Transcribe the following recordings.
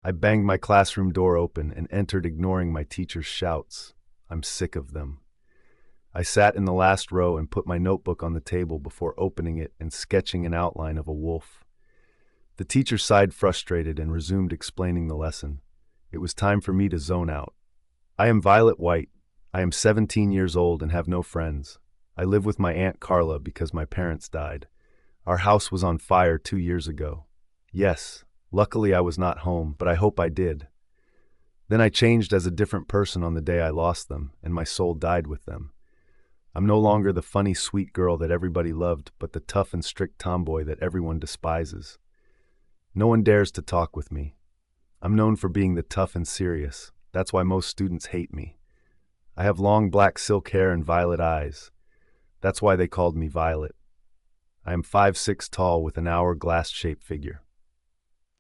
I banged my classroom door open and entered, ignoring my teacher's shouts. I'm sick of them. I sat in the last row and put my notebook on the table before opening it and sketching an outline of a wolf. The teacher sighed, frustrated, and resumed explaining the lesson. It was time for me to zone out. I am Violet White. I am 17 years old and have no friends. I live with my Aunt Carla because my parents died. Our house was on fire 2 years ago. Yes, luckily I was not home, but I hope I did. Then I changed as a different person on the day I lost them, and my soul died with them. I'm no longer the funny, sweet girl that everybody loved, but the tough and strict tomboy that everyone despises. No one dares to talk with me. I'm known for being the tough and serious. That's why most students hate me. I have long black silk hair and violet eyes. That's why they called me Violet. I am 5'6" tall with an hourglass-shaped figure.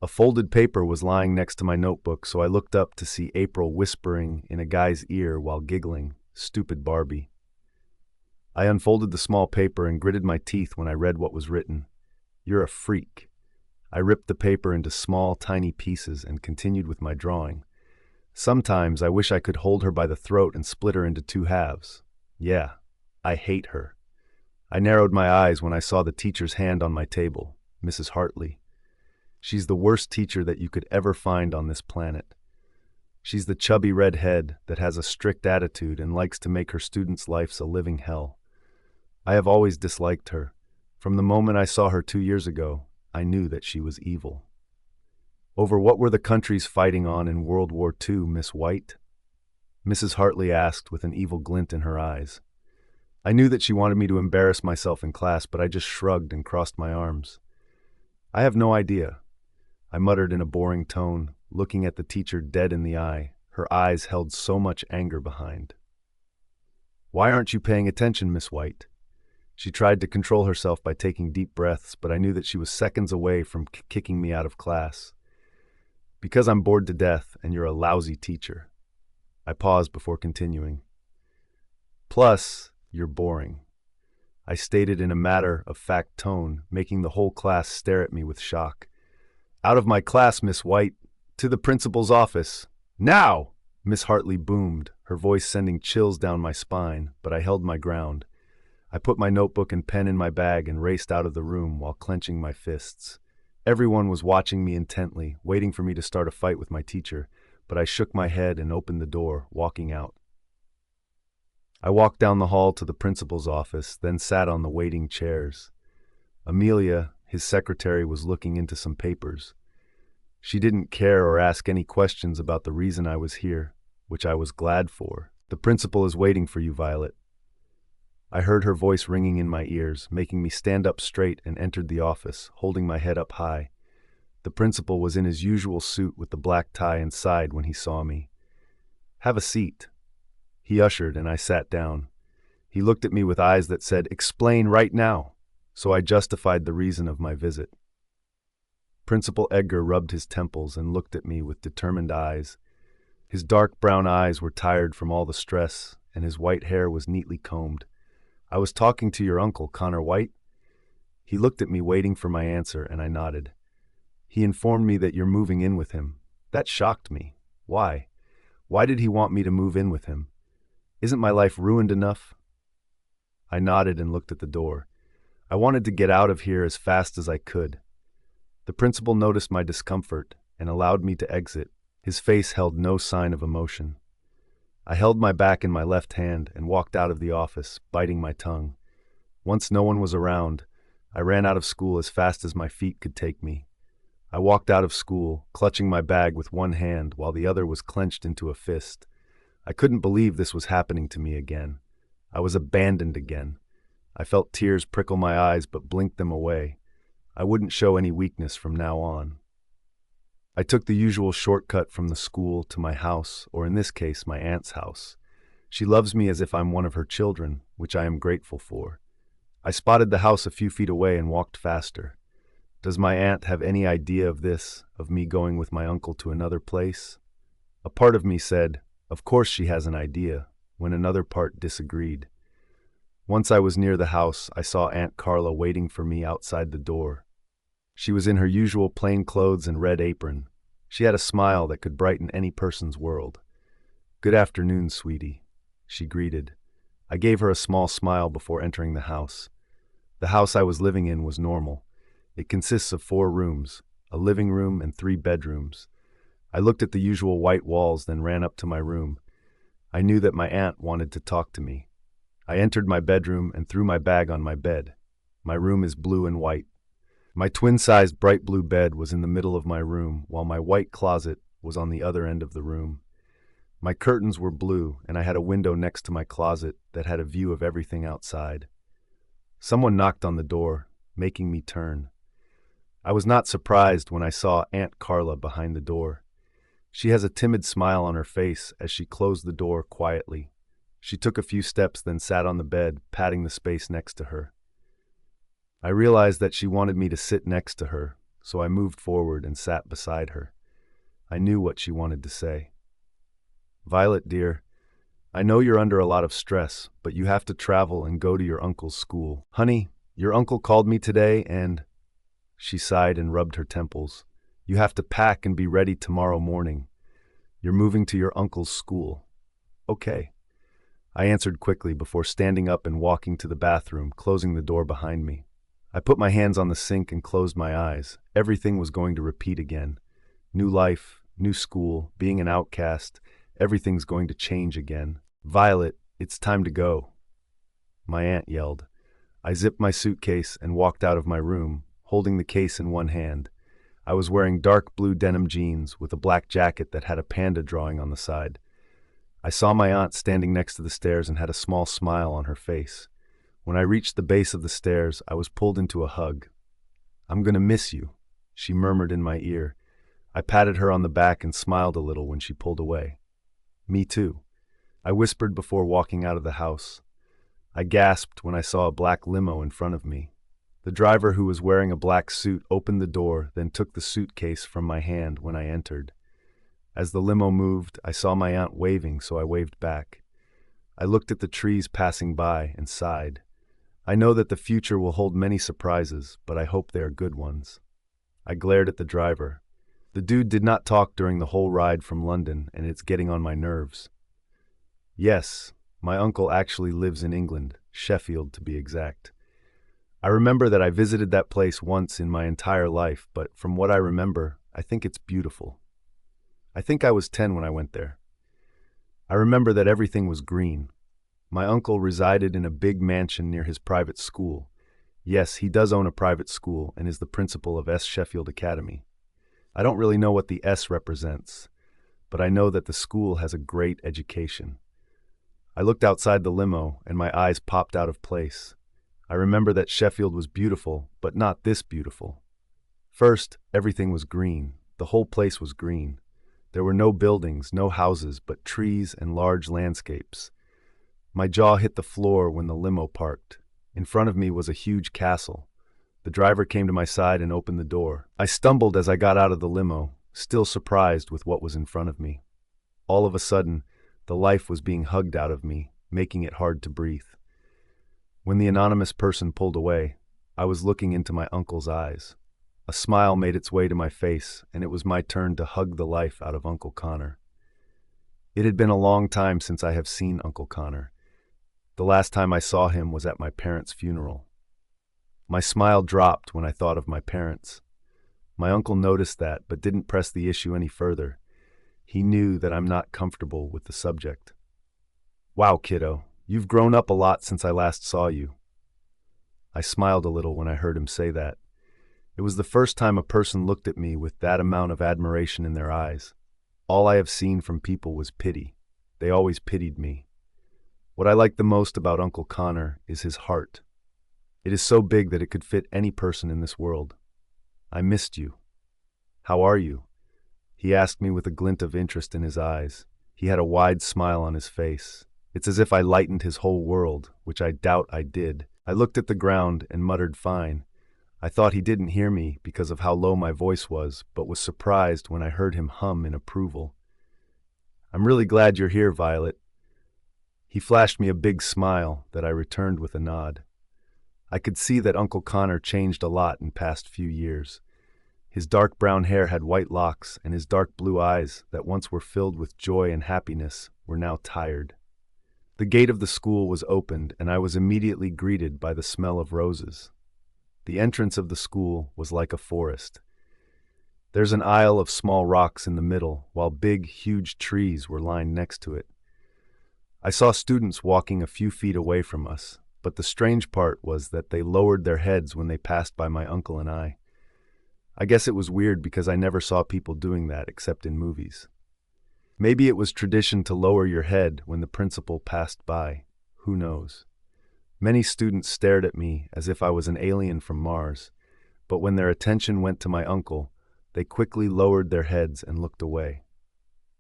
A folded paper was lying next to my notebook, so I looked up to see April whispering in a guy's ear while giggling, "Stupid Barbie." I unfolded the small paper and gritted my teeth when I read what was written. "You're a freak." I ripped the paper into small, tiny pieces and continued with my drawing. Sometimes I wish I could hold her by the throat and split her into 2 halves. Yeah, I hate her. I narrowed my eyes when I saw the teacher's hand on my table, Mrs. Hartley. She's the worst teacher that you could ever find on this planet. She's the chubby redhead that has a strict attitude and likes to make her students' lives a living hell. I have always disliked her. From the moment I saw her 2 years ago, I knew that she was evil. "Over what were the countries fighting on in World War II, Miss White?" Mrs. Hartley asked with an evil glint in her eyes. I knew that she wanted me to embarrass myself in class, but I just shrugged and crossed my arms. "I have no idea," I muttered in a boring tone, looking at the teacher dead in the eye. Her eyes held so much anger behind. "Why aren't you paying attention, Miss White?" She tried to control herself by taking deep breaths, but I knew that she was seconds away from kicking me out of class. "Because I'm bored to death, and you're a lousy teacher." I paused before continuing. "Plus, you're boring," I stated in a matter-of-fact tone, making the whole class stare at me with shock. "Out of my class, Miss White. To the principal's office. Now!" Miss Hartley boomed, her voice sending chills down my spine, but I held my ground. I put my notebook and pen in my bag and raced out of the room while clenching my fists. Everyone was watching me intently, waiting for me to start a fight with my teacher, but I shook my head and opened the door, walking out. I walked down the hall to the principal's office, then sat on the waiting chairs. Amelia, his secretary, was looking into some papers. She didn't care or ask any questions about the reason I was here, which I was glad for. "The principal is waiting for you, Violet." I heard her voice ringing in my ears, making me stand up straight and entered the office, holding my head up high. The principal was in his usual suit with the black tie and sighed when he saw me. "Have a seat." He ushered and I sat down. He looked at me with eyes that said, "Explain right now," so I justified the reason of my visit. Principal Edgar rubbed his temples and looked at me with determined eyes. His dark brown eyes were tired from all the stress, and his white hair was neatly combed. "I was talking to your uncle, Connor White." He looked at me, waiting for my answer, and I nodded. "He informed me that you're moving in with him." That shocked me. Why? Why did he want me to move in with him? Isn't my life ruined enough? I nodded and looked at the door. I wanted to get out of here as fast as I could. The principal noticed my discomfort and allowed me to exit. His face held no sign of emotion. I held my back in my left hand and walked out of the office, biting my tongue. Once no one was around, I ran out of school as fast as my feet could take me. I walked out of school, clutching my bag with one hand while the other was clenched into a fist. I couldn't believe this was happening to me again. I was abandoned again. I felt tears prickle my eyes but blinked them away. I wouldn't show any weakness from now on. I took the usual shortcut from the school to my house, or in this case, my aunt's house. She loves me as if I'm one of her children, which I am grateful for. I spotted the house a few feet away and walked faster. Does my aunt have any idea of this, of me going with my uncle to another place? A part of me said, of course she has an idea, when another part disagreed. Once I was near the house, I saw Aunt Carla waiting for me outside the door. She was in her usual plain clothes and red apron. She had a smile that could brighten any person's world. "Good afternoon, sweetie," she greeted. I gave her a small smile before entering the house. The house I was living in was normal. It consists of 4 rooms, a living room and 3 bedrooms. I looked at the usual white walls, then ran up to my room. I knew that my aunt wanted to talk to me. I entered my bedroom and threw my bag on my bed. My room is blue and white. My twin-sized bright blue bed was in the middle of my room, while my white closet was on the other end of the room. My curtains were blue, and I had a window next to my closet that had a view of everything outside. Someone knocked on the door, making me turn. I was not surprised when I saw Aunt Carla behind the door. She has a timid smile on her face as she closed the door quietly. She took a few steps, then sat on the bed, patting the space next to her. I realized that she wanted me to sit next to her, so I moved forward and sat beside her. I knew what she wanted to say. "Violet, dear, I know you're under a lot of stress, but you have to travel and go to your uncle's school. Honey, your uncle called me today and—" She sighed and rubbed her temples. "You have to pack and be ready tomorrow morning. You're moving to your uncle's school." "Okay," I answered quickly before standing up and walking to the bathroom, closing the door behind me. I put my hands on the sink and closed my eyes. Everything was going to repeat again. New life, new school, being an outcast, everything's going to change again. "Violet, it's time to go," my aunt yelled. I zipped my suitcase and walked out of my room, holding the case in one hand. I was wearing dark blue denim jeans with a black jacket that had a panda drawing on the side. I saw my aunt standing next to the stairs and had a small smile on her face. When I reached the base of the stairs, I was pulled into a hug. "I'm gonna miss you," she murmured in my ear. I patted her on the back and smiled a little when she pulled away. "Me too," I whispered before walking out of the house. I gasped when I saw a black limo in front of me. The driver, who was wearing a black suit, opened the door, then took the suitcase from my hand when I entered. As the limo moved, I saw my aunt waving, so I waved back. I looked at the trees passing by and sighed. I know that the future will hold many surprises, but I hope they are good ones. I glared at the driver. The dude did not talk during the whole ride from London, and it's getting on my nerves. Yes, my uncle actually lives in England, Sheffield to be exact. I remember that I visited that place once in my entire life, but from what I remember, I think it's beautiful. I think I was 10 when I went there. I remember that everything was green. My uncle resided in a big mansion near his private school. Yes, he does own a private school and is the principal of S. Sheffield Academy. I don't really know what the S represents, but I know that the school has a great education. I looked outside the limo and my eyes popped out of place. I remember that Sheffield was beautiful, but not this beautiful. First, everything was green. The whole place was green. There were no buildings, no houses, but trees and large landscapes. My jaw hit the floor when the limo parked. In front of me was a huge castle. The driver came to my side and opened the door. I stumbled as I got out of the limo, still surprised with what was in front of me. All of a sudden, the life was being hugged out of me, making it hard to breathe. When the anonymous person pulled away, I was looking into my uncle's eyes. A smile made its way to my face, and it was my turn to hug the life out of Uncle Connor. It had been a long time since I have seen Uncle Connor. The last time I saw him was at my parents' funeral. My smile dropped when I thought of my parents. My uncle noticed that, but didn't press the issue any further. He knew that I'm not comfortable with the subject. "Wow, kiddo, you've grown up a lot since I last saw you." I smiled a little when I heard him say that. It was the first time a person looked at me with that amount of admiration in their eyes. All I have seen from people was pity. They always pitied me. What I like the most about Uncle Connor is his heart. It is so big that it could fit any person in this world. "I missed you. How are you?" He asked me with a glint of interest in his eyes. He had a wide smile on his face. It's as if I lightened his whole world, which I doubt I did. I looked at the ground and muttered fine. I thought he didn't hear me because of how low my voice was, but was surprised when I heard him hum in approval. "I'm really glad you're here, Violet." He flashed me a big smile that I returned with a nod. I could see that Uncle Connor changed a lot in past few years. His dark brown hair had white locks, and his dark blue eyes, that once were filled with joy and happiness, were now tired. The gate of the school was opened, and I was immediately greeted by the smell of roses. The entrance of the school was like a forest. There's an aisle of small rocks in the middle, while big, huge trees were lined next to it. I saw students walking a few feet away from us, but the strange part was that they lowered their heads when they passed by my uncle and I. I guess it was weird because I never saw people doing that except in movies. Maybe it was tradition to lower your head when the principal passed by. Who knows? Many students stared at me as if I was an alien from Mars, but when their attention went to my uncle, they quickly lowered their heads and looked away.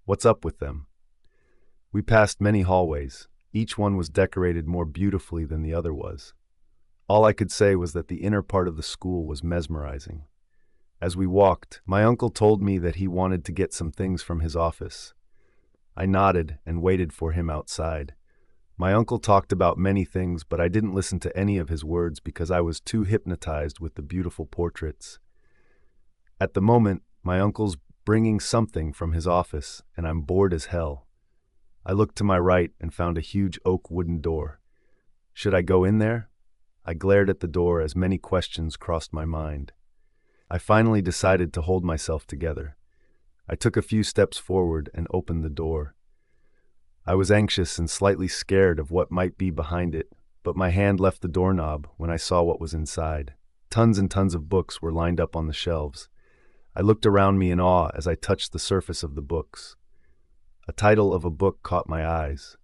What's up with them? We passed many hallways. Each one was decorated more beautifully than the other was. All I could say was that the inner part of the school was mesmerizing. As we walked, my uncle told me that he wanted to get some things from his office. I nodded and waited for him outside. My uncle talked about many things, but I didn't listen to any of his words because I was too hypnotized with the beautiful portraits. At the moment, my uncle's bringing something from his office, and I'm bored as hell. I looked to my right and found a huge oak wooden door. Should I go in there? I glared at the door as many questions crossed my mind. I finally decided to hold myself together. I took a few steps forward and opened the door. I was anxious and slightly scared of what might be behind it, but my hand left the doorknob when I saw what was inside. Tons and tons of books were lined up on the shelves. I looked around me in awe as I touched the surface of the books. A title of a book caught my eyes.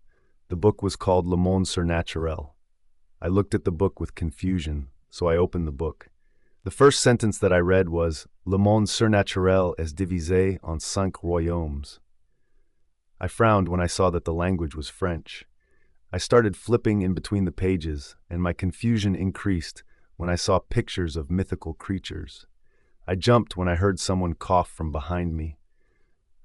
The book was called Le Monde Surnaturel. I looked at the book with confusion, so I opened the book. The first sentence that I read was, Le monde surnaturel est divisé en 5 royaumes. I frowned when I saw that the language was French. I started flipping in between the pages, and my confusion increased when I saw pictures of mythical creatures. I jumped when I heard someone cough from behind me.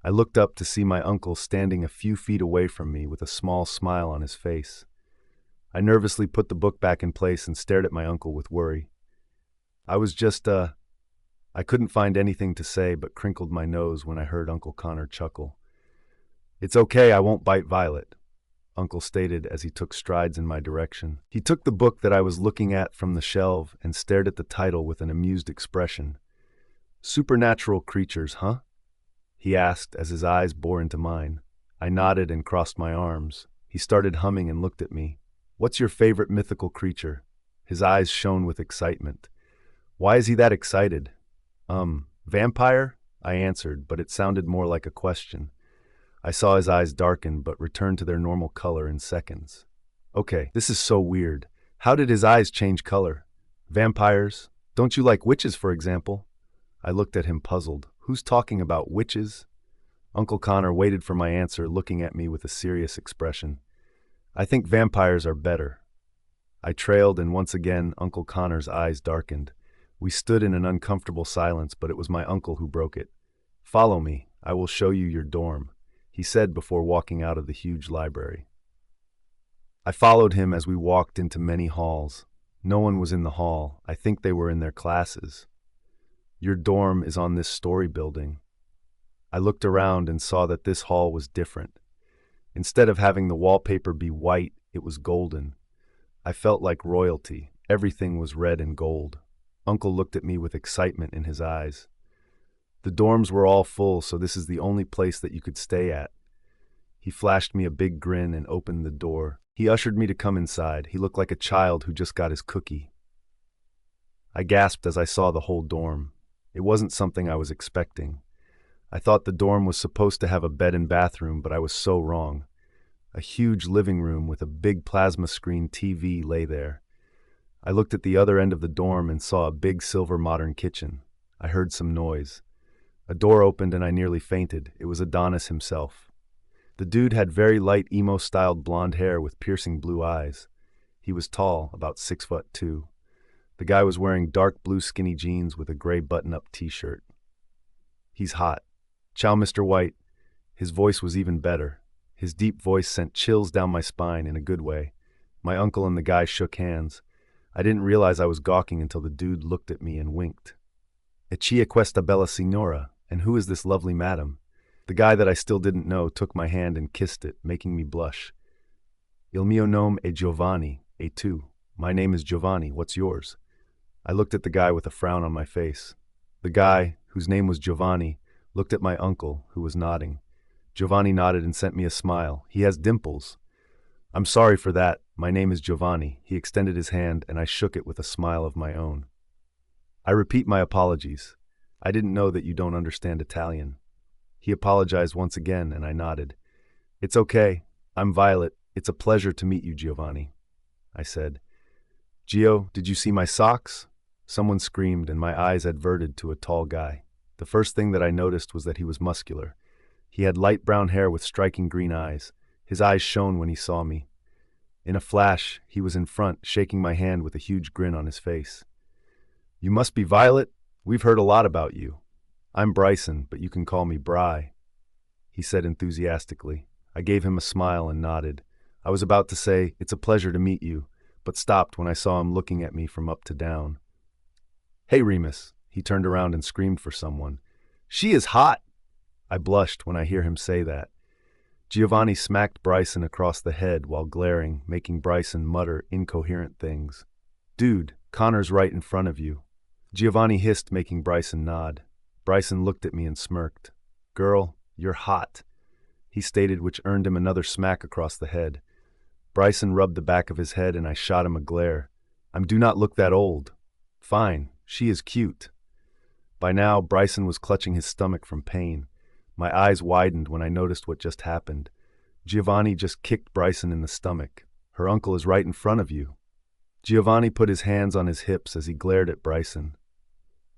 I looked up to see my uncle standing a few feet away from me with a small smile on his face. I nervously put the book back in place and stared at my uncle with worry. I couldn't find anything to say but crinkled my nose when I heard Uncle Connor chuckle. It's okay, I won't bite Violet, Uncle stated as he took strides in my direction. He took the book that I was looking at from the shelf and stared at the title with an amused expression. Supernatural creatures, huh? He asked as his eyes bore into mine. I nodded and crossed my arms. He started humming and looked at me. What's your favorite mythical creature? His eyes shone with excitement. Why is he that excited? Vampire? I answered, but it sounded more like a question. I saw his eyes darken but return to their normal color in seconds. Okay, this is so weird. How did his eyes change color? Vampires? Don't you like witches, for example? I looked at him puzzled. Who's talking about witches? Uncle Connor waited for my answer, looking at me with a serious expression. I think vampires are better. I trailed, and once again Uncle Connor's eyes darkened. We stood in an uncomfortable silence, but it was my uncle who broke it. Follow me, I will show you your dorm, he said before walking out of the huge library. I followed him as we walked into many halls. No one was in the hall. I think they were in their classes. Your dorm is on this story building. I looked around and saw that this hall was different. Instead of having the wallpaper be white, it was golden. I felt like royalty. Everything was red and gold. Uncle looked at me with excitement in his eyes. The dorms were all full, so this is the only place that you could stay at. He flashed me a big grin and opened the door. He ushered me to come inside. He looked like a child who just got his cookie. I gasped as I saw the whole dorm. It wasn't something I was expecting. I thought the dorm was supposed to have a bed and bathroom, but I was so wrong. A huge living room with a big plasma screen TV lay there. I looked at the other end of the dorm and saw a big silver modern kitchen. I heard some noise. A door opened and I nearly fainted. It was Adonis himself. The dude had very light emo-styled blonde hair with piercing blue eyes. He was tall, about 6'2". The guy was wearing dark blue skinny jeans with a gray button-up t-shirt. He's hot. Ciao, Mr. White. His voice was even better. His deep voice sent chills down my spine in a good way. My uncle and the guy shook hands. I didn't realize I was gawking until the dude looked at me and winked. E chi è questa bella signora? And who is this lovely madam? The guy that I still didn't know took my hand and kissed it, making me blush. Il mio nome è Giovanni, e tu? My name is Giovanni, what's yours? I looked at the guy with a frown on my face. The guy, whose name was Giovanni, looked at my uncle, who was nodding. Giovanni nodded and sent me a smile. He has dimples. I'm sorry for that. My name is Giovanni. He extended his hand, and I shook it with a smile of my own. I repeat my apologies. I didn't know that you don't understand Italian. He apologized once again, and I nodded. It's okay. I'm Violet. It's a pleasure to meet you, Giovanni, I said. Gio, did you see my socks? Someone screamed, and my eyes adverted to a tall guy. The first thing that I noticed was that he was muscular. He had light brown hair with striking green eyes. His eyes shone when he saw me. In a flash, he was in front, shaking my hand with a huge grin on his face. You must be Violet. We've heard a lot about you. I'm Bryson, but you can call me Bry, he said enthusiastically. I gave him a smile and nodded. I was about to say, it's a pleasure to meet you, but stopped when I saw him looking at me from up to down. Hey, Remus, he turned around and screamed for someone. She is hot! I blushed when I hear him say that. Giovanni smacked Bryson across the head while glaring, making Bryson mutter incoherent things. Dude, Connor's right in front of you. Giovanni hissed, making Bryson nod. Bryson looked at me and smirked. Girl, you're hot, he stated, which earned him another smack across the head. Bryson rubbed the back of his head and I shot him a glare. Do not look that old. Fine, she is cute. By now, Bryson was clutching his stomach from pain. My eyes widened when I noticed what just happened. Giovanni just kicked Bryson in the stomach. Her uncle is right in front of you. Giovanni put his hands on his hips as he glared at Bryson.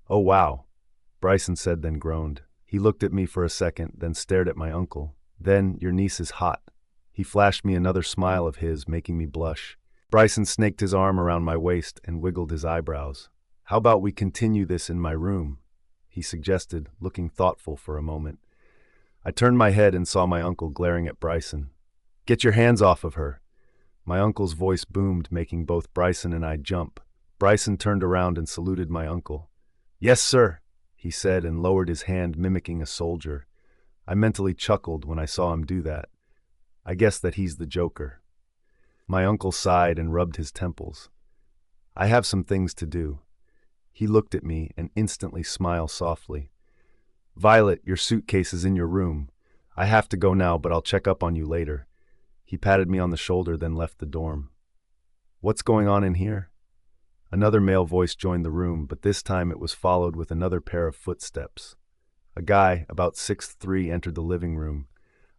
Oh, wow, Bryson said, then groaned. He looked at me for a second, then stared at my uncle. Then, your niece is hot. He flashed me another smile of his, making me blush. Bryson snaked his arm around my waist and wiggled his eyebrows. How about we continue this in my room? He suggested, looking thoughtful for a moment. I turned my head and saw my uncle glaring at Bryson. Get your hands off of her. My uncle's voice boomed, making both Bryson and I jump. Bryson turned around and saluted my uncle. Yes, sir, he said, and lowered his hand, mimicking a soldier. I mentally chuckled when I saw him do that. I guess that he's the Joker. My uncle sighed and rubbed his temples. I have some things to do. He looked at me and instantly smiled softly. Violet, your suitcase is in your room. I have to go now, but I'll check up on you later. He patted me on the shoulder, then left the dorm. What's going on in here? Another male voice joined the room, but this time it was followed with another pair of footsteps. A guy, about 6'3", entered the living room.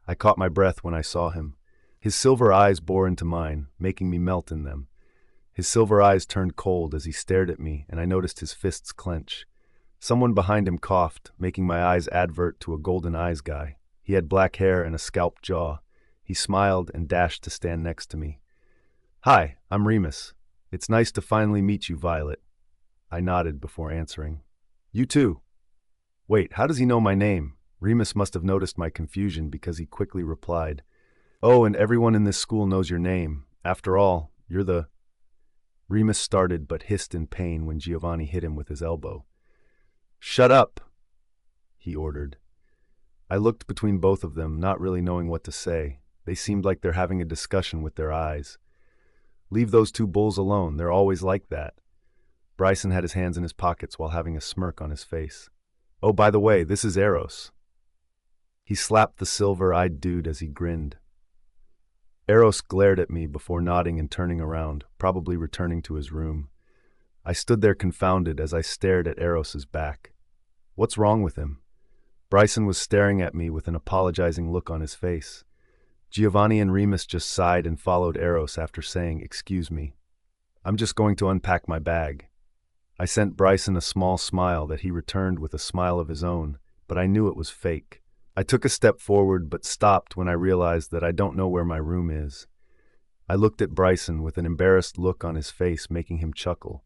I caught my breath when I saw him. His silver eyes bore into mine, making me melt in them. His silver eyes turned cold as he stared at me, and I noticed his fists clench. Someone behind him coughed, making my eyes advert to a golden eyes guy. He had black hair and a scalped jaw. He smiled and dashed to stand next to me. Hi, I'm Remus. It's nice to finally meet you, Violet. I nodded before answering. You too. Wait, how does he know my name? Remus must have noticed my confusion because he quickly replied. Oh, and everyone in this school knows your name. After all, you're the... Remus started but hissed in pain when Giovanni hit him with his elbow. Shut up, he ordered. I looked between both of them, not really knowing what to say. They seemed like they're having a discussion with their eyes. Leave those two bulls alone, they're always like that. Bryson had his hands in his pockets while having a smirk on his face. Oh, by the way, this is Eros. He slapped the silver-eyed dude as he grinned. Eros glared at me before nodding and turning around, probably returning to his room. I stood there confounded as I stared at Eros's back. What's wrong with him? Bryson was staring at me with an apologizing look on his face. Giovanni and Remus just sighed and followed Eros after saying, "Excuse me. I'm just going to unpack my bag." I sent Bryson a small smile that he returned with a smile of his own, but I knew it was fake. I took a step forward but stopped when I realized that I don't know where my room is. I looked at Bryson with an embarrassed look on his face, making him chuckle.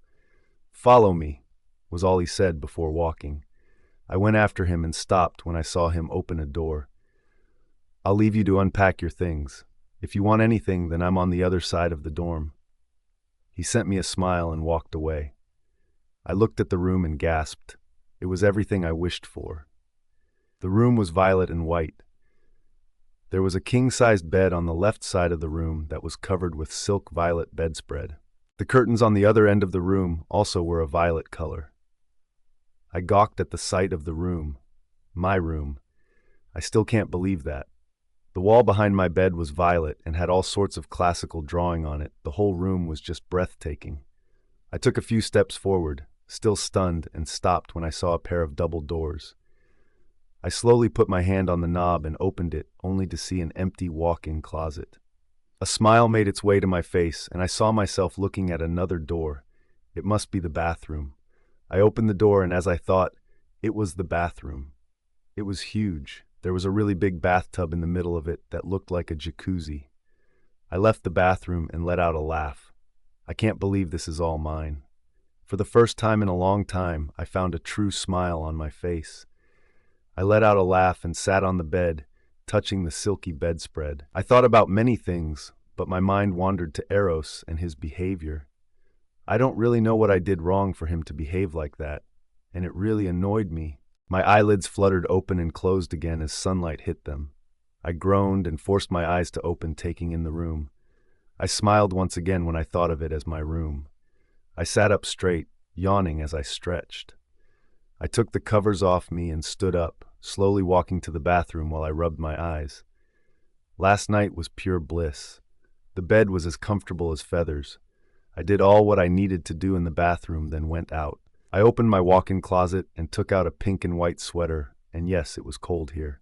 "Follow me," was all he said before walking. I went after him and stopped when I saw him open a door. "I'll leave you to unpack your things. If you want anything, then I'm on the other side of the dorm." He sent me a smile and walked away. I looked at the room and gasped. It was everything I wished for. The room was violet and white. There was a king-sized bed on the left side of the room that was covered with silk violet bedspread. The curtains on the other end of the room also were a violet color. I gawked at the sight of the room. My room. I still can't believe that. The wall behind my bed was violet and had all sorts of classical drawing on it. The whole room was just breathtaking. I took a few steps forward, still stunned, and stopped when I saw a pair of double doors. I slowly put my hand on the knob and opened it, only to see an empty walk-in closet. A smile made its way to my face, and I saw myself looking at another door. It must be the bathroom. I opened the door, and as I thought, it was the bathroom. It was huge. There was a really big bathtub in the middle of it that looked like a jacuzzi. I left the bathroom and let out a laugh. I can't believe this is all mine. For the first time in a long time, I found a true smile on my face. I let out a laugh and sat on the bed, touching the silky bedspread. I thought about many things, but my mind wandered to Eros and his behavior. I don't really know what I did wrong for him to behave like that, and it really annoyed me. My eyelids fluttered open and closed again as sunlight hit them. I groaned and forced my eyes to open, taking in the room. I smiled once again when I thought of it as my room. I sat up straight, yawning as I stretched. I took the covers off me and stood up, slowly walking to the bathroom while I rubbed my eyes. Last night was pure bliss. The bed was as comfortable as feathers. I did all what I needed to do in the bathroom, then went out. I opened my walk-in closet and took out a pink and white sweater, and yes, it was cold here.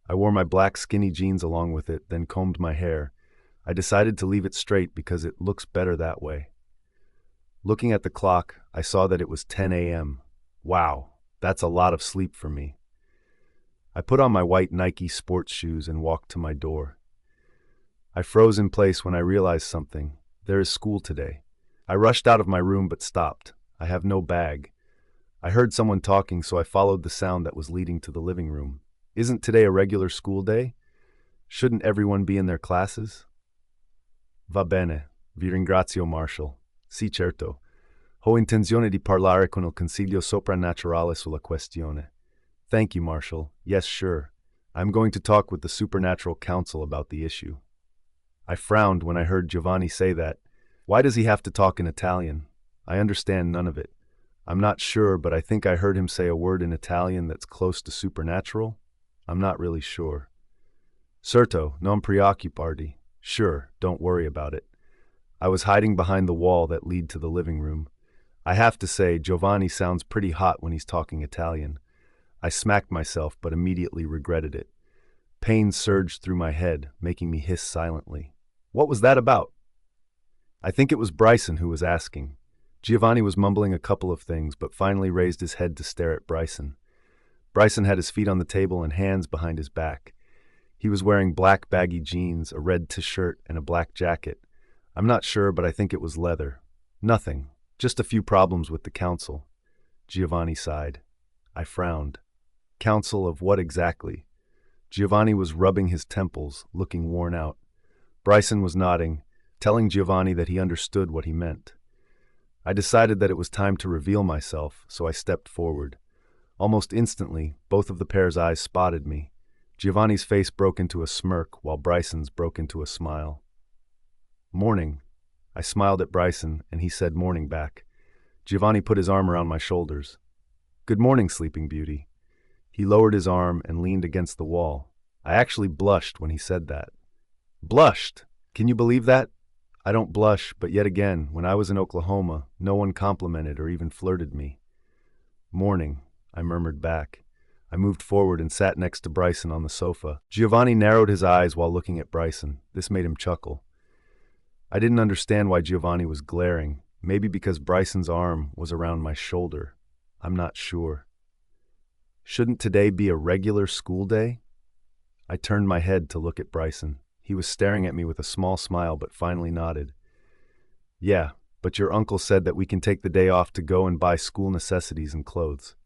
I wore my black skinny jeans along with it, then combed my hair. I decided to leave it straight because it looks better that way. Looking at the clock, I saw that it was 10 a.m. Wow, that's a lot of sleep for me. I put on my white Nike sports shoes and walked to my door. I froze in place when I realized something. There is school today. I rushed out of my room but stopped. I have no bag. I heard someone talking, so I followed the sound that was leading to the living room. Isn't today a regular school day? Shouldn't everyone be in their classes? Va bene, vi ringrazio, Marshall. Sì, certo. Ho intenzione di parlare con il Consiglio Soprannaturale sulla questione. Thank you, Marshall. Yes, sure. I'm going to talk with the Supernatural Council about the issue. I frowned when I heard Giovanni say that. Why does he have to talk in Italian? I understand none of it. I'm not sure, but I think I heard him say a word in Italian that's close to supernatural. I'm not really sure. Certo, non preoccuparti. Sure, don't worry about it. I was hiding behind the wall that led to the living room. I have to say, Giovanni sounds pretty hot when he's talking Italian. I smacked myself, but immediately regretted it. Pain surged through my head, making me hiss silently. What was that about? I think it was Bryson who was asking. Giovanni was mumbling a couple of things, but finally raised his head to stare at Bryson. Bryson had his feet on the table and hands behind his back. He was wearing black baggy jeans, a red t-shirt, and a black jacket. I'm not sure, but I think it was leather. Nothing. Just a few problems with the council. Giovanni sighed. I frowned. Council of what exactly? Giovanni was rubbing his temples, looking worn out. Bryson was nodding, telling Giovanni that he understood what he meant. I decided that it was time to reveal myself, so I stepped forward. Almost instantly, both of the pair's eyes spotted me. Giovanni's face broke into a smirk, while Bryson's broke into a smile. Morning. I smiled at Bryson, and he said morning back. Giovanni put his arm around my shoulders. Good morning, Sleeping Beauty. He lowered his arm and leaned against the wall. I actually blushed when he said that. Blushed? Can you believe that? I don't blush, but yet again, when I was in Oklahoma, no one complimented or even flirted me. Morning, I murmured back. I moved forward and sat next to Bryson on the sofa. Giovanni narrowed his eyes while looking at Bryson. This made him chuckle. I didn't understand why Giovanni was glaring, maybe because Bryson's arm was around my shoulder. I'm not sure. Shouldn't today be a regular school day? I turned my head to look at Bryson. He was staring at me with a small smile, but finally nodded. Yeah, but your uncle said that we can take the day off to go and buy school necessities and clothes.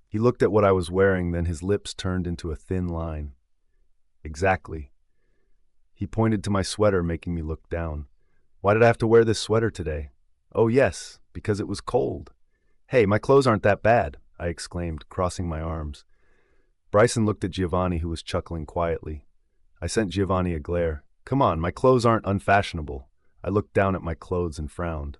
He looked at what I was wearing, then his lips turned into a thin line. Exactly. He pointed to my sweater, making me look down. Why did I have to wear this sweater today? Oh yes, because it was cold. Hey, my clothes aren't that bad, I exclaimed, crossing my arms. Bryson looked at Giovanni, who was chuckling quietly. I sent Giovanni a glare. Come on, my clothes aren't unfashionable. I looked down at my clothes and frowned.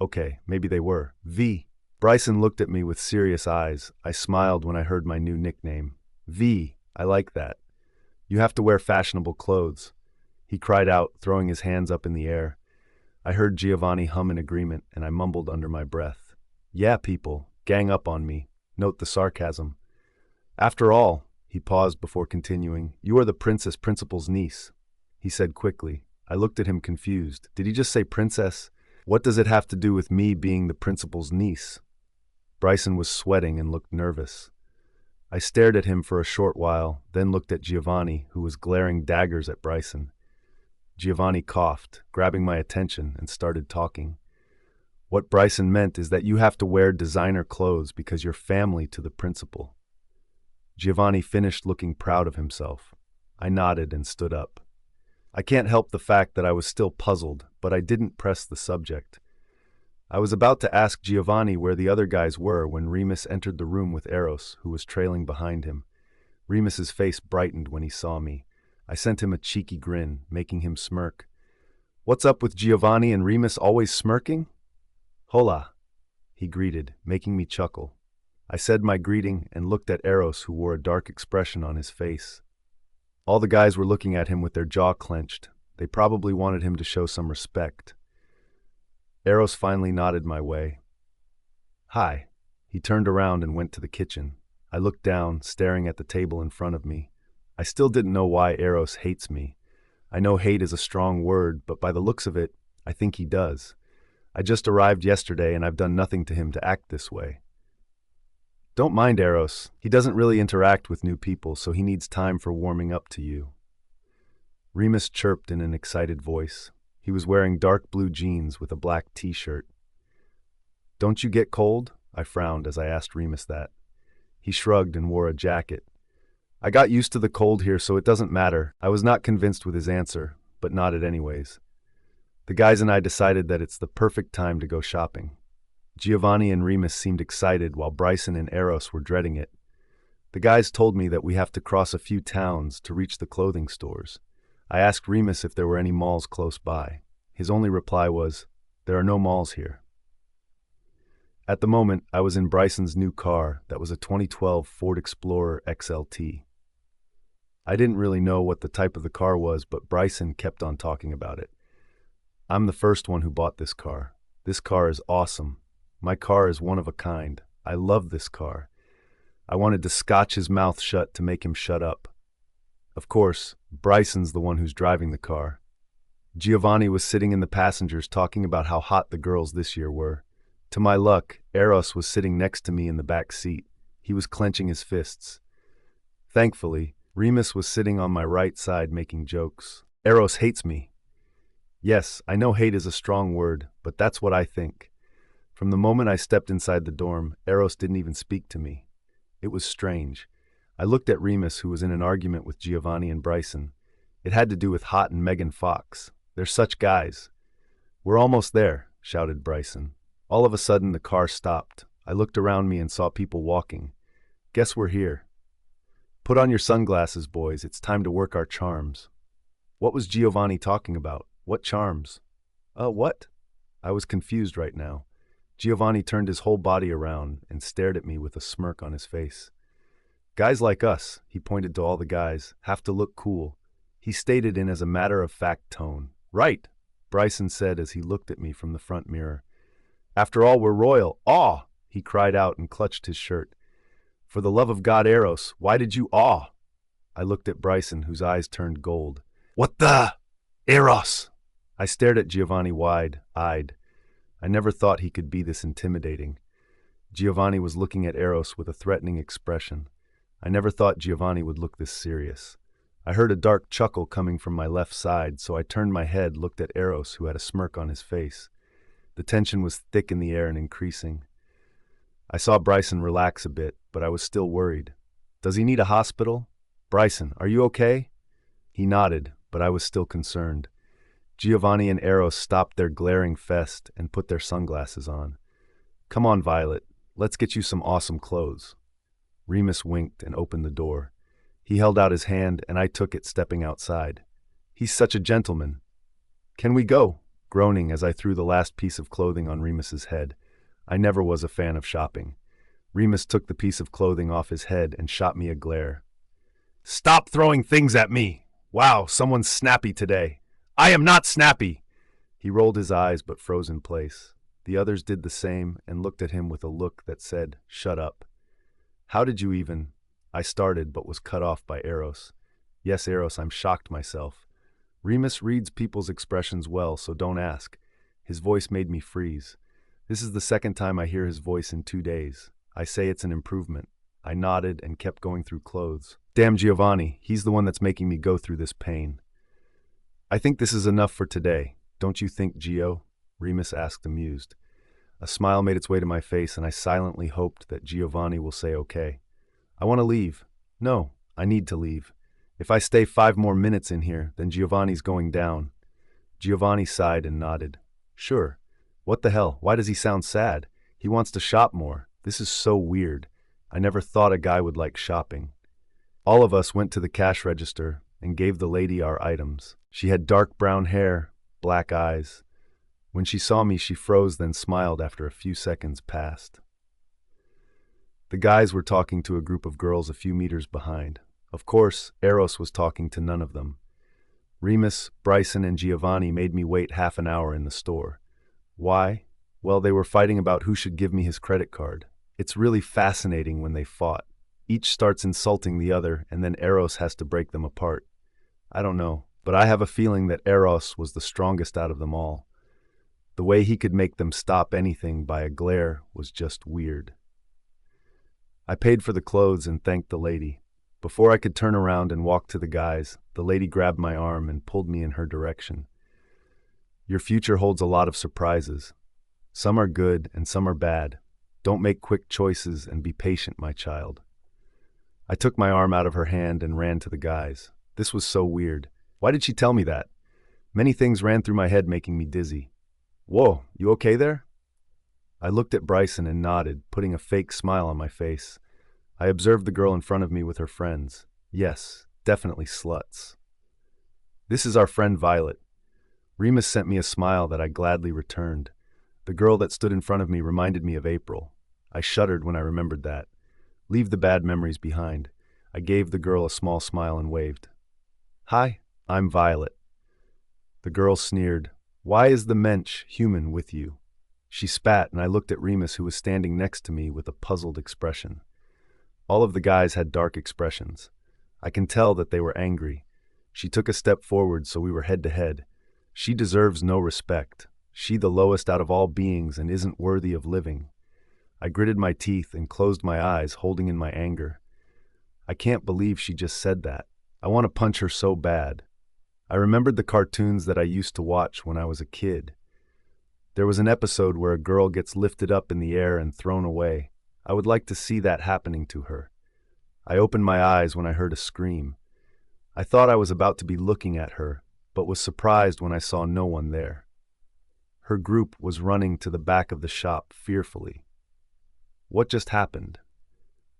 Okay, maybe they were. V. Bryson looked at me with serious eyes. I smiled when I heard my new nickname. V. I like that. You have to wear fashionable clothes. He cried out, throwing his hands up in the air. I heard Giovanni hum in agreement, and I mumbled under my breath. Yeah, people, gang up on me. Note the sarcasm. After all, he paused before continuing, you are the princess principal's niece. He said quickly. I looked at him confused. Did he just say princess? What does it have to do with me being the principal's niece? Bryson was sweating and looked nervous. I stared at him for a short while, then looked at Giovanni, who was glaring daggers at Bryson. Giovanni coughed, grabbing my attention, and started talking. What Bryson meant is that you have to wear designer clothes because you're family to the principal. Giovanni finished looking proud of himself. I nodded and stood up. I can't help the fact that I was still puzzled, but I didn't press the subject. I was about to ask Giovanni where the other guys were when Remus entered the room with Eros, who was trailing behind him. Remus's face brightened when he saw me. I sent him a cheeky grin, making him smirk. What's up with Giovanni and Remus always smirking? Hola, he greeted, making me chuckle. I said my greeting and looked at Eros, who wore a dark expression on his face. All the guys were looking at him with their jaw clenched. They probably wanted him to show some respect. Eros finally nodded my way. Hi. He turned around and went to the kitchen. I looked down, staring at the table in front of me. I still didn't know why Eros hates me. I know hate is a strong word, but by the looks of it, I think he does. I just arrived yesterday and I've done nothing to him to act this way. Don't mind Eros. He doesn't really interact with new people, so he needs time for warming up to you. Remus chirped in an excited voice. He was wearing dark blue jeans with a black t-shirt. Don't you get cold? I frowned as I asked Remus that. He shrugged and wore a jacket. I got used to the cold here, so it doesn't matter. I was not convinced with his answer, but nodded anyways. The guys and I decided that it's the perfect time to go shopping. Giovanni and Remus seemed excited while Bryson and Eros were dreading it. The guys told me that we have to cross a few towns to reach the clothing stores. I asked Remus if there were any malls close by. His only reply was, there are no malls here. At the moment, I was in Bryson's new car that was a 2012 Ford Explorer XLT. I didn't really know what the type of the car was, but Bryson kept on talking about it. I'm the first one who bought this car. This car is awesome. My car is one of a kind. I love this car. I wanted to scotch his mouth shut to make him shut up. Of course, Bryson's the one who's driving the car. Giovanni was sitting in the passengers talking about how hot the girls this year were. To my luck, Eros was sitting next to me in the back seat. He was clenching his fists. Thankfully, Remus was sitting on my right side making jokes. Eros hates me. Yes, I know hate is a strong word, but that's what I think. From the moment I stepped inside the dorm, Eros didn't even speak to me. It was strange. I looked at Remus, who was in an argument with Giovanni and Bryson. It had to do with Hot and Megan Fox. They're such guys. We're almost there, shouted Bryson. All of a sudden, the car stopped. I looked around me and saw people walking. Guess we're here. Put on your sunglasses, boys. It's time to work our charms. What was Giovanni talking about? What charms? What? I was confused right now. Giovanni turned his whole body around and stared at me with a smirk on his face. Guys like us, he pointed to all the guys, have to look cool. He stated in as a matter-of-fact tone. Right, Bryson said as he looked at me from the front mirror. After all, we're royal. Aw! He cried out and clutched his shirt. For the love of God, Eros, why did you aw? I looked at Bryson, whose eyes turned gold. What the? Eros! I stared at Giovanni wide-eyed. I never thought he could be this intimidating. Giovanni was looking at Eros with a threatening expression. I never thought Giovanni would look this serious. I heard a dark chuckle coming from my left side, so I turned my head, looked at Eros, who had a smirk on his face. The tension was thick in the air and increasing. I saw Bryson relax a bit, but I was still worried. Does he need a hospital? Bryson, are you okay? He nodded, but I was still concerned. Giovanni and Eros stopped their glaring fest and put their sunglasses on. Come on, Violet. Let's get you some awesome clothes. Remus winked and opened the door. He held out his hand, and I took it, stepping outside. He's such a gentleman. Can we go? Groaning as I threw the last piece of clothing on Remus's head. I never was a fan of shopping. Remus took the piece of clothing off his head and shot me a glare. Stop throwing things at me! Wow, someone's snappy today. I am not snappy! He rolled his eyes but froze in place. The others did the same and looked at him with a look that said, "Shut up." How did you even? I started but was cut off by Eros. Yes, Eros, I'm shocked myself. Remus reads people's expressions well, so don't ask. His voice made me freeze. This is the second time I hear his voice in 2 days. I say it's an improvement. I nodded and kept going through clothes. Damn Giovanni, he's the one that's making me go through this pain. I think this is enough for today. Don't you think, Gio? Remus asked, amused. A smile made its way to my face, and I silently hoped that Giovanni will say okay. I want to leave. No, I need to leave. If I stay 5 more minutes in here, then Giovanni's going down. Giovanni sighed and nodded. Sure. What the hell? Why does he sound sad? He wants to shop more. This is so weird. I never thought a guy would like shopping. All of us went to the cash register and gave the lady our items. She had dark brown hair, black eyes. When she saw me, she froze, then smiled after a few seconds passed. The guys were talking to a group of girls a few meters behind. Of course, Eros was talking to none of them. Remus, Bryson, and Giovanni made me wait half an hour in the store. Why? Well, they were fighting about who should give me his credit card. It's really fascinating when they fought. Each starts insulting the other, and then Eros has to break them apart. I don't know, but I have a feeling that Eros was the strongest out of them all. The way he could make them stop anything by a glare was just weird. I paid for the clothes and thanked the lady. Before I could turn around and walk to the guys, the lady grabbed my arm and pulled me in her direction. Your future holds a lot of surprises. Some are good and some are bad. Don't make quick choices and be patient, my child. I took my arm out of her hand and ran to the guys. This was so weird. Why did she tell me that? Many things ran through my head, making me dizzy. Whoa, you okay there? I looked at Bryson and nodded, putting a fake smile on my face. I observed the girl in front of me with her friends. Yes, definitely sluts. This is our friend Violet. Remus sent me a smile that I gladly returned. The girl that stood in front of me reminded me of April. I shuddered when I remembered that. Leave the bad memories behind. I gave the girl a small smile and waved. Hi, I'm Violet. The girl sneered. Why is the mensch human with you? She spat, and I looked at Remus, who was standing next to me with a puzzled expression. All of the guys had dark expressions. I can tell that they were angry. She took a step forward, so we were head to head. She deserves no respect. She the lowest out of all beings and isn't worthy of living. I gritted my teeth and closed my eyes, holding in my anger. I can't believe she just said that. I want to punch her so bad. I remembered the cartoons that I used to watch when I was a kid. There was an episode where a girl gets lifted up in the air and thrown away. I would like to see that happening to her. I opened my eyes when I heard a scream. I thought I was about to be looking at her, but was surprised when I saw no one there. Her group was running to the back of the shop fearfully. What just happened?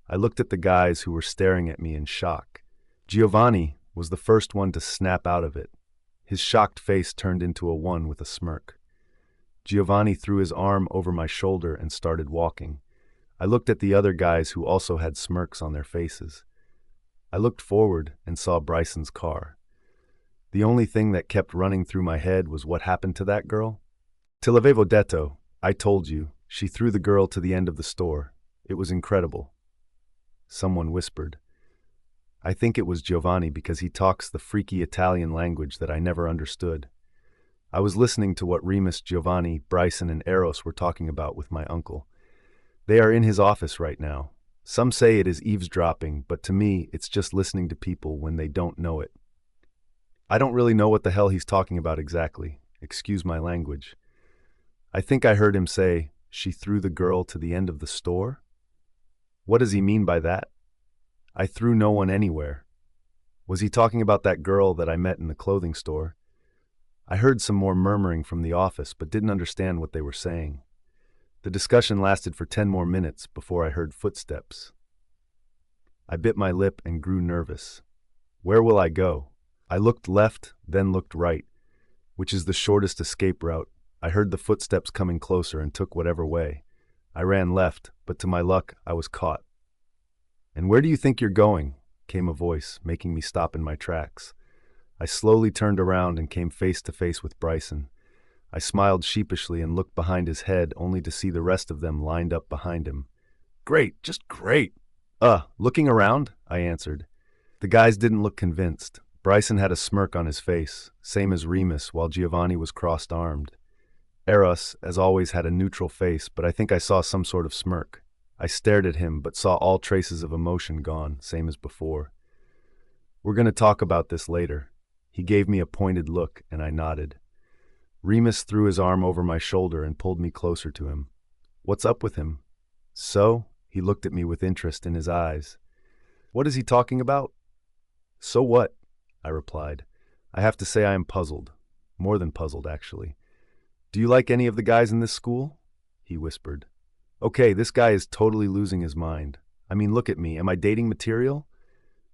I looked at the guys who were staring at me in shock. Giovanni was the first one to snap out of it. His shocked face turned into a one with a smirk. Giovanni threw his arm over my shoulder and started walking. I looked at the other guys who also had smirks on their faces. I looked forward and saw Bryson's car. The only thing that kept running through my head was what happened to that girl. Te l'avevo detto, I told you. She threw the girl to the end of the store. It was incredible. Someone whispered. I think it was Giovanni because he talks the freaky Italian language that I never understood. I was listening to what Remus, Giovanni, Bryson, and Eros were talking about with my uncle. They are in his office right now. Some say it is eavesdropping, but to me, it's just listening to people when they don't know it. I don't really know what the hell he's talking about exactly. Excuse my language. I think I heard him say, she threw the girl to the end of the store? What does he mean by that? I threw no one anywhere. Was he talking about that girl that I met in the clothing store? I heard some more murmuring from the office, but didn't understand what they were saying. The discussion lasted for 10 more minutes before I heard footsteps. I bit my lip and grew nervous. Where will I go? I looked left, then looked right, which is the shortest escape route. I heard the footsteps coming closer and took whatever way. I ran left, but to my luck, I was caught. "And where do you think you're going?" came a voice, making me stop in my tracks. I slowly turned around and came face to face with Bryson. I smiled sheepishly and looked behind his head, only to see the rest of them lined up behind him. "Great, just great." Looking around?" I answered. The guys didn't look convinced. Bryson had a smirk on his face, same as Remus, while Giovanni was crossed-armed. Eros, as always, had a neutral face, but I think I saw some sort of smirk. I stared at him, but saw all traces of emotion gone, same as before. "We're going to talk about this later." He gave me a pointed look, and I nodded. Remus threw his arm over my shoulder and pulled me closer to him. "What's up with him?" "So?" He looked at me with interest in his eyes. "What is he talking about?" "So what?" I replied. "I have to say I am puzzled. More than puzzled, actually." "Do you like any of the guys in this school?" he whispered. "Okay, this guy is totally losing his mind. I mean, look at me. Am I dating material?"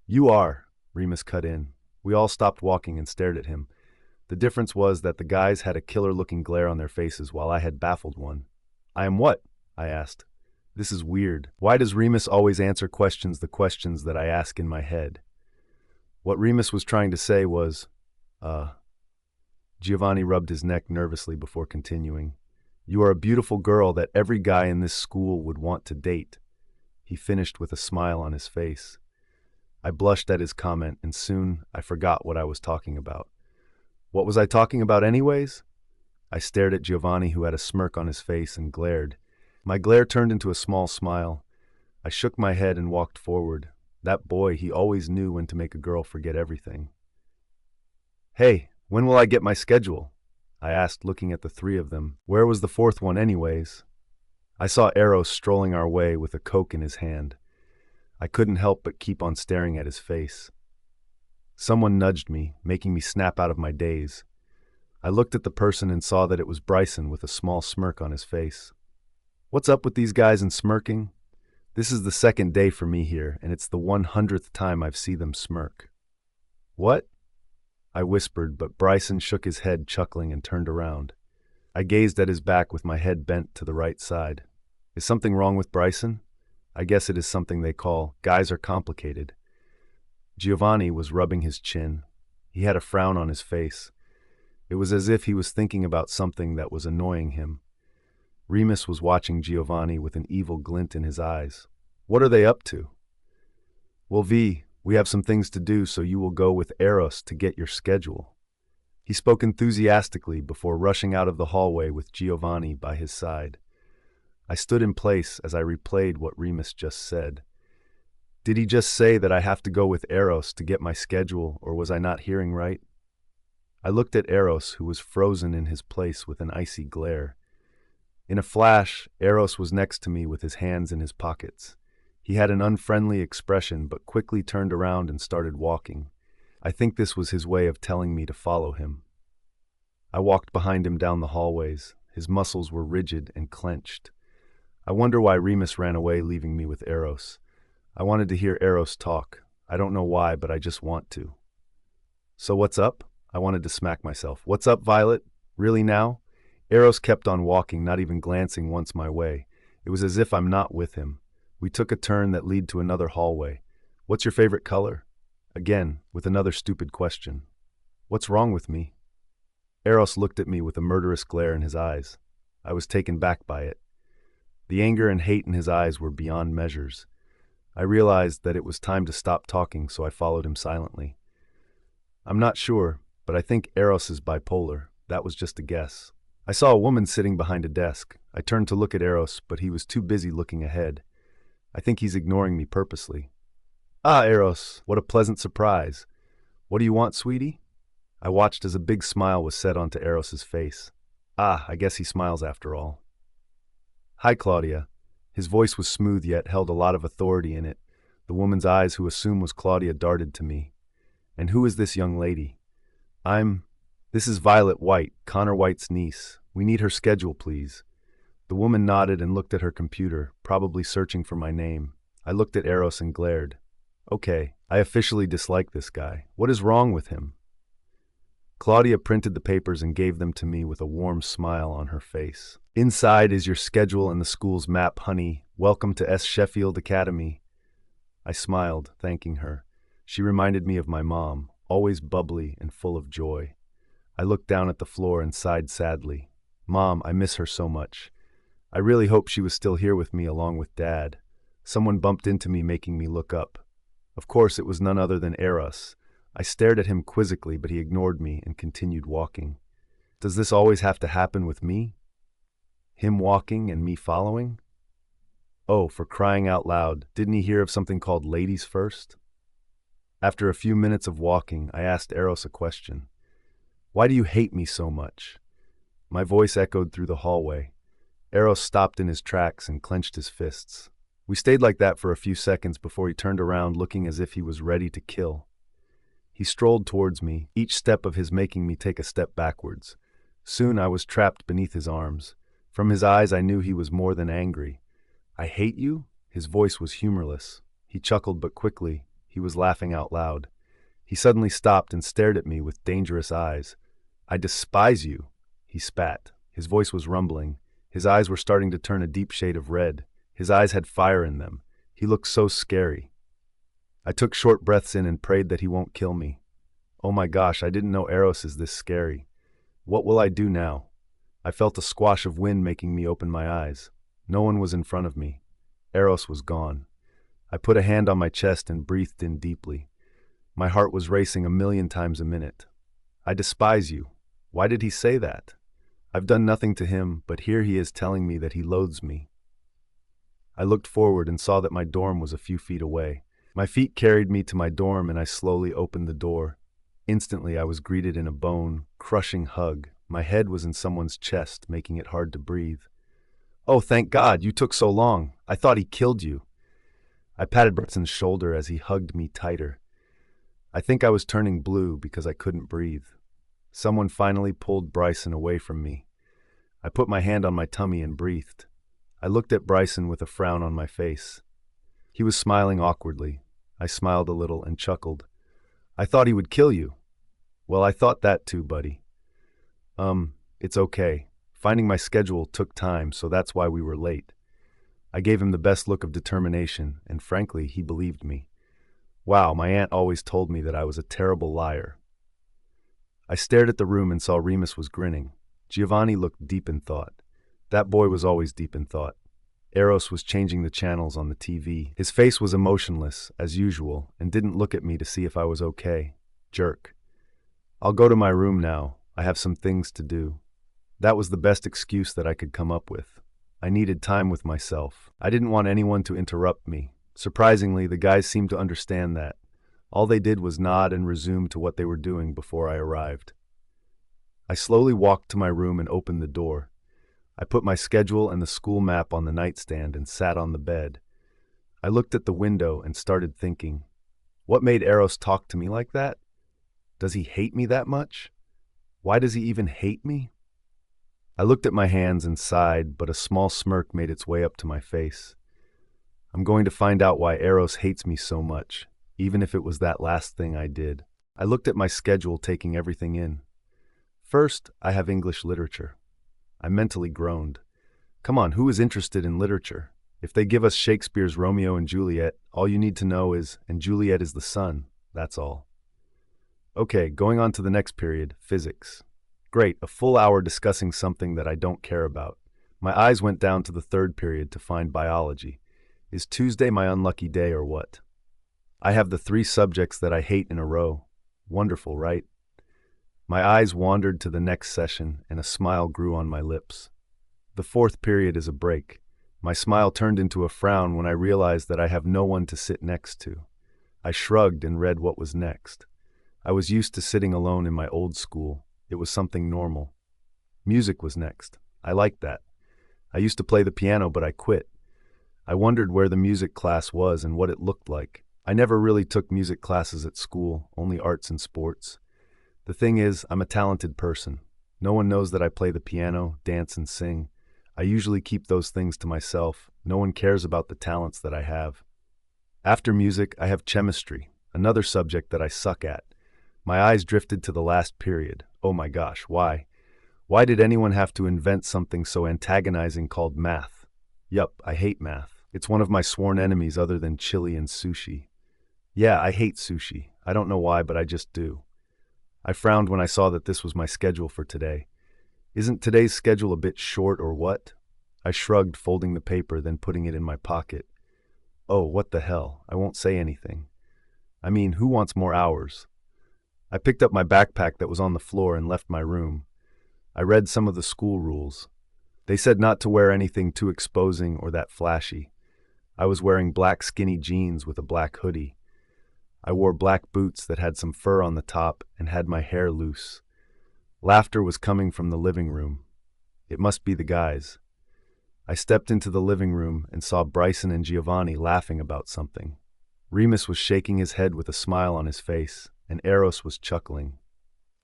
"You are," Remus cut in. We all stopped walking and stared at him. The difference was that the guys had a killer-looking glare on their faces while I had baffled one. "I am what?" I asked. This is weird. Why does Remus always answer the questions that I ask in my head? What Remus was trying to say was, Giovanni rubbed his neck nervously before continuing. "You are a beautiful girl that every guy in this school would want to date." He finished with a smile on his face. I blushed at his comment, and soon I forgot what I was talking about. What was I talking about anyways? I stared at Giovanni, who had a smirk on his face, and glared. My glare turned into a small smile. I shook my head and walked forward. That boy, he always knew when to make a girl forget everything. "Hey, when will I get my schedule?" I asked, looking at the three of them. Where was the fourth one anyways? I saw Eros strolling our way with a Coke in his hand. I couldn't help but keep on staring at his face. Someone nudged me, making me snap out of my daze. I looked at the person and saw that it was Bryson with a small smirk on his face. What's up with these guys and smirking? This is the second day for me here, and it's the 100th time I've seen them smirk. What? I whispered, but Bryson shook his head, chuckling, and turned around. I gazed at his back with my head bent to the right side. Is something wrong with Bryson? I guess it is something they call, guys are complicated. Giovanni was rubbing his chin. He had a frown on his face. It was as if he was thinking about something that was annoying him. Remus was watching Giovanni with an evil glint in his eyes. What are they up to? Well, V, we have some things to do, so you will go with Eros to get your schedule. He spoke enthusiastically before rushing out of the hallway with Giovanni by his side. I stood in place as I replayed what Remus just said. Did he just say that I have to go with Eros to get my schedule, or was I not hearing right? I looked at Eros, who was frozen in his place with an icy glare. In a flash, Eros was next to me with his hands in his pockets. He had an unfriendly expression, but quickly turned around and started walking. I think this was his way of telling me to follow him. I walked behind him down the hallways. His muscles were rigid and clenched. I wonder why Remus ran away, leaving me with Eros. I wanted to hear Eros talk. I don't know why, but I just want to. So what's up? I wanted to smack myself. What's up, Violet? Really now? Eros kept on walking, not even glancing once my way. It was as if I'm not with him. We took a turn that led to another hallway. What's your favorite color? Again, with another stupid question. What's wrong with me? Eros looked at me with a murderous glare in his eyes. I was taken back by it. The anger and hate in his eyes were beyond measures. I realized that it was time to stop talking, so I followed him silently. I'm not sure, but I think Eros is bipolar. That was just a guess. I saw a woman sitting behind a desk. I turned to look at Eros, but he was too busy looking ahead. I think he's ignoring me purposely. Ah, Eros, what a pleasant surprise. What do you want, sweetie? I watched as a big smile was set onto Eros's face. Ah, I guess he smiles after all. Hi, Claudia. His voice was smooth yet held a lot of authority in it. The woman's eyes, who assumed was Claudia, darted to me. And who is this young lady? This is Violet White, Connor White's niece. We need her schedule, please. The woman nodded and looked at her computer, probably searching for my name. I looked at Eros and glared. Okay, I officially dislike this guy. What is wrong with him? Claudia printed the papers and gave them to me with a warm smile on her face. Inside is your schedule and the school's map, honey. Welcome to S. Sheffield Academy. I smiled, thanking her. She reminded me of my mom, always bubbly and full of joy. I looked down at the floor and sighed sadly. Mom, I miss her so much. I really hope she was still here with me along with Dad. Someone bumped into me, making me look up. Of course, it was none other than Eros. I stared at him quizzically, but he ignored me and continued walking. Does this always have to happen with me? Him walking and me following? Oh, for crying out loud, didn't he hear of something called ladies first? After a few minutes of walking, I asked Eros a question. Why do you hate me so much? My voice echoed through the hallway. Eros stopped in his tracks and clenched his fists. We stayed like that for a few seconds before he turned around, looking as if he was ready to kill. He strolled towards me, each step of his making me take a step backwards. Soon I was trapped beneath his arms. From his eyes I knew he was more than angry. I hate you? His voice was humorless. He chuckled, but quickly, he was laughing out loud. He suddenly stopped and stared at me with dangerous eyes. I despise you, he spat. His voice was rumbling. His eyes were starting to turn a deep shade of red. His eyes had fire in them. He looked so scary. I took short breaths in and prayed that he won't kill me. Oh my gosh, I didn't know Eros is this scary. What will I do now? I felt a squash of wind making me open my eyes. No one was in front of me. Eros was gone. I put a hand on my chest and breathed in deeply. My heart was racing 1,000,000 times a minute. I despise you. Why did he say that? I've done nothing to him, but here he is telling me that he loathes me. I looked forward and saw that my dorm was a few feet away. My feet carried me to my dorm and I slowly opened the door. Instantly I was greeted in a bone-crushing hug. My head was in someone's chest, making it hard to breathe. Oh, thank God, you took so long. I thought he killed you. I patted Bryson's shoulder as he hugged me tighter. I think I was turning blue because I couldn't breathe. Someone finally pulled Bryson away from me. I put my hand on my tummy and breathed. I looked at Bryson with a frown on my face. He was smiling awkwardly. I smiled a little and chuckled. I thought he would kill you. Well, I thought that too, buddy. It's okay. Finding my schedule took time, so that's why we were late. I gave him the best look of determination, and frankly, he believed me. Wow, my aunt always told me that I was a terrible liar. I stared at the room and saw Remus was grinning. Giovanni looked deep in thought. That boy was always deep in thought. Eros was changing the channels on the TV. His face was emotionless, as usual, and didn't look at me to see if I was okay. Jerk. I'll go to my room now. I have some things to do. That was the best excuse that I could come up with. I needed time with myself. I didn't want anyone to interrupt me. Surprisingly, the guys seemed to understand that. All they did was nod and resume to what they were doing before I arrived. I slowly walked to my room and opened the door. I put my schedule and the school map on the nightstand and sat on the bed. I looked at the window and started thinking, what made Eros talk to me like that? Does he hate me that much? Why does he even hate me? I looked at my hands and sighed, but a small smirk made its way up to my face. I'm going to find out why Eros hates me so much, even if it was that last thing I did. I looked at my schedule, taking everything in. First, I have English literature. I mentally groaned. Come on, who is interested in literature? If they give us Shakespeare's Romeo and Juliet, all you need to know is, and Juliet is the sun, that's all. Okay, going on to the next period, physics. Great, a full hour discussing something that I don't care about. My eyes went down to the third period to find biology. Is Tuesday my unlucky day or what? I have the 3 subjects that I hate in a row. Wonderful, right? My eyes wandered to the next session and a smile grew on my lips. The 4th period is a break. My smile turned into a frown when I realized that I have no one to sit next to. I shrugged and read what was next. I was used to sitting alone in my old school. It was something normal. Music was next. I liked that. I used to play the piano, but I quit. I wondered where the music class was and what it looked like. I never really took music classes at school, only arts and sports. The thing is, I'm a talented person. No one knows that I play the piano, dance, and sing. I usually keep those things to myself. No one cares about the talents that I have. After music, I have chemistry, another subject that I suck at. My eyes drifted to the last period. Oh my gosh, why? Why did anyone have to invent something so antagonizing called math? Yup, I hate math. It's one of my sworn enemies other than chili and sushi. Yeah, I hate sushi. I don't know why, but I just do. I frowned when I saw that this was my schedule for today. Isn't today's schedule a bit short or what? I shrugged, folding the paper, then putting it in my pocket. Oh, what the hell? I won't say anything. I mean, who wants more hours? I picked up my backpack that was on the floor and left my room. I read some of the school rules. They said not to wear anything too exposing or that flashy. I was wearing black skinny jeans with a black hoodie. I wore black boots that had some fur on the top and had my hair loose. Laughter was coming from the living room. It must be the guys. I stepped into the living room and saw Bryson and Giovanni laughing about something. Remus was shaking his head with a smile on his face, and Eros was chuckling.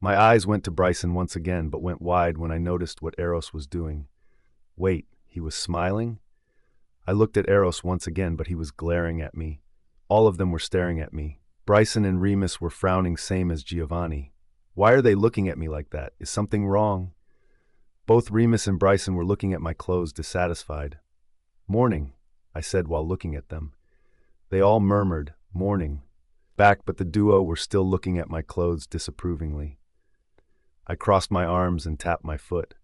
My eyes went to Bryson once again, but went wide when I noticed what Eros was doing. Wait, he was smiling? I looked at Eros once again, but he was glaring at me. All of them were staring at me. Bryson and Remus were frowning, same as Giovanni. Why are they looking at me like that? Is something wrong? Both Remus and Bryson were looking at my clothes, dissatisfied. Morning, I said while looking at them. They all murmured, morning, back, but the duo were still looking at my clothes disapprovingly. I crossed my arms and tapped my foot.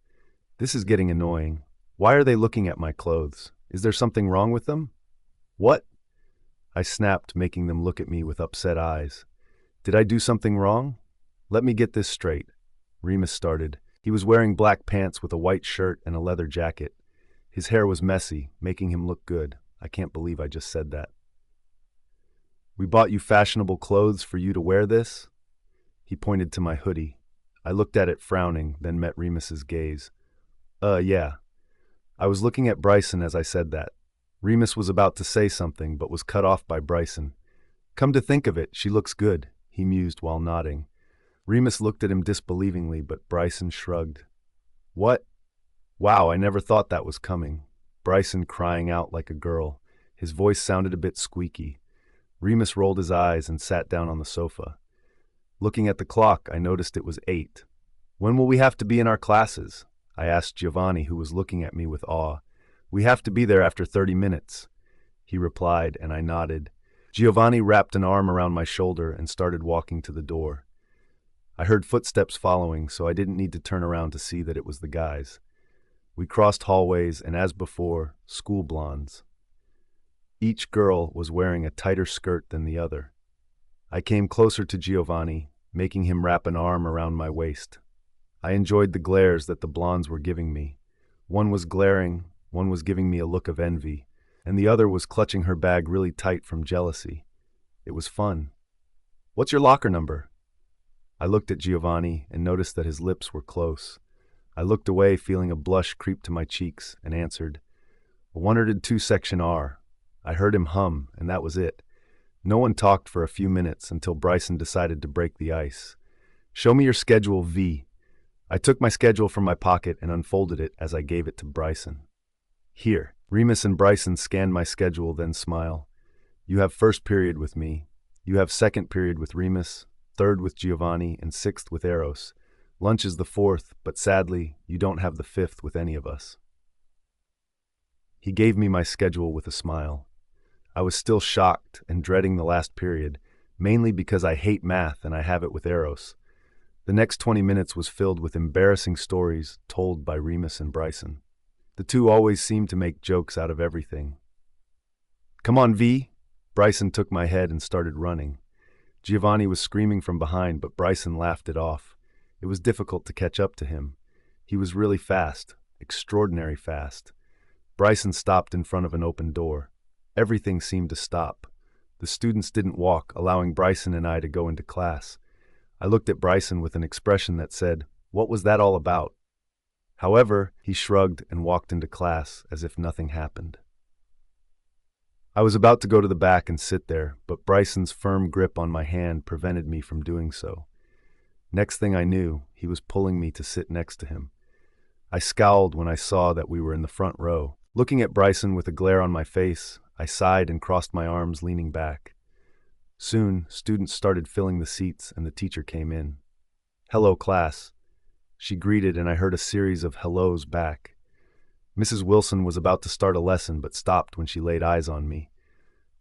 This is getting annoying. Why are they looking at my clothes? Is there something wrong with them? What? I snapped, making them look at me with upset eyes. Did I do something wrong? Let me get this straight. Remus started. He was wearing black pants with a white shirt and a leather jacket. His hair was messy, making him look good. I can't believe I just said that. We bought you fashionable clothes for you to wear this? He pointed to my hoodie. I looked at it frowning, then met Remus's gaze. Yeah. I was looking at Bryson as I said that. Remus was about to say something, but was cut off by Bryson. Come to think of it, she looks good, he mused while nodding. Remus looked at him disbelievingly, but Bryson shrugged. What? Wow, I never thought that was coming. Bryson crying out like a girl. His voice sounded a bit squeaky. Remus rolled his eyes and sat down on the sofa. Looking at the clock, I noticed it was 8. When will we have to be in our classes? I asked Giovanni, who was looking at me with awe. We have to be there after 30 minutes. He replied, and I nodded. Giovanni wrapped an arm around my shoulder and started walking to the door. I heard footsteps following, so I didn't need to turn around to see that it was the guys. We crossed hallways, and as before, school blondes. Each girl was wearing a tighter skirt than the other. I came closer to Giovanni, making him wrap an arm around my waist. I enjoyed the glares that the blondes were giving me. One was glaring, one was giving me a look of envy, and the other was clutching her bag really tight from jealousy. It was fun. What's your locker number? I looked at Giovanni and noticed that his lips were close. I looked away, feeling a blush creep to my cheeks, and answered, 102 Section R. I heard him hum, and that was it. No one talked for a few minutes until Bryson decided to break the ice. Show me your schedule, V. I took my schedule from my pocket and unfolded it as I gave it to Bryson. Here. Remus and Bryson scanned my schedule, then smile. You have first period with me. You have second period with Remus, third with Giovanni, and sixth with Eros. Lunch is the fourth, but sadly, you don't have the fifth with any of us. He gave me my schedule with a smile. I was still shocked and dreading the last period, mainly because I hate math and I have it with Eros. The next 20 minutes was filled with embarrassing stories told by Remus and Bryson. The two always seemed to make jokes out of everything. Come on, V! Bryson took my head and started running. Giovanni was screaming from behind, but Bryson laughed it off. It was difficult to catch up to him. He was really fast, extraordinary fast. Bryson stopped in front of an open door. Everything seemed to stop. The students didn't walk, allowing Bryson and I to go into class. I looked at Bryson with an expression that said, "What was that all about?" However, he shrugged and walked into class as if nothing happened. I was about to go to the back and sit there, but Bryson's firm grip on my hand prevented me from doing so. Next thing I knew, he was pulling me to sit next to him. I scowled when I saw that we were in the front row. Looking at Bryson with a glare on my face, I sighed and crossed my arms, leaning back. Soon, students started filling the seats and the teacher came in. "Hello, class," she greeted, and I heard a series of hellos back. Mrs. Wilson was about to start a lesson but stopped when she laid eyes on me.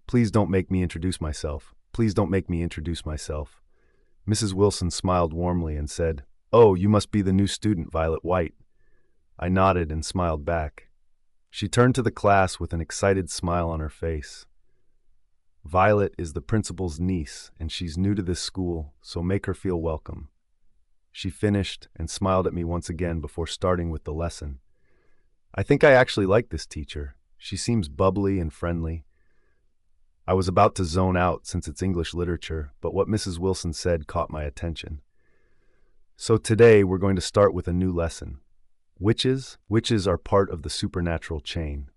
"Please don't make me introduce myself. Please don't make me introduce myself." Mrs. Wilson smiled warmly and said, "Oh, you must be the new student, Violet White." I nodded and smiled back. She turned to the class with an excited smile on her face. "Violet is the principal's niece, and she's new to this school, so make her feel welcome." She finished and smiled at me once again before starting with the lesson. I think I actually like this teacher. She seems bubbly and friendly. I was about to zone out since it's English literature, but what Mrs. Wilson said caught my attention. "So today we're going to start with a new lesson. Witches? Witches are part of the supernatural chain.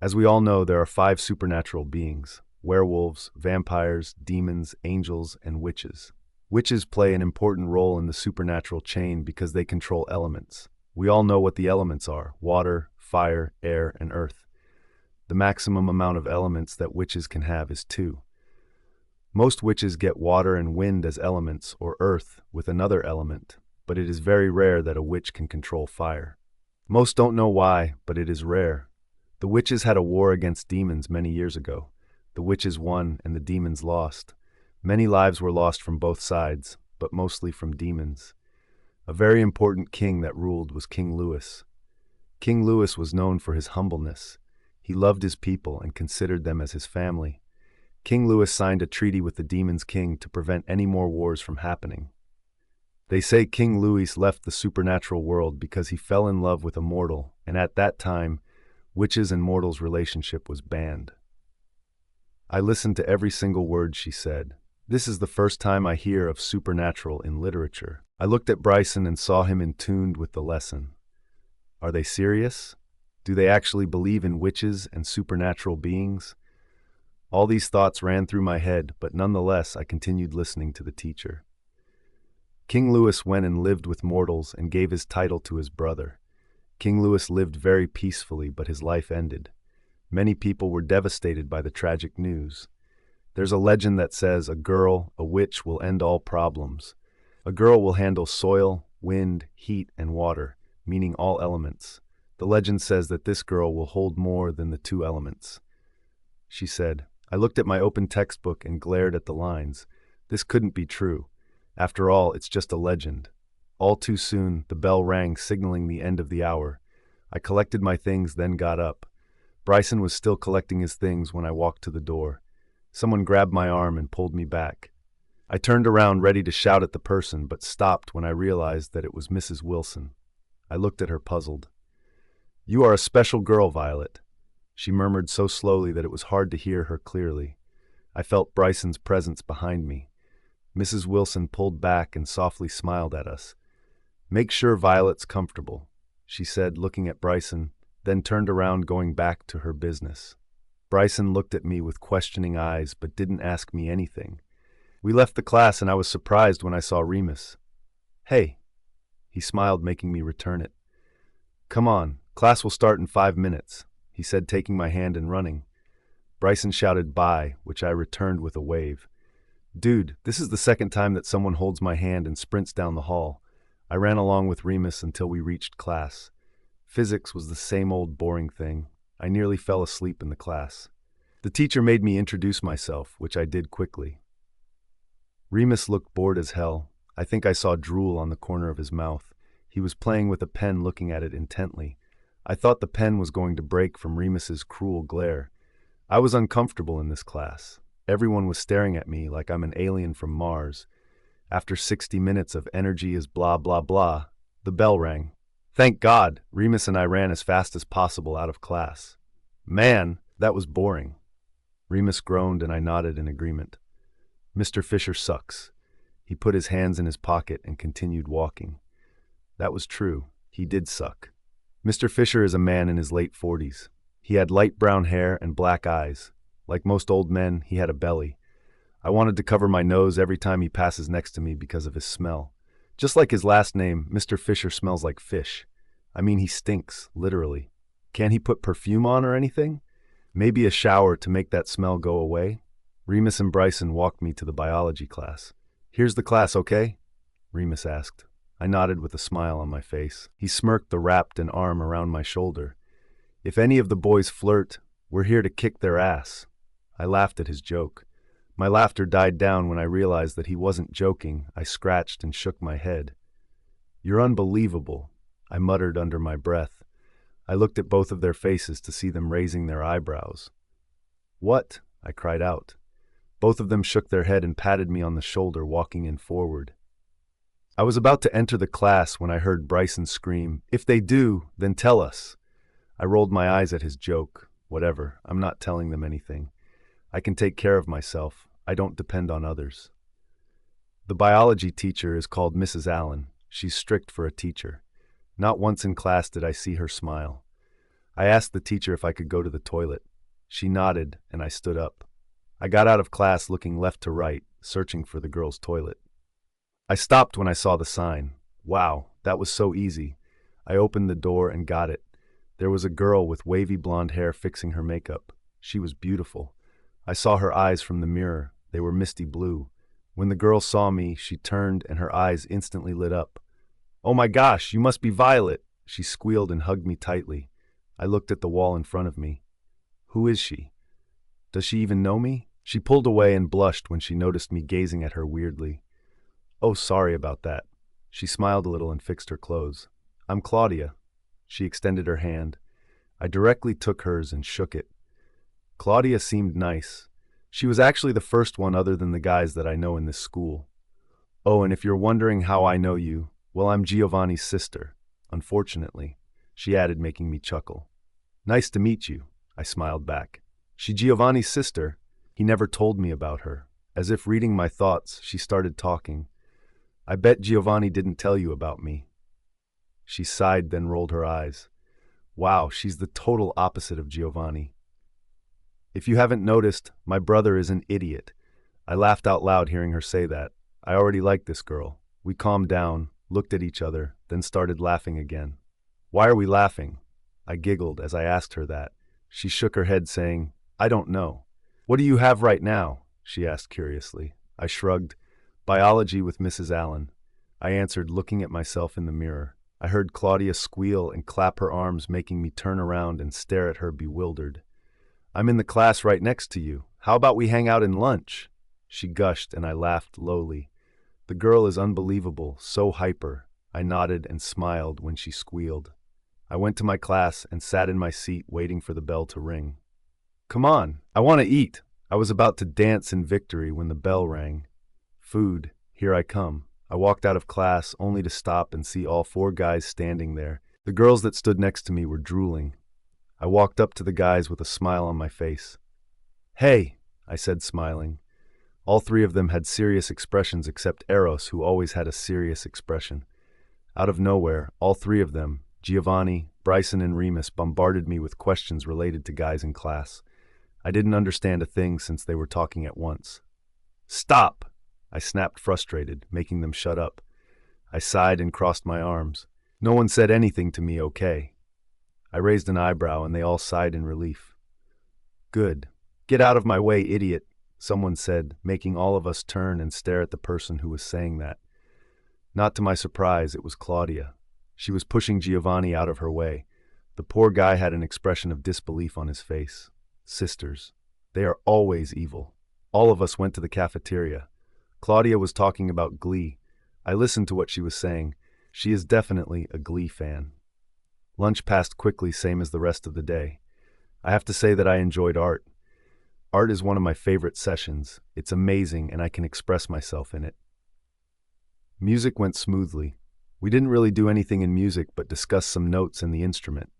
As we all know, there are 5 supernatural beings: werewolves, vampires, demons, angels, and witches. Witches play an important role in the supernatural chain because they control elements. We all know what the elements are: water, fire, air, and earth. The maximum amount of elements that witches can have is 2. Most witches get water and wind as elements, or earth with another element, but it is very rare that a witch can control fire. Most don't know why, but it is rare. The witches had a war against demons many years ago. The witches won and the demons lost. Many lives were lost from both sides, but mostly from demons. A very important king that ruled was King Louis. King Louis was known for his humbleness. He loved his people and considered them as his family. King Louis signed a treaty with the Demon's King to prevent any more wars from happening. They say King Louis left the supernatural world because he fell in love with a mortal, and at that time, witches and mortals' relationship was banned. I listened to every single word she said. This is the first time I hear of supernatural in literature. I looked at Bryson and saw him in tune with the lesson. Are they serious? Do they actually believe in witches and supernatural beings? All these thoughts ran through my head, but nonetheless I continued listening to the teacher. King Louis went and lived with mortals and gave his title to his brother. King Louis lived very peacefully, but his life ended. Many people were devastated by the tragic news. There's a legend that says a witch will end all problems. A girl will handle soil, wind, heat, and water, meaning all elements. The legend says that this girl will hold more than the 2 elements. She said. I looked at my open textbook and glared at the lines. This couldn't be true. After all, it's just a legend. All too soon, the bell rang, signaling the end of the hour. I collected my things, then got up. Bryson was still collecting his things when I walked to the door. Someone grabbed my arm and pulled me back. I turned around, ready to shout at the person, but stopped when I realized that it was Mrs. Wilson. I looked at her, puzzled. "You are a special girl, Violet," she murmured so slowly that it was hard to hear her clearly. I felt Bryson's presence behind me. Mrs. Wilson pulled back and softly smiled at us. "Make sure Violet's comfortable," she said, looking at Bryson, then turned around, going back to her business. Bryson looked at me with questioning eyes but didn't ask me anything. We left the class and I was surprised when I saw Remus. "Hey," he smiled, making me return it. "Come on, class will start in 5 minutes," he said, taking my hand and running. Bryson shouted bye, which I returned with a wave. "Dude, this is the second time that someone holds my hand and sprints down the hall." I ran along with Remus until we reached class. Physics was the same old boring thing. I nearly fell asleep in the class. The teacher made me introduce myself, which I did quickly. Remus looked bored as hell. I think I saw drool on the corner of his mouth. He was playing with a pen, looking at it intently. I thought the pen was going to break from Remus's cruel glare. I was uncomfortable in this class. Everyone was staring at me like I'm an alien from Mars. After 60 minutes of energy is blah blah blah, the bell rang. Thank God, Remus and I ran as fast as possible out of class. Man, that was boring. Remus groaned and I nodded in agreement. Mr. Fisher sucks. He put his hands in his pocket and continued walking. That was true. He did suck. Mr. Fisher is a man in his late 40s. He had light brown hair and black eyes. Like most old men, he had a belly. I wanted to cover my nose every time he passes next to me because of his smell. Just like his last name, Mr. Fisher smells like fish. I mean, he stinks, literally. Can't he put perfume on or anything? Maybe a shower to make that smell go away? Remus and Bryson walked me to the biology class. Here's the class, okay? Remus asked. I nodded with a smile on my face. He smirked and wrapped an arm around my shoulder. If any of the boys flirt, we're here to kick their ass. I laughed at his joke. My laughter died down when I realized that he wasn't joking. I scratched and shook my head. You're unbelievable, I muttered under my breath. I looked at both of their faces to see them raising their eyebrows. What? I cried out. Both of them shook their head and patted me on the shoulder, walking in forward. I was about to enter the class when I heard Bryson scream, "If they do, then tell us." I rolled my eyes at his joke. Whatever, I'm not telling them anything. I can take care of myself. I don't depend on others. The biology teacher is called Mrs. Allen. She's strict for a teacher. Not once in class did I see her smile. I asked the teacher if I could go to the toilet. She nodded, and I stood up. I got out of class looking left to right, searching for the girls' toilet. I stopped when I saw the sign. Wow, that was so easy. I opened the door and got it. There was a girl with wavy blonde hair fixing her makeup. She was beautiful. I saw her eyes from the mirror. They were misty blue. When the girl saw me, she turned and her eyes instantly lit up. "Oh my gosh, you must be Violet!" She squealed and hugged me tightly. I looked at the wall in front of me. Who is she? Does she even know me? She pulled away and blushed when she noticed me gazing at her weirdly. "Oh, sorry about that." She smiled a little and fixed her clothes. "I'm Claudia." She extended her hand. I directly took hers and shook it. Claudia seemed nice. She was actually the first one other than the guys that I know in this school. "Oh, and if you're wondering how I know you, well, I'm Giovanni's sister, unfortunately," she added, making me chuckle. "Nice to meet you," I smiled back. "She Giovanni's sister?" He never told me about her. As if reading my thoughts, she started talking. "I bet Giovanni didn't tell you about me." She sighed, then rolled her eyes. "Wow, she's the total opposite of Giovanni." "If you haven't noticed, my brother is an idiot." I laughed out loud hearing her say that. I already liked this girl. We calmed down, looked at each other, then started laughing again. "Why are we laughing?" I giggled as I asked her that. She shook her head, saying, "I don't know." "What do you have right now?" she asked curiously. I shrugged. "Biology with Mrs. Allen." I answered, looking at myself in the mirror. I heard Claudia squeal and clap her arms, making me turn around and stare at her bewildered. "I'm in the class right next to you. How about we hang out in lunch?" She gushed, and I laughed lowly. The girl is unbelievable, so hyper. I nodded and smiled when she squealed. I went to my class and sat in my seat waiting for the bell to ring. "Come on, I want to eat." I was about to dance in victory when the bell rang. Food, here I come. I walked out of class only to stop and see all 4 guys standing there. The girls that stood next to me were drooling. I walked up to the guys with a smile on my face. "Hey," I said, smiling. All 3 of them had serious expressions except Eros, who always had a serious expression. Out of nowhere, all 3 of them, Giovanni, Bryson, and Remus, bombarded me with questions related to guys in class. I didn't understand a thing since they were talking at once. "Stop!" I snapped, frustrated, making them shut up. I sighed and crossed my arms. No one said anything to me, okay. I raised an eyebrow and they all sighed in relief. "Good. Get out of my way, idiot," someone said, making all of us turn and stare at the person who was saying that. Not to my surprise, it was Claudia. She was pushing Giovanni out of her way. The poor guy had an expression of disbelief on his face. Sisters. They are always evil. All of us went to the cafeteria. Claudia was talking about Glee. I listened to what she was saying. She is definitely a Glee fan. Lunch passed quickly, same as the rest of the day. I have to say that I enjoyed art. Art is one of my favorite sessions. It's amazing and I can express myself in it. Music went smoothly. We didn't really do anything in music but discuss some notes in the instrument.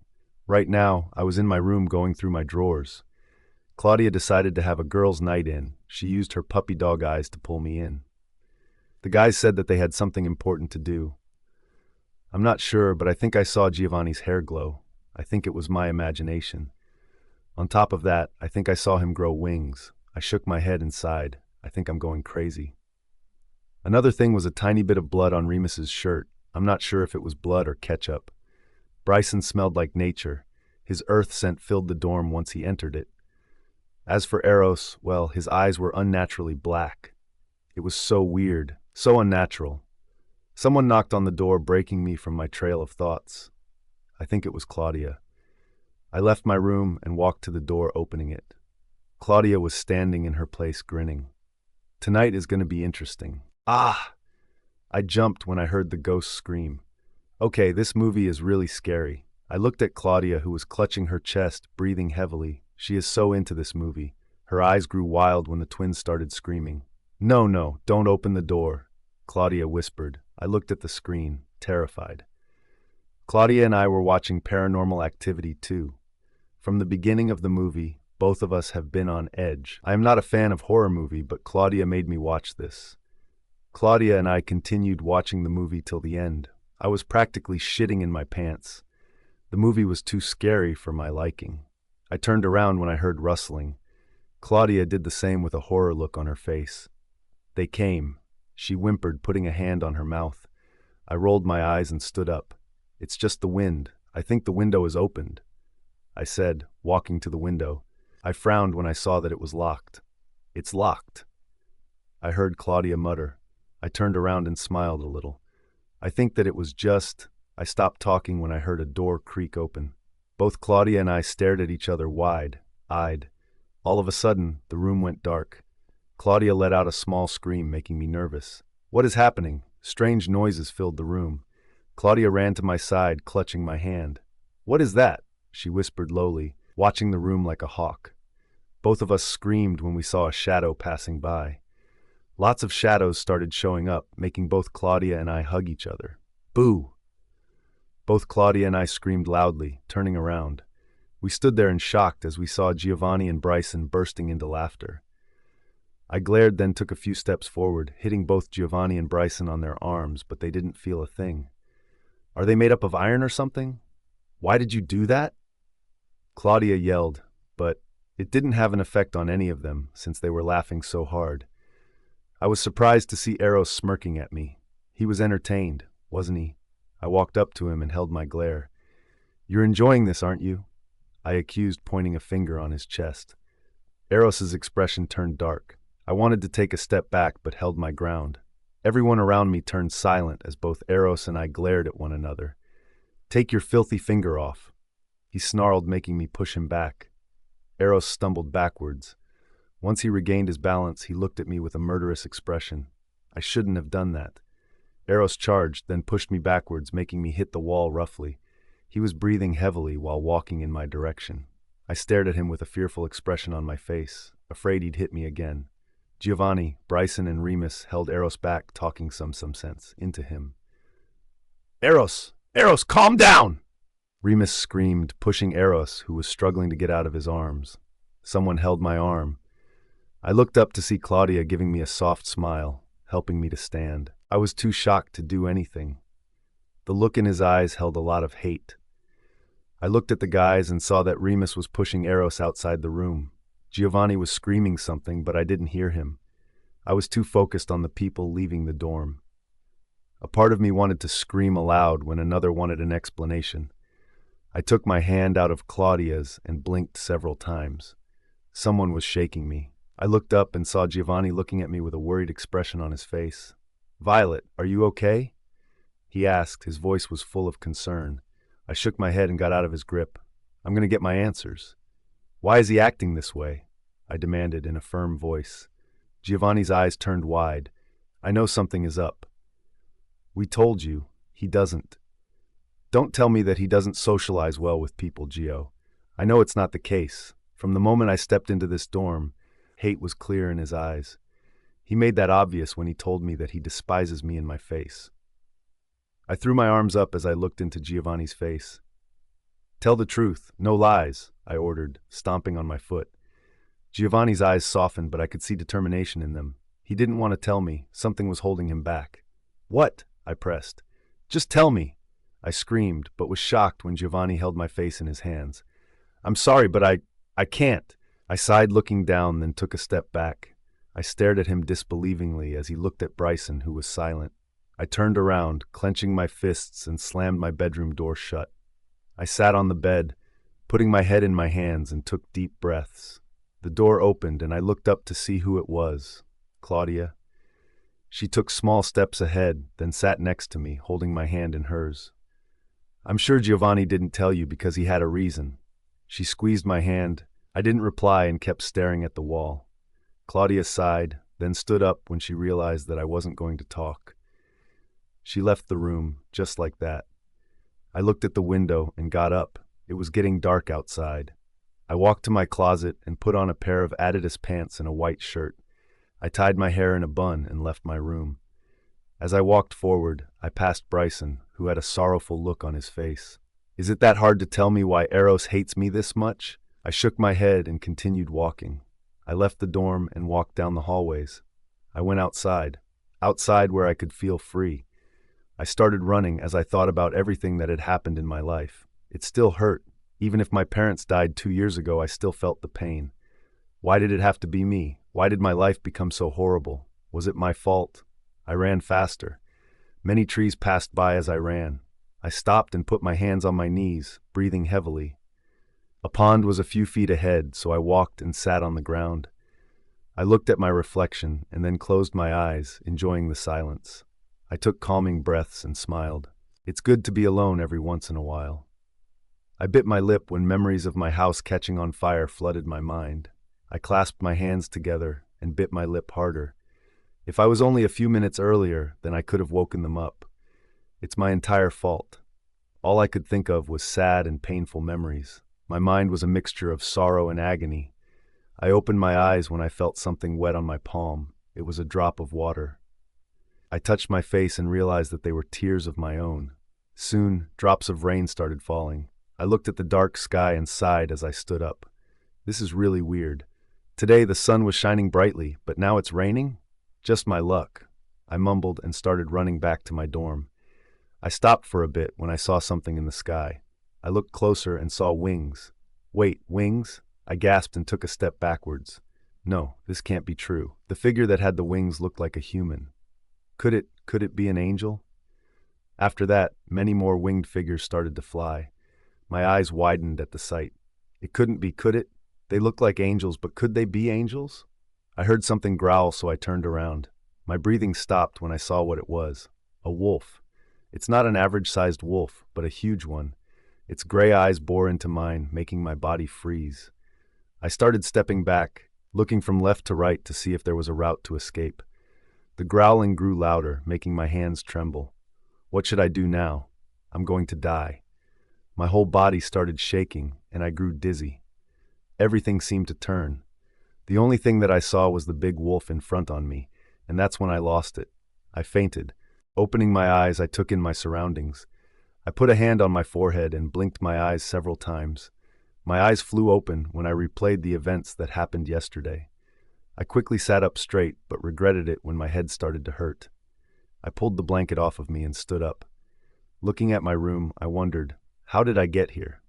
Right now, I was in my room going through my drawers. Claudia decided to have a girls' night in. She used her puppy dog eyes to pull me in. The guys said that they had something important to do. I'm not sure, but I think I saw Giovanni's hair glow. I think it was my imagination. On top of that, I think I saw him grow wings. I shook my head and sighed. I think I'm going crazy. Another thing was a tiny bit of blood on Remus's shirt. I'm not sure if it was blood or ketchup. Bryson smelled like nature. His earth scent filled the dorm once he entered it. As for Eros, well, his eyes were unnaturally black. It was so weird, so unnatural. Someone knocked on the door, breaking me from my trail of thoughts. I think it was Claudia. I left my room and walked to the door, opening it. Claudia was standing in her place, grinning. Tonight is going to be interesting. Ah! I jumped when I heard the ghost scream. Okay, this movie is really scary. I looked at Claudia, who was clutching her chest, breathing heavily. She is so into this movie. Her eyes grew wild when the twins started screaming. No, no, don't open the door, Claudia whispered. I looked at the screen, terrified. Claudia and I were watching Paranormal Activity 2. From the beginning of the movie, both of us have been on edge. I am not a fan of horror movie, but Claudia made me watch this. Claudia and I continued watching the movie till the end. I was practically shitting in my pants. The movie was too scary for my liking. I turned around when I heard rustling. Claudia did the same with a horror look on her face. They came. She whimpered, putting a hand on her mouth. I rolled my eyes and stood up. It's just the wind. I think the window is opened, I said, walking to the window. I frowned when I saw that it was locked. It's locked, I heard Claudia mutter. I turned around and smiled a little. I think that it was just... I stopped talking when I heard a door creak open. Both Claudia and I stared at each other wide-eyed. All of a sudden, the room went dark. Claudia let out a small scream, making me nervous. What is happening? Strange noises filled the room. Claudia ran to my side, clutching my hand. What is that? She whispered lowly, watching the room like a hawk. Both of us screamed when we saw a shadow passing by. Lots of shadows started showing up, making both Claudia and I hug each other. Boo! Both Claudia and I screamed loudly, turning around. We stood there in shock as we saw Giovanni and Bryson bursting into laughter. I glared, then took a few steps forward, hitting both Giovanni and Bryson on their arms, but they didn't feel a thing. Are they made up of iron or something? Why did you do that? Claudia yelled, but it didn't have an effect on any of them, since they were laughing so hard. I was surprised to see Eros smirking at me. He was entertained, wasn't he? I walked up to him and held my glare. You're enjoying this, aren't you? I accused, pointing a finger on his chest. Eros's expression turned dark. I wanted to take a step back, but held my ground. Everyone around me turned silent as both Eros and I glared at one another. Take your filthy finger off, he snarled, making me push him back. Eros stumbled backwards. Once he regained his balance, he looked at me with a murderous expression. I shouldn't have done that. Eros charged, then pushed me backwards, making me hit the wall roughly. He was breathing heavily while walking in my direction. I stared at him with a fearful expression on my face, afraid he'd hit me again. Giovanni, Bryson, and Remus held Eros back, talking some sense into him. Eros! Eros, calm down! Remus screamed, pushing Eros, who was struggling to get out of his arms. Someone held my arm. I looked up to see Claudia giving me a soft smile, helping me to stand. I was too shocked to do anything. The look in his eyes held a lot of hate. I looked at the guys and saw that Remus was pushing Eros outside the room. Giovanni was screaming something, but I didn't hear him. I was too focused on the people leaving the dorm. A part of me wanted to scream aloud when another wanted an explanation. I took my hand out of Claudia's and blinked several times. Someone was shaking me. I looked up and saw Giovanni looking at me with a worried expression on his face. Violet, are you okay? He asked. His voice was full of concern. I shook my head and got out of his grip. I'm going to get my answers. Why is he acting this way? I demanded in a firm voice. Giovanni's eyes turned wide. I know something is up. We told you. He doesn't. Don't tell me that he doesn't socialize well with people, Gio. I know it's not the case. From the moment I stepped into this dorm, hate was clear in his eyes. He made that obvious when he told me that he despises me in my face. I threw my arms up as I looked into Giovanni's face. Tell the truth, no lies, I ordered, stomping on my foot. Giovanni's eyes softened, but I could see determination in them. He didn't want to tell me. Something was holding him back. What? I pressed. Just tell me, I screamed, but was shocked when Giovanni held my face in his hands. I'm sorry, but I can't. I sighed, looking down, then took a step back. I stared at him disbelievingly as he looked at Bryson, who was silent. I turned around, clenching my fists, and slammed my bedroom door shut. I sat on the bed, putting my head in my hands and took deep breaths. The door opened and I looked up to see who it was. Claudia. She took small steps ahead, then sat next to me, holding my hand in hers. I'm sure Giovanni didn't tell you because he had a reason. She squeezed my hand. I didn't reply and kept staring at the wall. Claudia sighed, then stood up when she realized that I wasn't going to talk. She left the room, just like that. I looked at the window and got up. It was getting dark outside. I walked to my closet and put on a pair of Adidas pants and a white shirt. I tied my hair in a bun and left my room. As I walked forward, I passed Bryson, who had a sorrowful look on his face. Is it that hard to tell me why Eros hates me this much? I shook my head and continued walking. I left the dorm and walked down the hallways. I went outside where I could feel free. I started running as I thought about everything that had happened in my life. It still hurt. Even if my parents died 2 years ago, I still felt the pain. Why did it have to be me? Why did my life become so horrible? Was it my fault? I ran faster. Many trees passed by as I ran. I stopped and put my hands on my knees, breathing heavily. A pond was a few feet ahead, so I walked and sat on the ground. I looked at my reflection and then closed my eyes, enjoying the silence. I took calming breaths and smiled. It's good to be alone every once in a while. I bit my lip when memories of my house catching on fire flooded my mind. I clasped my hands together and bit my lip harder. If I was only a few minutes earlier, then I could have woken them up. It's my entire fault. All I could think of was sad and painful memories. My mind was a mixture of sorrow and agony. I opened my eyes when I felt something wet on my palm. It was a drop of water. I touched my face and realized that they were tears of my own. Soon, drops of rain started falling. I looked at the dark sky and sighed as I stood up. This is really weird. Today the sun was shining brightly, but now it's raining? Just my luck. I mumbled and started running back to my dorm. I stopped for a bit when I saw something in the sky. I looked closer and saw wings. Wait, wings? I gasped and took a step backwards. No, this can't be true. The figure that had the wings looked like a human. Could it be an angel? After that, many more winged figures started to fly. My eyes widened at the sight. It couldn't be, could it? They looked like angels, but could they be angels? I heard something growl, so I turned around. My breathing stopped when I saw what it was. A wolf. It's not an average-sized wolf, but a huge one. Its gray eyes bore into mine, making my body freeze. I started stepping back, looking from left to right to see if there was a route to escape. The growling grew louder, making my hands tremble. What should I do now? I'm going to die. My whole body started shaking, and I grew dizzy. Everything seemed to turn. The only thing that I saw was the big wolf in front on me, and that's when I lost it. I fainted. Opening my eyes, I took in my surroundings. I put a hand on my forehead and blinked my eyes several times. My eyes flew open when I replayed the events that happened yesterday. I quickly sat up straight, but regretted it when my head started to hurt. I pulled the blanket off of me and stood up. Looking at my room, I wondered, how did I get here?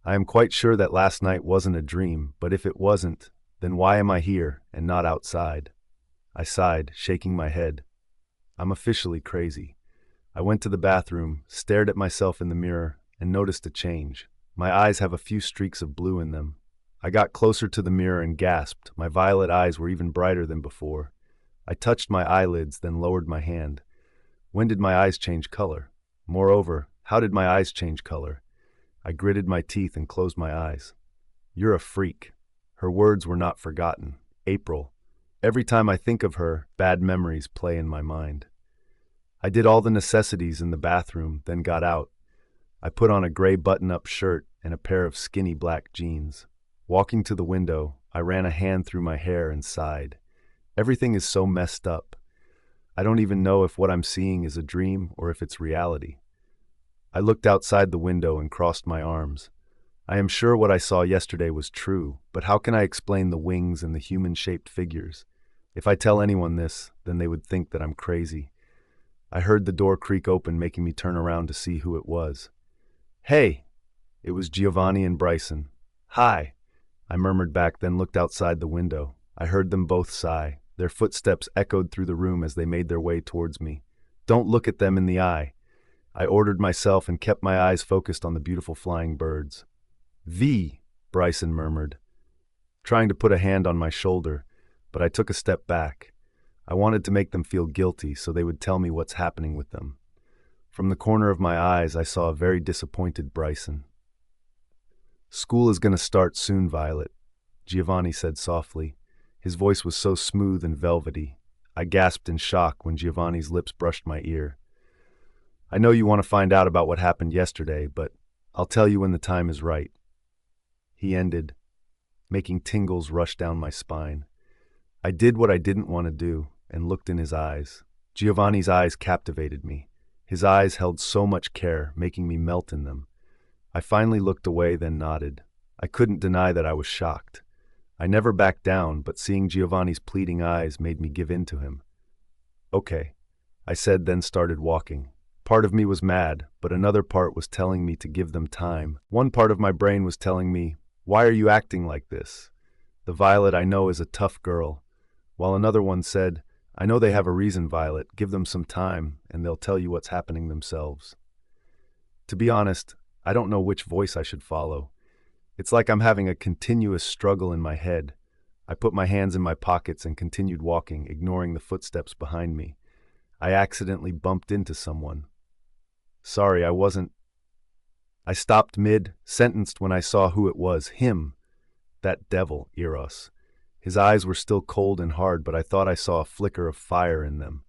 I am quite sure that last night wasn't a dream, but if it wasn't, then why am I here and not outside? I sighed, shaking my head. I'm officially crazy. I went to the bathroom, stared at myself in the mirror, and noticed a change. My eyes have a few streaks of blue in them. I got closer to the mirror and gasped. My violet eyes were even brighter than before. I touched my eyelids, then lowered my hand. When did my eyes change color? Moreover, how did my eyes change color? I gritted my teeth and closed my eyes. You're a freak. Her words were not forgotten. April. Every time I think of her, bad memories play in my mind. I did all the necessities in the bathroom, then got out. I put on a gray button-up shirt and a pair of skinny black jeans. Walking to the window, I ran a hand through my hair and sighed. Everything is so messed up. I don't even know if what I'm seeing is a dream or if it's reality. I looked outside the window and crossed my arms. I am sure what I saw yesterday was true, but how can I explain the wings and the human-shaped figures? If I tell anyone this, then they would think that I'm crazy. I heard the door creak open, making me turn around to see who it was. Hey! It was Giovanni and Bryson. Hi! I murmured back, then looked outside the window. I heard them both sigh. Their footsteps echoed through the room as they made their way towards me. Don't look at them in the eye. I ordered myself and kept my eyes focused on the beautiful flying birds. "V," Bryson murmured, trying to put a hand on my shoulder, but I took a step back. I wanted to make them feel guilty so they would tell me what's happening with them. From the corner of my eyes, I saw a very disappointed Bryson. "School is going to start soon, Violet," Giovanni said softly. His voice was so smooth and velvety. I gasped in shock when Giovanni's lips brushed my ear. "I know you want to find out about what happened yesterday, but I'll tell you when the time is right," he ended, making tingles rush down my spine. I did what I didn't want to do and looked in his eyes. Giovanni's eyes captivated me. His eyes held so much care, making me melt in them. I finally looked away, then nodded. I couldn't deny that I was shocked. I never backed down, but seeing Giovanni's pleading eyes made me give in to him. "Okay," I said, then started walking. Part of me was mad, but another part was telling me to give them time. One part of my brain was telling me, "Why are you acting like this? The Violet I know is a tough girl," while another one said, "I know they have a reason, Violet. Give them some time, and they'll tell you what's happening themselves." To be honest, I don't know which voice I should follow. It's like I'm having a continuous struggle in my head. I put my hands in my pockets and continued walking, ignoring the footsteps behind me. I accidentally bumped into someone. Sorry, I stopped mid-sentenced when I saw who it was. Him. That devil, Eros. His eyes were still cold and hard, but I thought I saw a flicker of fire in them.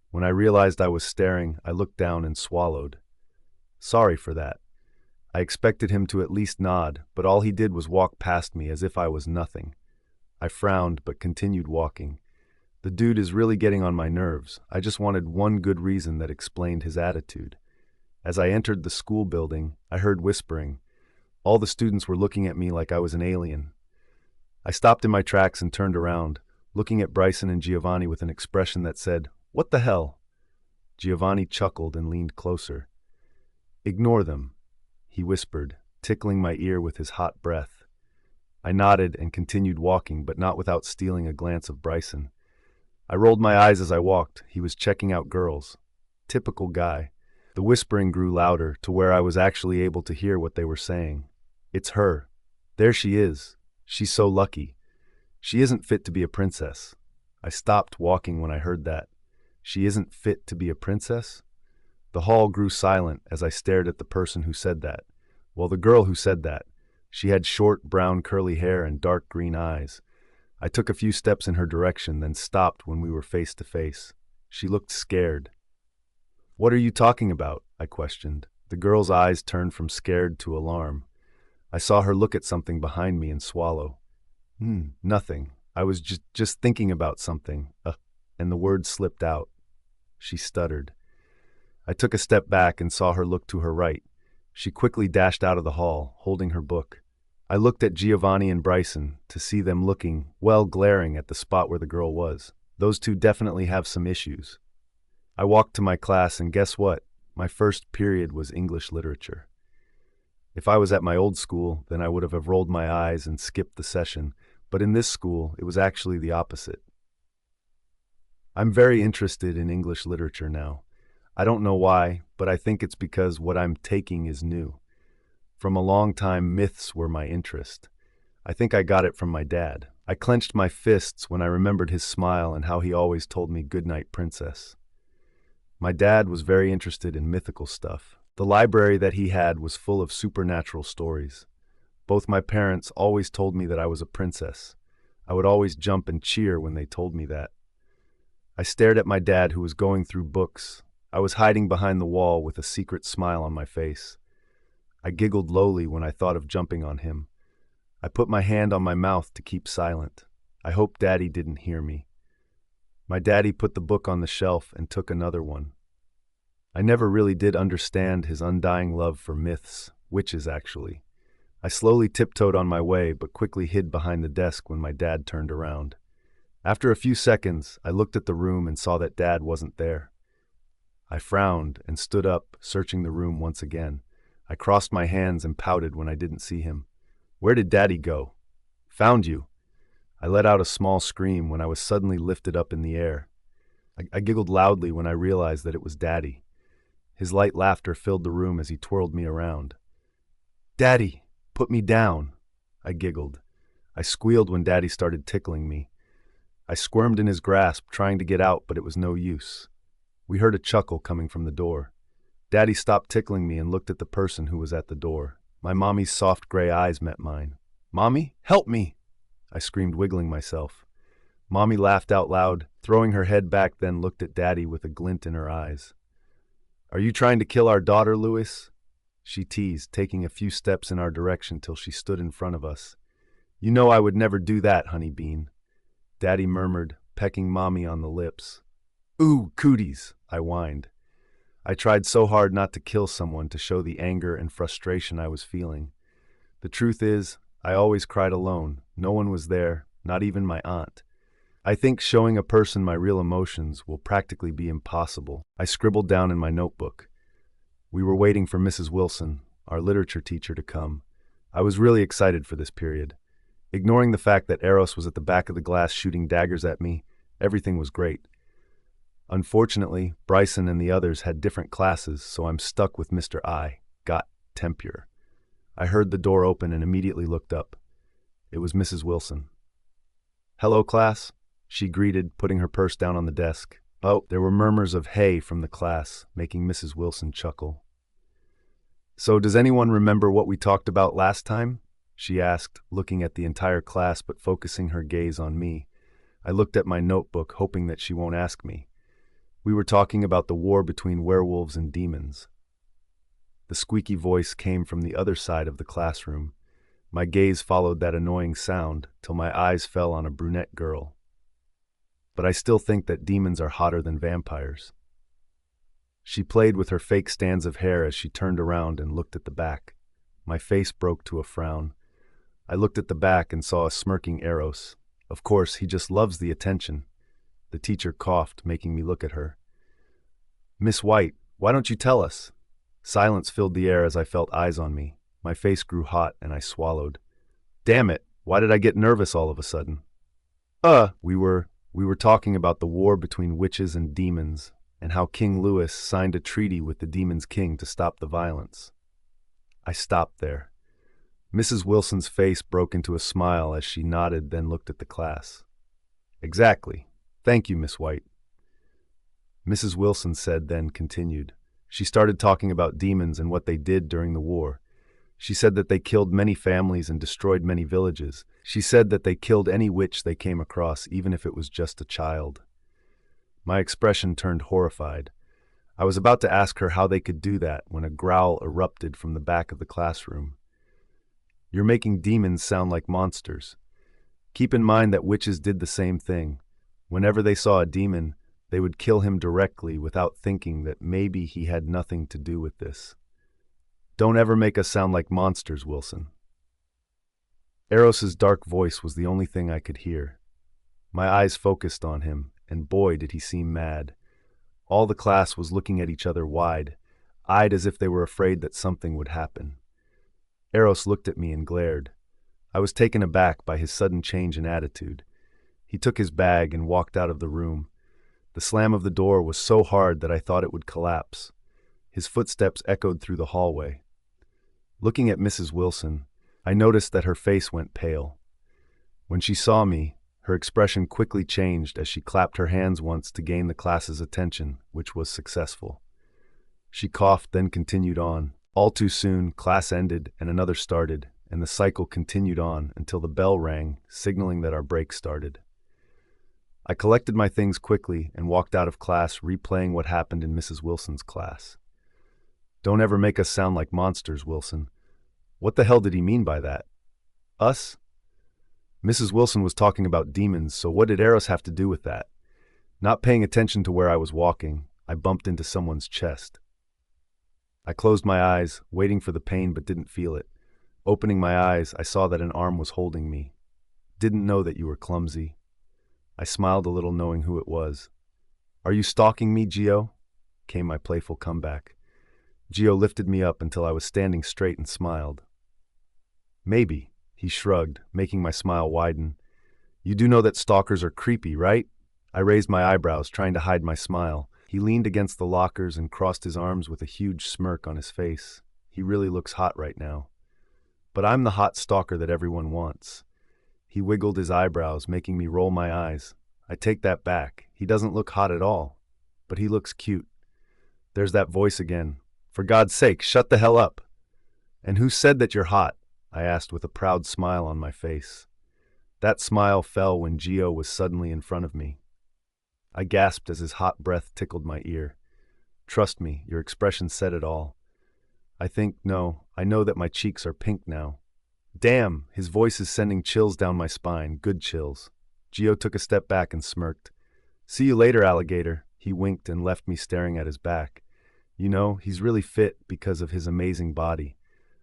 When I realized I was staring, I looked down and swallowed. Sorry for that. I expected him to at least nod, but all he did was walk past me as if I was nothing. I frowned, but continued walking. The dude is really getting on my nerves. I just wanted one good reason that explained his attitude. As I entered the school building, I heard whispering. All the students were looking at me like I was an alien. I stopped in my tracks and turned around, looking at Bryson and Giovanni with an expression that said, "What the hell?" Giovanni chuckled and leaned closer. "Ignore them," he whispered, tickling my ear with his hot breath. I nodded and continued walking, but not without stealing a glance of Bryson. I rolled my eyes as I walked. He was checking out girls. Typical guy. The whispering grew louder, to where I was actually able to hear what they were saying. "It's her. There she is. She's so lucky. She isn't fit to be a princess." I stopped walking when I heard that. She isn't fit to be a princess? The hall grew silent as I stared at the person who said that. Well, the girl who said that. She had short, brown, curly hair and dark green eyes. I took a few steps in her direction, then stopped when we were face to face. She looked scared. "What are you talking about?" I questioned. The girl's eyes turned from scared to alarm. I saw her look at something behind me and swallow. Nothing. I was just thinking about something." And the words slipped out. She stuttered. I took a step back and saw her look to her right. She quickly dashed out of the hall, holding her book. I looked at Giovanni and Bryson to see them looking, glaring at the spot where the girl was. Those two definitely have some issues. I walked to my class, and guess what? My first period was English literature. If I was at my old school, then I would have rolled my eyes and skipped the session, but in this school, it was actually the opposite. I'm very interested in English literature now. I don't know why, but I think it's because what I'm taking is new. From a long time, myths were my interest. I think I got it from my dad. I clenched my fists when I remembered his smile and how he always told me "Good night, princess." My dad was very interested in mythical stuff. The library that he had was full of supernatural stories. Both my parents always told me that I was a princess. I would always jump and cheer when they told me that. I stared at my dad, who was going through books. I was hiding behind the wall with a secret smile on my face. I giggled lowly when I thought of jumping on him. I put my hand on my mouth to keep silent. I hoped Daddy didn't hear me. My daddy put the book on the shelf and took another one. I never really did understand his undying love for myths, witches actually. I slowly tiptoed on my way, but quickly hid behind the desk when my dad turned around. After a few seconds, I looked at the room and saw that Dad wasn't there. I frowned and stood up, searching the room once again. I crossed my hands and pouted when I didn't see him. "Where did Daddy go?" "Found you." I let out a small scream when I was suddenly lifted up in the air. I giggled loudly when I realized that it was Daddy. His light laughter filled the room as he twirled me around. "Daddy, put me down," I giggled. I squealed when Daddy started tickling me. I squirmed in his grasp, trying to get out, but it was no use. We heard a chuckle coming from the door. Daddy stopped tickling me and looked at the person who was at the door. My mommy's soft gray eyes met mine. "Mommy, help me!" I screamed, wiggling myself. Mommy laughed out loud, throwing her head back, then looked at Daddy with a glint in her eyes. "Are you trying to kill our daughter, Louis?" she teased, taking a few steps in our direction till she stood in front of us. "You know I would never do that, honey bean," Daddy murmured, pecking Mommy on the lips. "Ooh, cooties," I whined. I tried so hard not to kill someone to show the anger and frustration I was feeling. The truth is, I always cried alone. No one was there, not even my aunt. I think showing a person my real emotions will practically be impossible. I scribbled down in my notebook. We were waiting for Mrs. Wilson, our literature teacher, to come. I was really excited for this period. Ignoring the fact that Eros was at the back of the class shooting daggers at me, everything was great. Unfortunately, Bryson and the others had different classes, so I'm stuck with Mr. I. Got Tempur. I heard the door open and immediately looked up. It was Mrs. Wilson. "Hello, class," she greeted, putting her purse down on the desk. Oh, there were murmurs of "hey" from the class, making Mrs. Wilson chuckle. "So does anyone remember what we talked about last time?" she asked, looking at the entire class but focusing her gaze on me. I looked at my notebook, hoping that she won't ask me. We were talking about the war between werewolves and demons. The squeaky voice came from the other side of the classroom. My gaze followed that annoying sound till my eyes fell on a brunette girl. But I still think that demons are hotter than vampires. She played with her fake stands of hair as she turned around and looked at the back. My face broke to a frown. I looked at the back and saw a smirking Eros. Of course, he just loves the attention. The teacher coughed, making me look at her. "Miss White, why don't you tell us?" Silence filled the air as I felt eyes on me. My face grew hot and I swallowed. Damn it, why did I get nervous all of a sudden? We were talking about the war between witches and demons, and how King Louis signed a treaty with the Demon's King to stop the violence. I stopped there. Mrs. Wilson's face broke into a smile as she nodded, then looked at the class. "Exactly. Thank you, Miss White." Mrs. Wilson said, then continued. She started talking about demons and what they did during the war. She said that they killed many families and destroyed many villages. She said that they killed any witch they came across, even if it was just a child. My expression turned horrified. I was about to ask her how they could do that when a growl erupted from the back of the classroom. "You're making demons sound like monsters. Keep in mind that witches did the same thing. Whenever they saw a demon, they would kill him directly without thinking that maybe he had nothing to do with this. Don't ever make us sound like monsters, Wilson." Eros's dark voice was the only thing I could hear. My eyes focused on him, and boy did he seem mad. All the class was looking at each other wide-eyed as if they were afraid that something would happen. Eros looked at me and glared. I was taken aback by his sudden change in attitude. He took his bag and walked out of the room. The slam of the door was so hard that I thought it would collapse. His footsteps echoed through the hallway. Looking at Mrs. Wilson, I noticed that her face went pale. When she saw me, her expression quickly changed as she clapped her hands once to gain the class's attention, which was successful. She coughed, then continued on. All too soon, class ended and another started, and the cycle continued on until the bell rang, signaling that our break started. I collected my things quickly and walked out of class, replaying what happened in Mrs. Wilson's class. "Don't ever make us sound like monsters, Wilson." What the hell did he mean by that? Us? Mrs. Wilson was talking about demons, so what did Eros have to do with that? Not paying attention to where I was walking, I bumped into someone's chest. I closed my eyes, waiting for the pain but didn't feel it. Opening my eyes, I saw that an arm was holding me. "Didn't know that you were clumsy." I smiled a little, knowing who it was. "Are you stalking me, Gio?" came my playful comeback. Gio lifted me up until I was standing straight and smiled. "Maybe," he shrugged, making my smile widen. "You do know that stalkers are creepy, right?" I raised my eyebrows, trying to hide my smile. He leaned against the lockers and crossed his arms with a huge smirk on his face. He really looks hot right now. But I'm the hot stalker that everyone wants. He wiggled his eyebrows, making me roll my eyes. I take that back. He doesn't look hot at all. But he looks cute. There's that voice again. For God's sake, shut the hell up. And who said that you're hot? I asked with a proud smile on my face. That smile fell when Gio was suddenly in front of me. I gasped as his hot breath tickled my ear. Trust me, your expression said it all. I know that my cheeks are pink now. Damn, his voice is sending chills down my spine, good chills. Gio took a step back and smirked. See you later, alligator. He winked and left me staring at his back. You know, he's really fit because of his amazing body.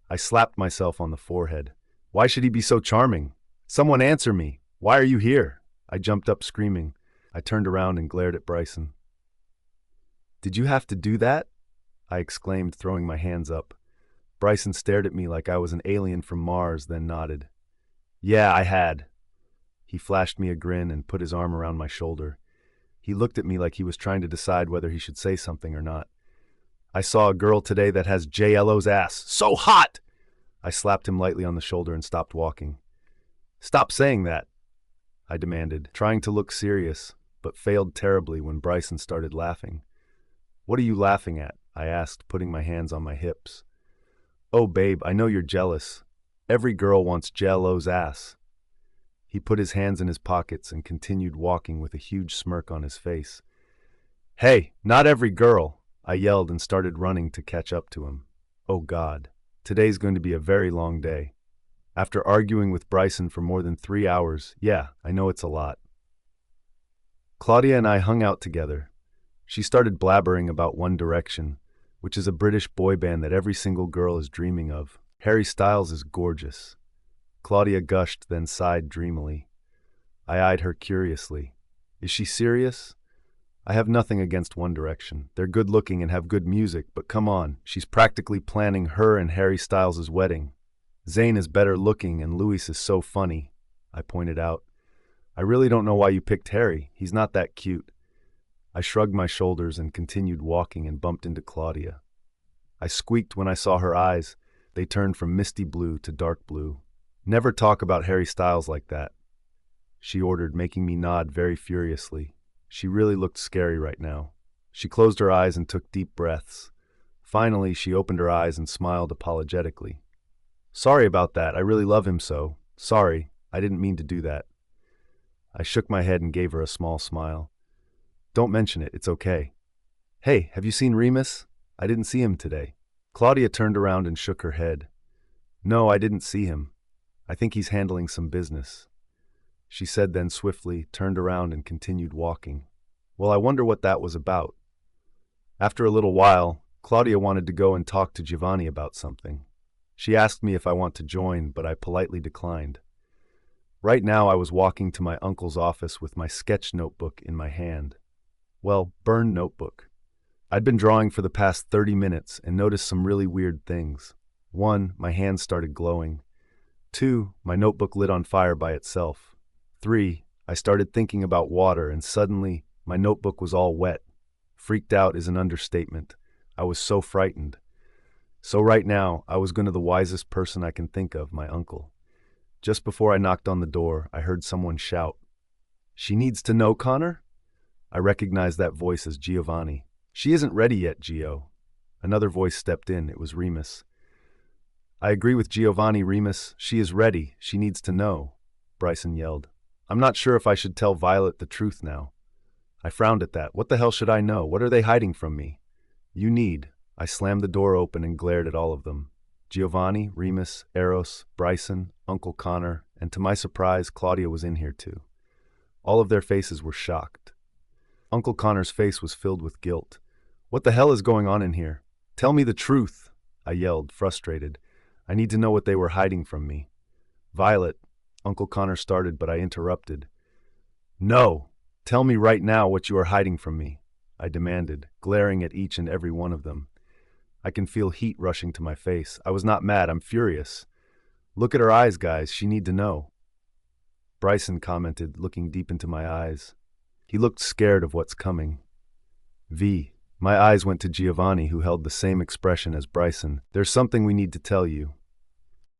I slapped myself on the forehead. Why should he be so charming? Someone answer me. Why are you here? I jumped up screaming. I turned around and glared at Bryson. Did you have to do that? I exclaimed, throwing my hands up. Bryson stared at me like I was an alien from Mars, then nodded. Yeah, I had. He flashed me a grin and put his arm around my shoulder. He looked at me like he was trying to decide whether he should say something or not. I saw a girl today that has JLO's ass. So hot! I slapped him lightly on the shoulder and stopped walking. Stop saying that, I demanded, trying to look serious, but failed terribly when Bryson started laughing. What are you laughing at? I asked, putting my hands on my hips. Oh, babe, I know you're jealous. Every girl wants JLO's ass. He put his hands in his pockets and continued walking with a huge smirk on his face. Hey, not every girl, I yelled and started running to catch up to him. Oh God, today's going to be a very long day. After arguing with Bryson for more than 3 hours, yeah, I know it's a lot. Claudia and I hung out together. She started blabbering about One Direction, which is a British boy band that every single girl is dreaming of. Harry Styles is gorgeous. Claudia gushed, then sighed dreamily. I eyed her curiously. Is she serious? I have nothing against One Direction. They're good-looking and have good music, but come on, she's practically planning her and Harry Styles' wedding. Zayn is better looking and Louis is so funny, I pointed out. I really don't know why you picked Harry. He's not that cute. I shrugged my shoulders and continued walking and bumped into Claudia. I squeaked when I saw her eyes. They turned from misty blue to dark blue. Never talk about Harry Styles like that, she ordered, making me nod very furiously. She really looked scary right now. She closed her eyes and took deep breaths. Finally, she opened her eyes and smiled apologetically. Sorry about that. I really love him so. Sorry, I didn't mean to do that. I shook my head and gave her a small smile. Don't mention it, it's okay. Hey, have you seen Remus? I didn't see him today. Claudia turned around and shook her head. No, I didn't see him. I think he's handling some business, she said, then swiftly turned around and continued walking. Well, I wonder what that was about. After a little while, Claudia wanted to go and talk to Giovanni about something. She asked me if I want to join, but I politely declined. Right now I was walking to my uncle's office with my sketch notebook in my hand. Well, burned notebook. I'd been drawing for the past 30 minutes and noticed some really weird things. 1, my hands started glowing. 2, my notebook lit on fire by itself. 3, I started thinking about water and suddenly my notebook was all wet. Freaked out is an understatement. I was so frightened. So right now, I was going to the wisest person I can think of, my uncle. Just before I knocked on the door, I heard someone shout, "She needs to know, Connor?" I recognized that voice as Giovanni. "She isn't ready yet, Gio." Another voice stepped in. It was Remus. "I agree with Giovanni, Remus. She is ready. She needs to know," Bryson yelled. "I'm not sure if I should tell Violet the truth now." I frowned at that. What the hell should I know? What are they hiding from me? You need. I slammed the door open and glared at all of them. Giovanni, Remus, Eros, Bryson, Uncle Connor, and to my surprise, Claudia was in here too. All of their faces were shocked. Uncle Connor's face was filled with guilt. "What the hell is going on in here? Tell me the truth," I yelled, frustrated. I need to know what they were hiding from me. "Violet," Uncle Connor started, but I interrupted. "No, tell me right now what you are hiding from me," I demanded, glaring at each and every one of them. I can feel heat rushing to my face. I was not mad, I'm furious. "Look at her eyes, guys. She need to know," Bryson commented, looking deep into my eyes. He looked scared of what's coming. V. My eyes went to Giovanni, who held the same expression as Bryson. There's something we need to tell you.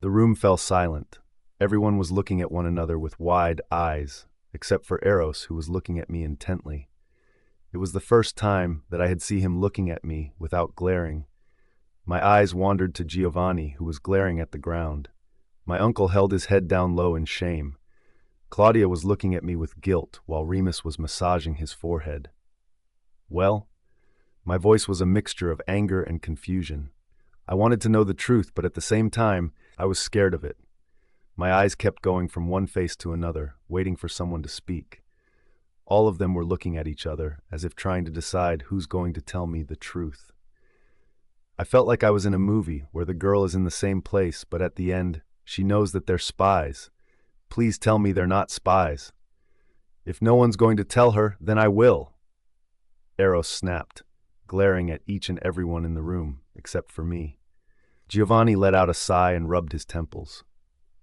The room fell silent. Everyone was looking at one another with wide eyes, except for Eros, who was looking at me intently. It was the first time that I had seen him looking at me without glaring. My eyes wandered to Giovanni, who was glaring at the ground. My uncle held his head down low in shame. Claudia was looking at me with guilt, while Remus was massaging his forehead. Well, my voice was a mixture of anger and confusion. I wanted to know the truth, but at the same time, I was scared of it. My eyes kept going from one face to another, waiting for someone to speak. All of them were looking at each other, as if trying to decide who's going to tell me the truth. I felt like I was in a movie where the girl is in the same place, but at the end, she knows that they're spies. Please tell me they're not spies. If no one's going to tell her, then I will. Eros snapped, glaring at each and everyone in the room, except for me. Giovanni let out a sigh and rubbed his temples.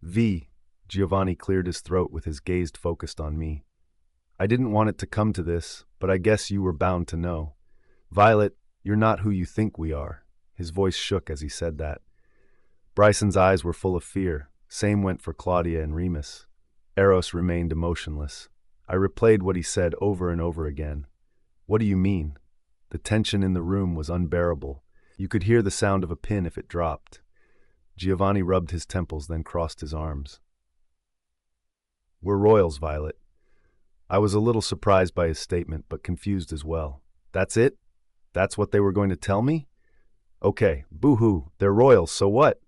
V. Giovanni cleared his throat with his gaze focused on me. I didn't want it to come to this, but I guess you were bound to know. Violet, you're not who you think we are. His voice shook as he said that. Bryson's eyes were full of fear. Same went for Claudia and Remus. Eros remained emotionless. I replayed what he said over and over again. What do you mean? The tension in the room was unbearable. You could hear the sound of a pin if it dropped. Giovanni rubbed his temples, then crossed his arms. We're royals, Violet. I was a little surprised by his statement, but confused as well. That's it? That's what they were going to tell me? Okay, boo-hoo, they're royals, so what?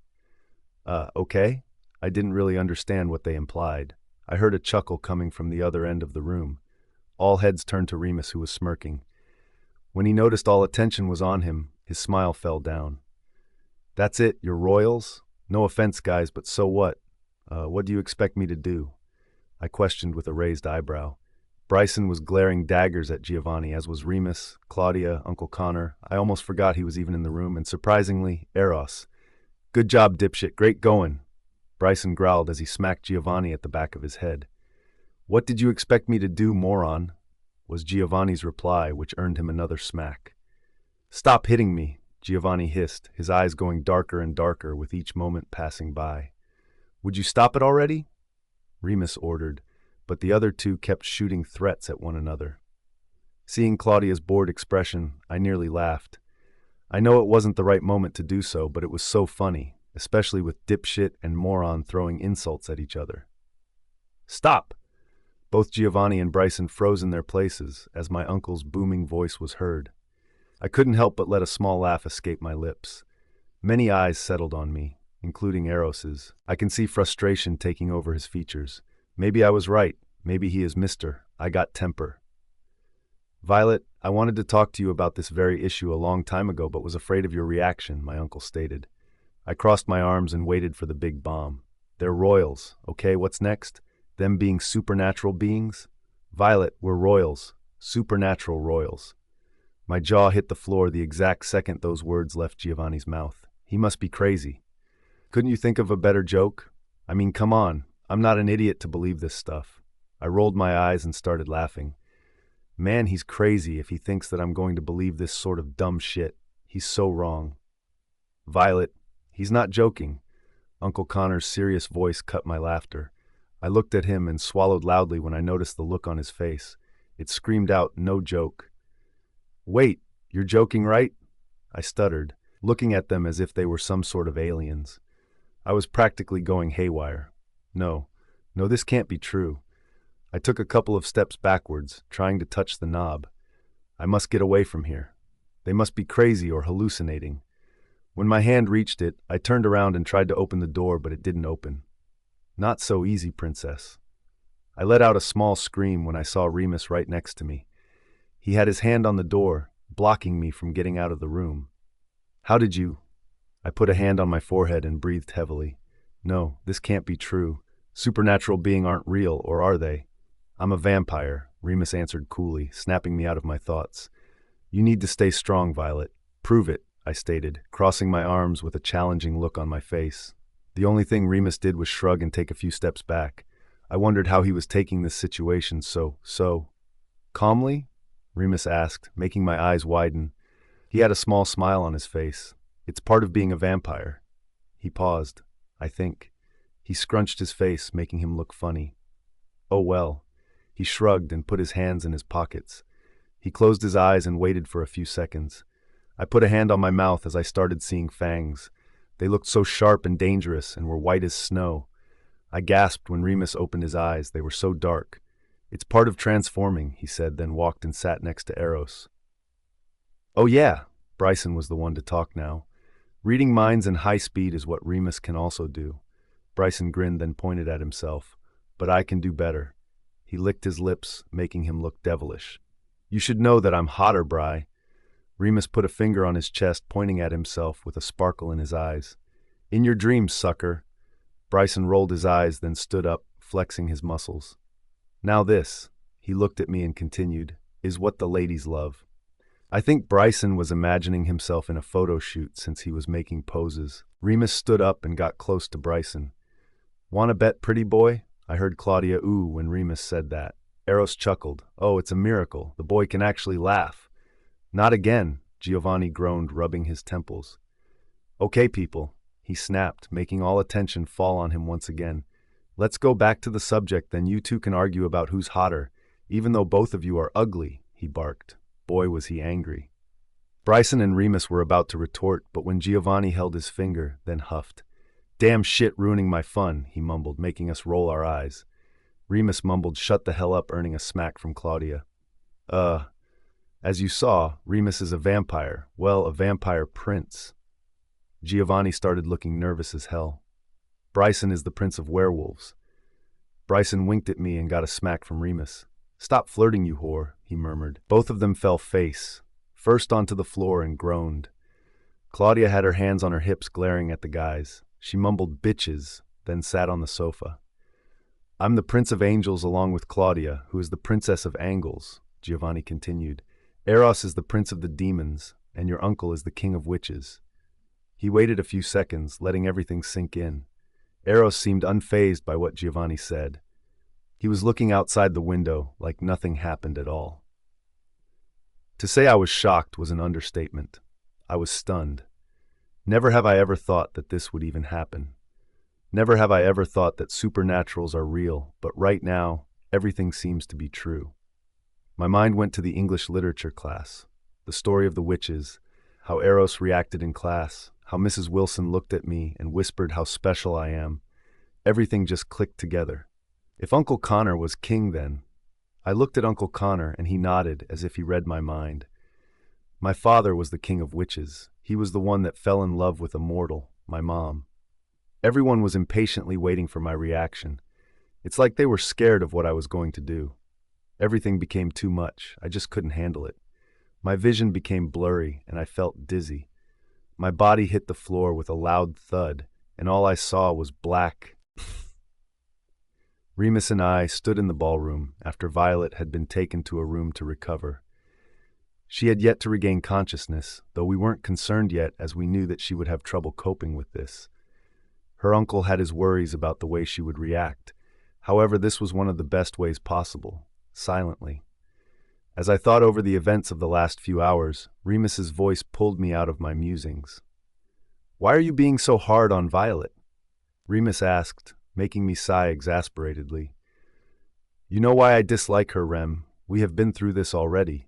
Okay? I didn't really understand what they implied. I heard a chuckle coming from the other end of the room. All heads turned to Remus, who was smirking. When he noticed all attention was on him, his smile fell down. That's it, you're royals? No offense, guys, but so what? What do you expect me to do? I questioned with a raised eyebrow. Bryson was glaring daggers at Giovanni, as was Remus, Claudia, Uncle Connor. I almost forgot he was even in the room, and surprisingly, Eros. Good job, dipshit, great going. Bryson growled as he smacked Giovanni at the back of his head. What did you expect me to do, moron? Was Giovanni's reply, which earned him another smack. Stop hitting me, Giovanni hissed, his eyes going darker and darker with each moment passing by. Would you stop it already? Remus ordered, but the other two kept shooting threats at one another. Seeing Claudia's bored expression, I nearly laughed. I know it wasn't the right moment to do so, but it was so funny, especially with dipshit and moron throwing insults at each other. Stop! Both Giovanni and Bryson froze in their places as my uncle's booming voice was heard. I couldn't help but let a small laugh escape my lips. Many eyes settled on me, including Eros's. I can see frustration taking over his features. Maybe I was right. Maybe he is Mr. I got temper. Violet, I wanted to talk to you about this very issue a long time ago, but was afraid of your reaction, my uncle stated. I crossed my arms and waited for the big bomb. They're royals, okay, what's next? Them being supernatural beings? Violet, we're royals. Supernatural royals. My jaw hit the floor the exact second those words left Giovanni's mouth. He must be crazy. Couldn't you think of a better joke? I mean, come on. I'm not an idiot to believe this stuff. I rolled my eyes and started laughing. Man, he's crazy if he thinks that I'm going to believe this sort of dumb shit. He's so wrong. Violet, he's not joking. Uncle Connor's serious voice cut my laughter. I looked at him and swallowed loudly when I noticed the look on his face. It screamed out, no joke. Wait, you're joking, right? I stuttered, looking at them as if they were some sort of aliens. I was practically going haywire. No, this can't be true. I took a couple of steps backwards, trying to touch the knob. I must get away from here. They must be crazy or hallucinating. When my hand reached it, I turned around and tried to open the door, but it didn't open. Not so easy, princess. I let out a small scream when I saw Remus right next to me. He had his hand on the door, blocking me from getting out of the room. How did you? I put a hand on my forehead and breathed heavily. No, this can't be true. Supernatural beings aren't real, or are they? I'm a vampire, Remus answered coolly, snapping me out of my thoughts. You need to stay strong, Violet. Prove it, I stated, crossing my arms with a challenging look on my face. The only thing Remus did was shrug and take a few steps back. I wondered how he was taking this situation so calmly? Remus asked, making my eyes widen. He had a small smile on his face. It's part of being a vampire. He paused. I think. He scrunched his face, making him look funny. Oh well. He shrugged and put his hands in his pockets. He closed his eyes and waited for a few seconds. I put a hand on my mouth as I started seeing fangs. They looked so sharp and dangerous and were white as snow. I gasped when Remus opened his eyes. They were so dark. It's part of transforming, he said, then walked and sat next to Eros. Oh yeah, Bryson was the one to talk now. Reading minds in high speed is what Remus can also do. Bryson grinned, then pointed at himself. But I can do better. He licked his lips, making him look devilish. You should know that I'm hotter, Bry. Remus put a finger on his chest, pointing at himself with a sparkle in his eyes. In your dreams, sucker. Bryson rolled his eyes, then stood up, flexing his muscles. Now this, he looked at me and continued, is what the ladies love. I think Bryson was imagining himself in a photo shoot since he was making poses. Remus stood up and got close to Bryson. Want to bet, pretty boy? I heard Claudia ooh when Remus said that. Eros chuckled. Oh, it's a miracle. The boy can actually laugh. Not again, Giovanni groaned, rubbing his temples. Okay, people, he snapped, making all attention fall on him once again. Let's go back to the subject, then you two can argue about who's hotter, even though both of you are ugly, he barked. Boy, was he angry. Bryson and Remus were about to retort, but when Giovanni held his finger, then huffed. Damn shit ruining my fun, he mumbled, making us roll our eyes. Remus mumbled, shut the hell up, earning a smack from Claudia. As you saw, Remus is a vampire. Well, a vampire prince. Giovanni started looking nervous as hell. Bryson is the prince of werewolves. Bryson winked at me and got a smack from Remus. Stop flirting, you whore, he murmured. Both of them fell face, first onto the floor, and groaned. Claudia had her hands on her hips, glaring at the guys. She mumbled bitches, then sat on the sofa. I'm the Prince of Angels along with Claudia, who is the Princess of Angles, Giovanni continued. Eros is the Prince of the Demons, and your uncle is the King of Witches. He waited a few seconds, letting everything sink in. Eros seemed unfazed by what Giovanni said. He was looking outside the window like nothing happened at all. To say I was shocked was an understatement. I was stunned. Never have I ever thought that this would even happen. Never have I ever thought that supernaturals are real, but right now, everything seems to be true. My mind went to the English literature class, the story of the witches, how Eros reacted in class, how Mrs. Wilson looked at me and whispered how special I am. Everything just clicked together. If Uncle Connor was king then, I looked at Uncle Connor and he nodded as if he read my mind. My father was the king of witches. He was the one that fell in love with a mortal, my mom. Everyone was impatiently waiting for my reaction. It's like they were scared of what I was going to do. Everything became too much. I just couldn't handle it. My vision became blurry and I felt dizzy. My body hit the floor with a loud thud, and all I saw was black. Remus and I stood in the ballroom after Violet had been taken to a room to recover. She had yet to regain consciousness, though we weren't concerned yet as we knew that she would have trouble coping with this. Her uncle had his worries about the way she would react. However, this was one of the best ways possible, silently. As I thought over the events of the last few hours, Remus's voice pulled me out of my musings. Why are you being so hard on Violet? Remus asked, making me sigh exasperatedly. You know why I dislike her, Rem. We have been through this already.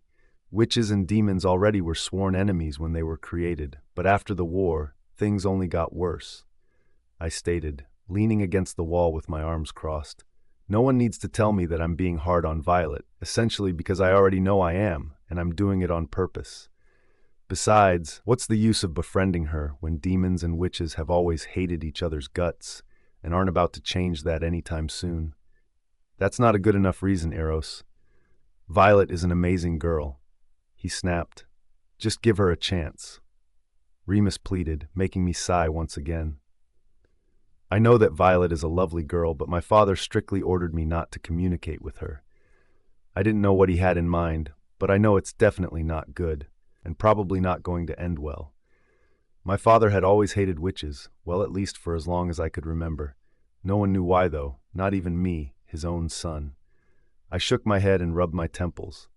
Witches and demons already were sworn enemies when they were created, but after the war, things only got worse. I stated, leaning against the wall with my arms crossed. No one needs to tell me that I'm being hard on Violet, essentially because I already know I am, and I'm doing it on purpose. Besides, what's the use of befriending her when demons and witches have always hated each other's guts and aren't about to change that anytime soon? That's not a good enough reason, Eros. Violet is an amazing girl. He snapped. Just give her a chance. Remus pleaded, making me sigh once again. I know that Violet is a lovely girl, but my father strictly ordered me not to communicate with her. I didn't know what he had in mind, but I know it's definitely not good, and probably not going to end well. My father had always hated witches, well, at least for as long as I could remember. No one knew why, though, not even me, his own son. I shook my head and rubbed my temples.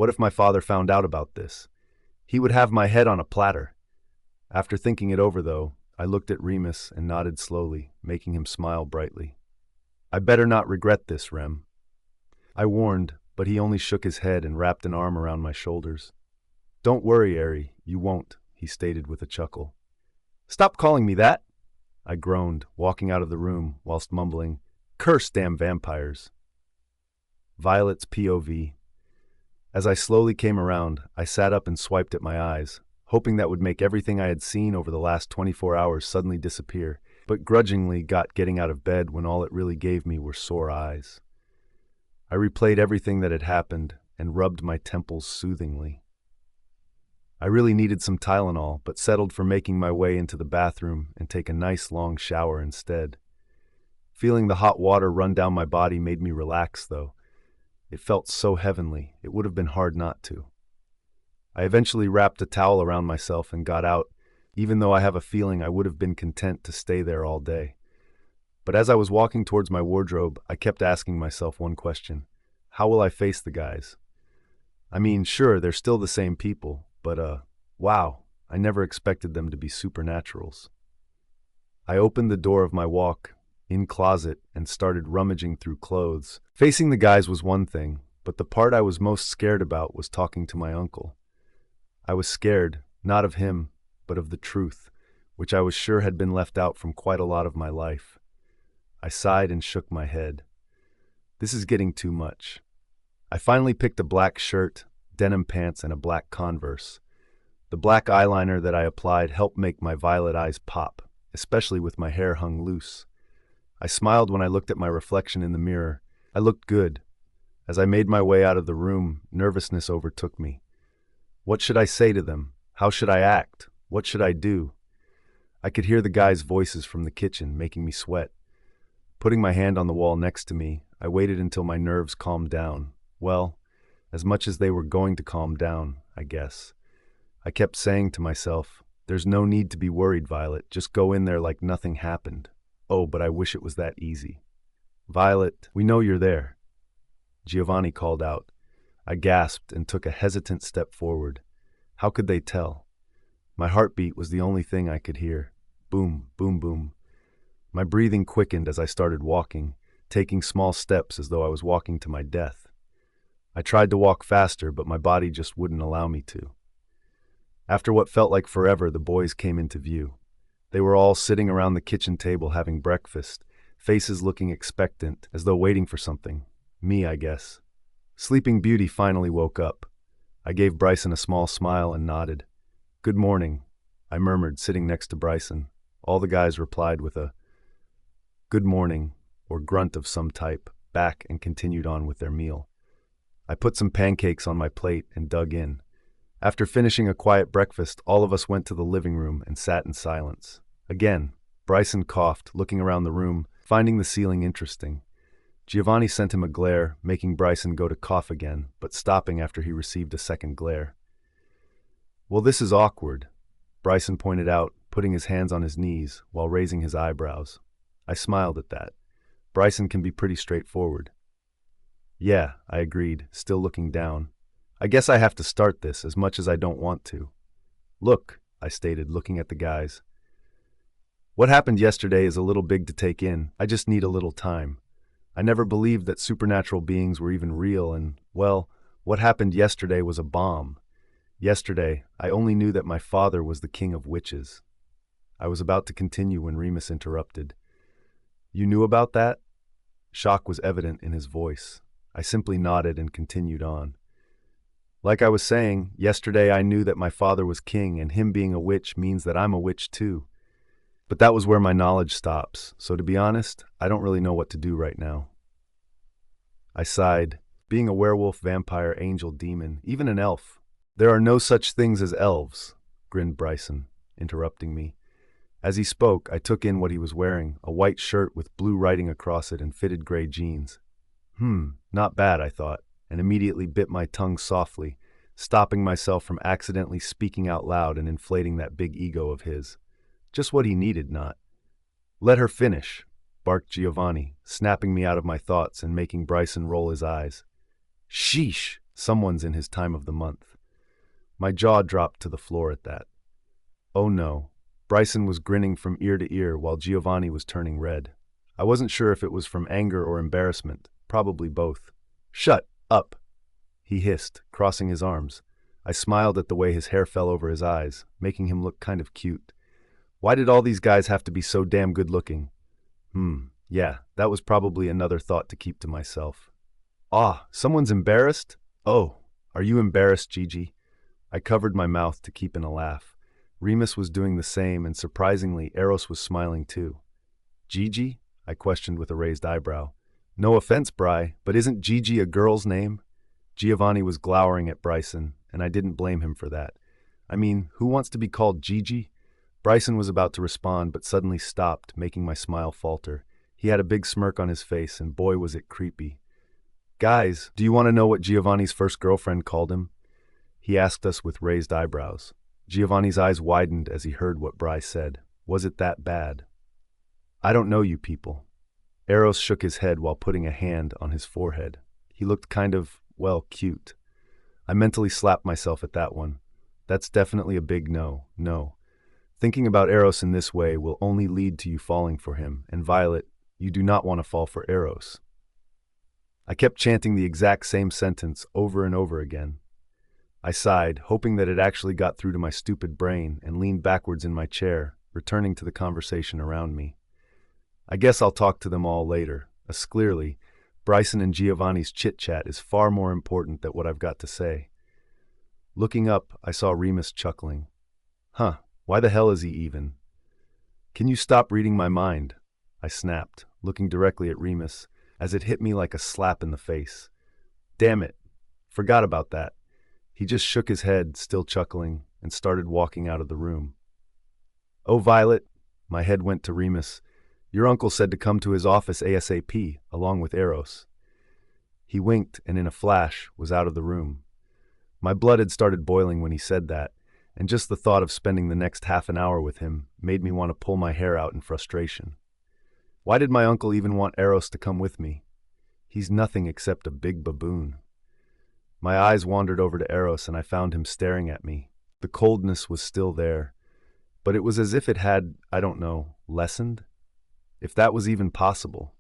What if my father found out about this? He would have my head on a platter. After thinking it over, though, I looked at Remus and nodded slowly, making him smile brightly. I better not regret this, Rem. I warned, but he only shook his head and wrapped an arm around my shoulders. Don't worry, Ari, you won't, he stated with a chuckle. Stop calling me that, I groaned, walking out of the room whilst mumbling, Curse damn vampires. Violet's POV. As I slowly came around, I sat up and swiped at my eyes, hoping that would make everything I had seen over the last 24 hours suddenly disappear, but grudgingly got getting out of bed when all it really gave me were sore eyes. I replayed everything that had happened and rubbed my temples soothingly. I really needed some Tylenol, but settled for making my way into the bathroom and take a nice long shower instead. Feeling the hot water run down my body made me relax, though. It felt so heavenly, it would have been hard not to. I eventually wrapped a towel around myself and got out, even though I have a feeling I would have been content to stay there all day. But as I was walking towards my wardrobe, I kept asking myself one question. How will I face the guys? I mean, sure, they're still the same people, but wow, I never expected them to be supernaturals. I opened the door of my walk-in closet and started rummaging through clothes. Facing the guys was one thing, but the part I was most scared about was talking to my uncle. I was scared, not of him, but of the truth, which I was sure had been left out from quite a lot of my life. I sighed and shook my head. This is getting too much. I finally picked a black shirt, denim pants, and a black Converse. The black eyeliner that I applied helped make my violet eyes pop, especially with my hair hung loose. I smiled when I looked at my reflection in the mirror. I looked good. As I made my way out of the room, nervousness overtook me. What should I say to them? How should I act? What should I do? I could hear the guys' voices from the kitchen, making me sweat. Putting my hand on the wall next to me, I waited until my nerves calmed down. Well, as much as they were going to calm down, I guess. I kept saying to myself, there's no need to be worried, Violet. Just go in there like nothing happened. Oh, but I wish it was that easy. Violet, we know you're there. Giovanni called out. I gasped and took a hesitant step forward. How could they tell? My heartbeat was the only thing I could hear. Boom, boom, boom. My breathing quickened as I started walking, taking small steps as though I was walking to my death. I tried to walk faster, but my body just wouldn't allow me to. After what felt like forever, the boys came into view. They were all sitting around the kitchen table having breakfast, faces looking expectant, as though waiting for something. Me, I guess. Sleeping Beauty finally woke up. I gave Bryson a small smile and nodded. Good morning, I murmured, sitting next to Bryson. All the guys replied with a good morning, or grunt of some type, back and continued on with their meal. I put some pancakes on my plate and dug in. After finishing a quiet breakfast, all of us went to the living room and sat in silence. Again, Bryson coughed, looking around the room, finding the ceiling interesting. Giovanni sent him a glare, making Bryson go to cough again, but stopping after he received a second glare. Well, this is awkward, Bryson pointed out, putting his hands on his knees while raising his eyebrows. I smiled at that. Bryson can be pretty straightforward. Yeah, I agreed, still looking down. I guess I have to start this as much as I don't want to. Look, I stated, looking at the guys. What happened yesterday is a little big to take in. I just need a little time. I never believed that supernatural beings were even real and, well, what happened yesterday was a bomb. Yesterday, I only knew that my father was the king of witches. I was about to continue when Remus interrupted. You knew about that? Shock was evident in his voice. I simply nodded and continued on. Like I was saying, yesterday I knew that my father was king, and him being a witch means that I'm a witch too. But that was where my knowledge stops, so to be honest, I don't really know what to do right now. I sighed. Being a werewolf, vampire, angel, demon, even an elf. There are no such things as elves, grinned Bryson, interrupting me. As he spoke, I took in what he was wearing, a white shirt with blue writing across it and fitted gray jeans. Not bad, I thought, and immediately bit my tongue softly, stopping myself from accidentally speaking out loud and inflating that big ego of his. Just what he needed, not. Let her finish, barked Giovanni, snapping me out of my thoughts and making Bryson roll his eyes. Sheesh, Someone's in his time of the month. My jaw dropped to the floor at that. Oh no. Bryson was grinning from ear to ear while Giovanni was turning red. I wasn't sure if it was from anger or embarrassment, probably both. "Shut up," he hissed, crossing his arms. I smiled at the way his hair fell over his eyes, making him look kind of cute. Why did all these guys have to be so damn good-looking? Yeah, that was probably another thought to keep to myself. Ah, someone's embarrassed? Oh, are you embarrassed, Gigi? I covered my mouth to keep in a laugh. Remus was doing the same, and surprisingly, Eros was smiling too. Gigi? I questioned with a raised eyebrow. No offense, Bry, but isn't Gigi a girl's name? Giovanni was glowering at Bryson, and I didn't blame him for that. I mean, who wants to be called Gigi? Bryson was about to respond, but suddenly stopped, making my smile falter. He had a big smirk on his face, and boy was it creepy. Guys, do you want to know what Giovanni's first girlfriend called him? He asked us with raised eyebrows. Giovanni's eyes widened as he heard what Bry said. Was it that bad? I don't know you people. Eros shook his head while putting a hand on his forehead. He looked kind of, well, cute. I mentally slapped myself at that one. That's definitely a big no. Thinking about Eros in this way will only lead to you falling for him, and Violet, you do not want to fall for Eros. I kept chanting the exact same sentence over and over again. I sighed, hoping that it actually got through to my stupid brain, and leaned backwards in my chair, returning to the conversation around me. I guess I'll talk to them all later, as clearly, Bryson and Giovanni's chit-chat is far more important than what I've got to say. Looking up, I saw Remus chuckling. Huh, why the hell is he even? Can you stop reading my mind? I snapped, looking directly at Remus, as it hit me like a slap in the face. Damn it, forgot about that. He just shook his head, still chuckling, and started walking out of the room. Oh, Violet, my head went to Remus. Your uncle said to come to his office ASAP, along with Eros. He winked and in a flash was out of the room. My blood had started boiling when he said that, and just the thought of spending the next half an hour with him made me want to pull my hair out in frustration. Why did my uncle even want Eros to come with me? He's nothing except a big baboon. My eyes wandered over to Eros and I found him staring at me. The coldness was still there, but it was as if it had, I don't know, lessened? If that was even possible.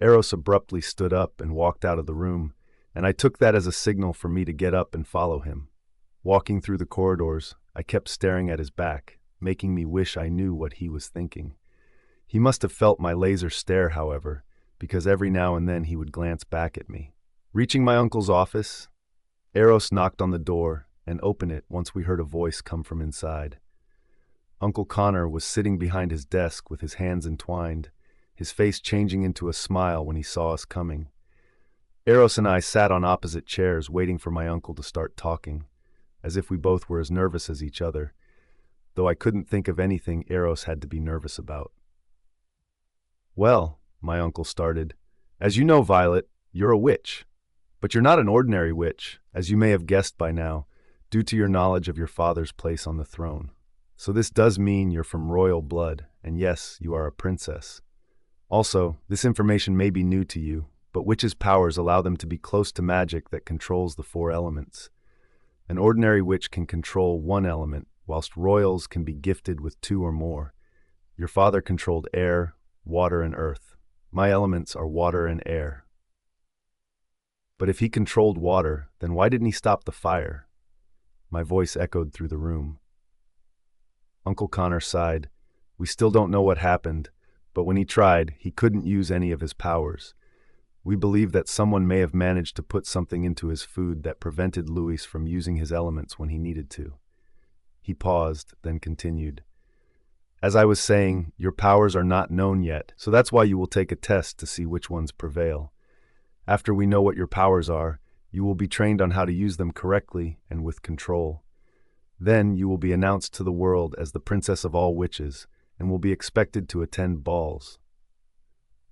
Eros abruptly stood up and walked out of the room, and I took that as a signal for me to get up and follow him. Walking through the corridors, I kept staring at his back, making me wish I knew what he was thinking. He must have felt my laser stare, however, because every now and then he would glance back at me. Reaching my uncle's office, Eros knocked on the door and opened it once we heard a voice come from inside. Uncle Connor was sitting behind his desk with his hands entwined, his face changing into a smile when he saw us coming. Eros and I sat on opposite chairs waiting for my uncle to start talking, as if we both were as nervous as each other, though I couldn't think of anything Eros had to be nervous about. Well, my uncle started, as you know, Violet, you're a witch. But you're not an ordinary witch, as you may have guessed by now, due to your knowledge of your father's place on the throne. So this does mean you're from royal blood, and yes, you are a princess. Also, this information may be new to you, but witches' powers allow them to be close to magic that controls the 4 elements. An ordinary witch can control 1 element, whilst royals can be gifted with 2 or more. Your father controlled air, water, and earth. My elements are water and air. But if he controlled water, then why didn't he stop the fire? My voice echoed through the room. Uncle Connor sighed. We still don't know what happened, but when he tried, he couldn't use any of his powers. We believe that someone may have managed to put something into his food that prevented Luis from using his elements when he needed to. He paused, then continued. As I was saying, your powers are not known yet, so that's why you will take a test to see which ones prevail. After we know what your powers are, you will be trained on how to use them correctly and with control. Then you will be announced to the world as the princess of all witches and will be expected to attend balls.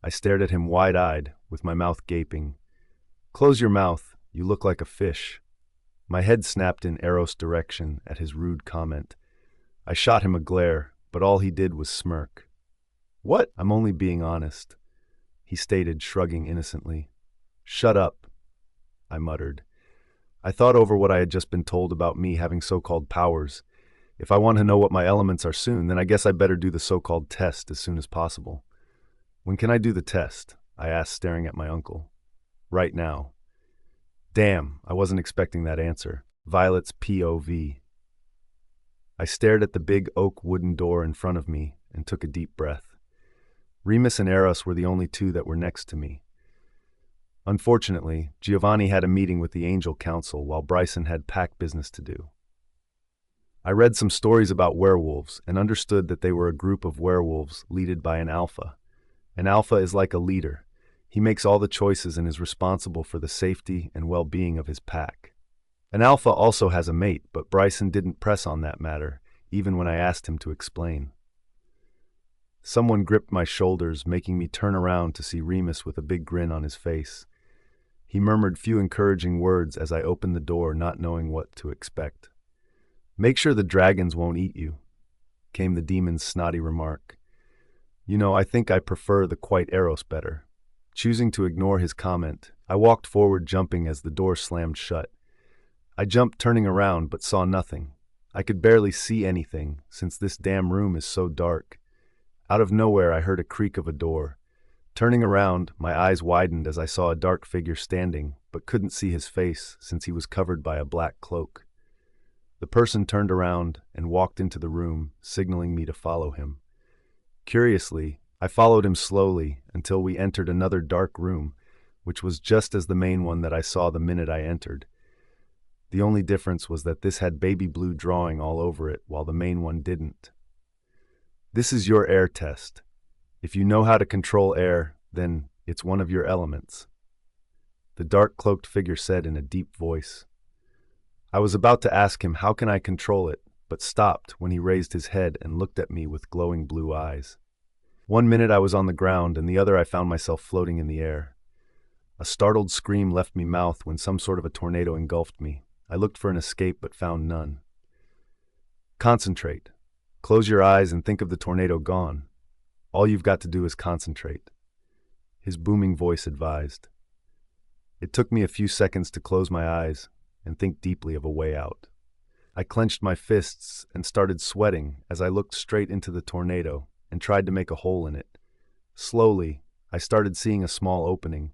I stared at him wide-eyed, with my mouth gaping. Close your mouth, you look like a fish. My head snapped in Eros' direction at his rude comment. I shot him a glare, but all he did was smirk. What? I'm only being honest, he stated, shrugging innocently. Shut up, I muttered. I thought over what I had just been told about me having so-called powers. If I want to know what my elements are soon, then I guess I better do the so-called test as soon as possible. When can I do the test? I asked, staring at my uncle. Right now. Damn, I wasn't expecting that answer. Violet's POV. I stared at the big oak wooden door in front of me and took a deep breath. Remus and Eros were the only two that were next to me. Unfortunately, Giovanni had a meeting with the Angel Council while Bryson had pack business to do. I read some stories about werewolves and understood that they were a group of werewolves led by an alpha. An alpha is like a leader. He makes all the choices and is responsible for the safety and well-being of his pack. An alpha also has a mate, but Bryson didn't press on that matter, even when I asked him to explain. Someone gripped my shoulders, making me turn around to see Remus with a big grin on his face. He murmured few encouraging words as I opened the door, not knowing what to expect. "Make sure the dragons won't eat you," came the demon's snotty remark. You know, I think I prefer the Quite Eros better. Choosing to ignore his comment, I walked forward, jumping as the door slammed shut. I jumped, turning around, but saw nothing. I could barely see anything, since this damn room is so dark. Out of nowhere, I heard a creak of a door. Turning around, my eyes widened as I saw a dark figure standing, but couldn't see his face since he was covered by a black cloak. The person turned around and walked into the room, signaling me to follow him. Curiously, I followed him slowly until we entered another dark room, which was just as the main one that I saw the minute I entered. The only difference was that this had baby blue drawing all over it, while the main one didn't. This is your air test. If you know how to control air, then it's one of your elements, the dark-cloaked figure said in a deep voice. I was about to ask him how can I control it, but stopped when he raised his head and looked at me with glowing blue eyes. 1 minute I was on the ground, and the other I found myself floating in the air. A startled scream left me mouth when some sort of a tornado engulfed me. I looked for an escape but found none. Concentrate. Close your eyes and think of the tornado gone. All you've got to do is concentrate, his booming voice advised. It took me a few seconds to close my eyes and think deeply of a way out. I clenched my fists and started sweating as I looked straight into the tornado and tried to make a hole in it. Slowly, I started seeing a small opening.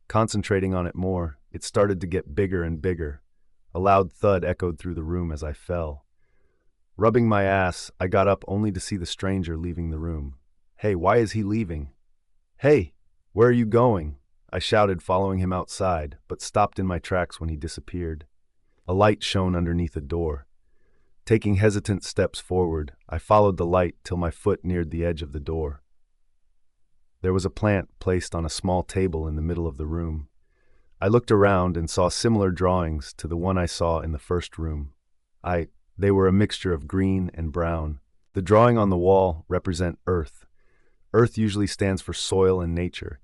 Concentrating on it more, it started to get bigger and bigger. A loud thud echoed through the room as I fell. Rubbing my ass, I got up only to see the stranger leaving the room. Hey, why is he leaving? Hey, where are you going? I shouted, following him outside, but stopped in my tracks when he disappeared. A light shone underneath a door. Taking hesitant steps forward, I followed the light till my foot neared the edge of the door. There was a plant placed on a small table in the middle of the room. I looked around and saw similar drawings to the one I saw in the first room. They were a mixture of green and brown. The drawing on the wall represent earth. Earth usually stands for soil and nature.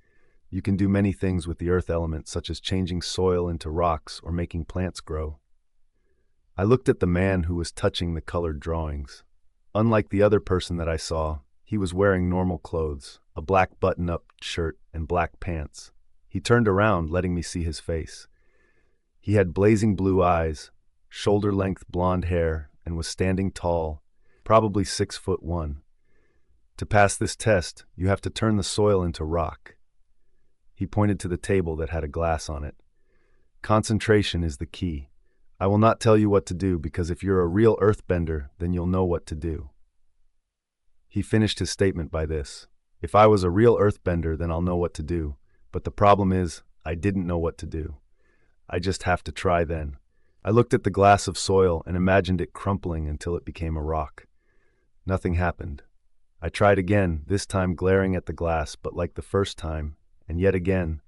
You can do many things with the earth element, such as changing soil into rocks or making plants grow. I looked at the man who was touching the colored drawings. Unlike the other person that I saw, he was wearing normal clothes, a black button-up shirt and black pants. He turned around, letting me see his face. He had blazing blue eyes, shoulder-length blonde hair, and was standing tall, probably 6'1". To pass this test, you have to turn the soil into rock. He pointed to the table that had a glass on it. Concentration is the key. I will not tell you what to do because if you're a real earthbender, then you'll know what to do. He finished his statement by this. If I was a real earthbender, then I'll know what to do. But the problem is, I didn't know what to do. I just have to try then. I looked at the glass of soil and imagined it crumpling until it became a rock. Nothing happened. I tried again, this time glaring at the glass, but like the first time, and yet again,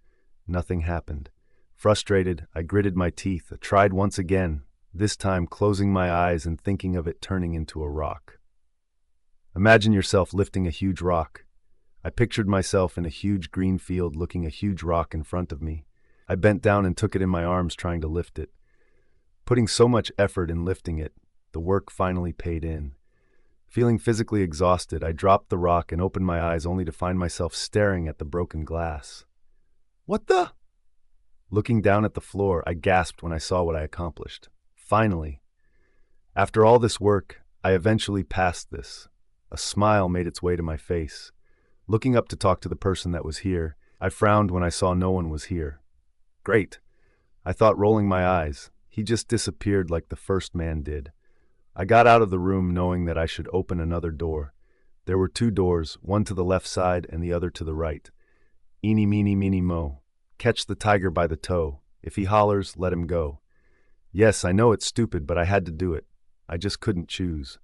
nothing happened. Frustrated, I gritted my teeth, tried once again, this time closing my eyes and thinking of it turning into a rock. Imagine yourself lifting a huge rock. I pictured myself in a huge green field looking a huge rock in front of me. I bent down and took it in my arms, trying to lift it. Putting so much effort in lifting it, the work finally paid in. Feeling physically exhausted, I dropped the rock and opened my eyes only to find myself staring at the broken glass. What the? Looking down at the floor, I gasped when I saw what I accomplished. Finally! After all this work, I eventually passed this. A smile made its way to my face. Looking up to talk to the person that was here, I frowned when I saw no one was here. Great, I thought, rolling my eyes. He just disappeared like the first man did. I got out of the room knowing that I should open another door. There were two doors, one to the left side and the other to the right. Eeny, meeny, miny, mo. Catch the tiger by the toe. If he hollers, let him go. Yes, I know it's stupid, but I had to do it. I just couldn't choose.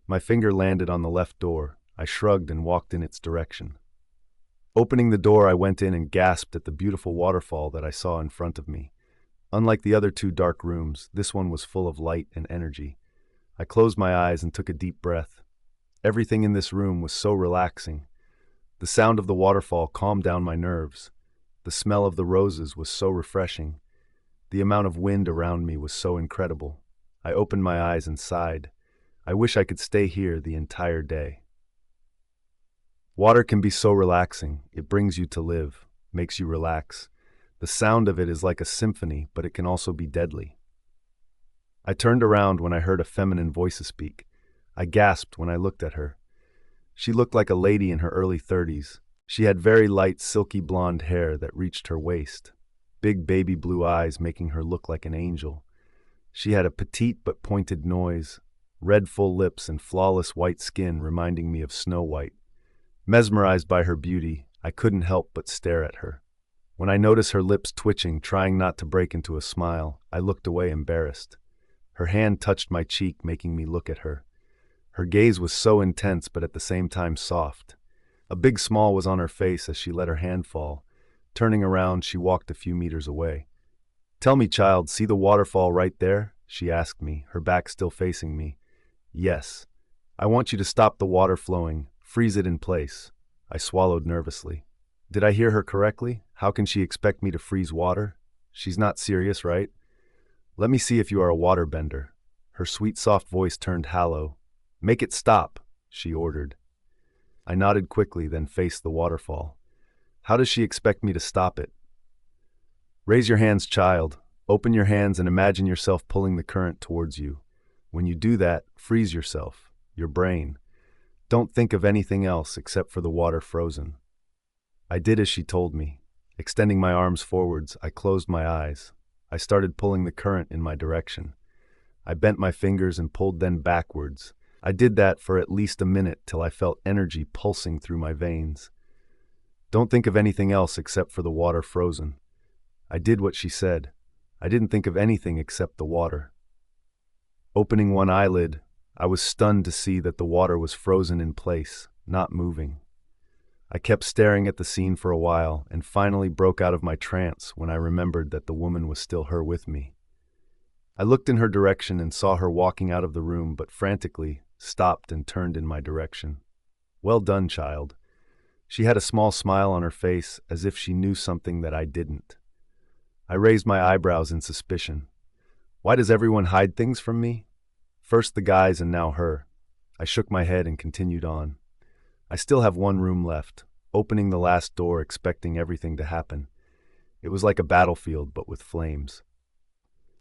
My finger landed on the left door. I shrugged and walked in its direction. Opening the door, I went in and gasped at the beautiful waterfall that I saw in front of me. Unlike the other two dark rooms, this one was full of light and energy. I closed my eyes and took a deep breath. Everything in this room was so relaxing. The sound of the waterfall calmed down my nerves. The smell of the roses was so refreshing. The amount of wind around me was so incredible. I opened my eyes and sighed. I wish I could stay here the entire day. Water can be so relaxing. It brings you to live, makes you relax. The sound of it is like a symphony, but it can also be deadly. I turned around when I heard a feminine voice speak. I gasped when I looked at her. She looked like a lady in her early 30s. She had very light, silky blonde hair that reached her waist, big baby blue eyes making her look like an angel. She had a petite but pointed nose, red full lips, and flawless white skin reminding me of Snow White. Mesmerized by her beauty, I couldn't help but stare at her. When I noticed her lips twitching, trying not to break into a smile, I looked away embarrassed. Her hand touched my cheek, making me look at her. Her gaze was so intense but at the same time soft. A big smile was on her face as she let her hand fall. Turning around, she walked a few meters away. "Tell me, child, see the waterfall right there?" she asked me, her back still facing me. "Yes. I want you to stop the water flowing, freeze it in place." I swallowed nervously. Did I hear her correctly? How can she expect me to freeze water? She's not serious, right? "Let me see if you are a waterbender." Her sweet, soft voice turned hollow. "Make it stop," she ordered. I nodded quickly, then faced the waterfall. How does she expect me to stop it? "Raise your hands, child. Open your hands and imagine yourself pulling the current towards you. When you do that, freeze yourself, your brain. Don't think of anything else except for the water frozen." I did as she told me. Extending my arms forwards, I closed my eyes. I started pulling the current in my direction. I bent my fingers and pulled then backwards. I did that for at least a minute till I felt energy pulsing through my veins. Don't think of anything else except for the water frozen. I did what she said. I didn't think of anything except the water. Opening one eyelid, I was stunned to see that the water was frozen in place, not moving. I kept staring at the scene for a while and finally broke out of my trance when I remembered that the woman was still her with me. I looked in her direction and saw her walking out of the room, but frantically stopped and turned in my direction. "Well done, child." She had a small smile on her face as if she knew something that I didn't. I raised my eyebrows in suspicion. Why does everyone hide things from me? First the guys and now her. I shook my head and continued on. I still have one room left, opening the last door expecting everything to happen. It was like a battlefield but with flames.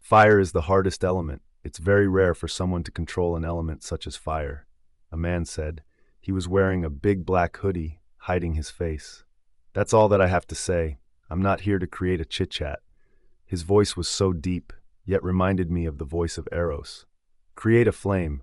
Fire is the hardest element. It's very rare for someone to control an element such as fire. A man said. He was wearing a big black hoodie, hiding his face. "That's all that I have to say. I'm not here to create a chit-chat." His voice was so deep, yet reminded me of the voice of Eros. "Create a flame,"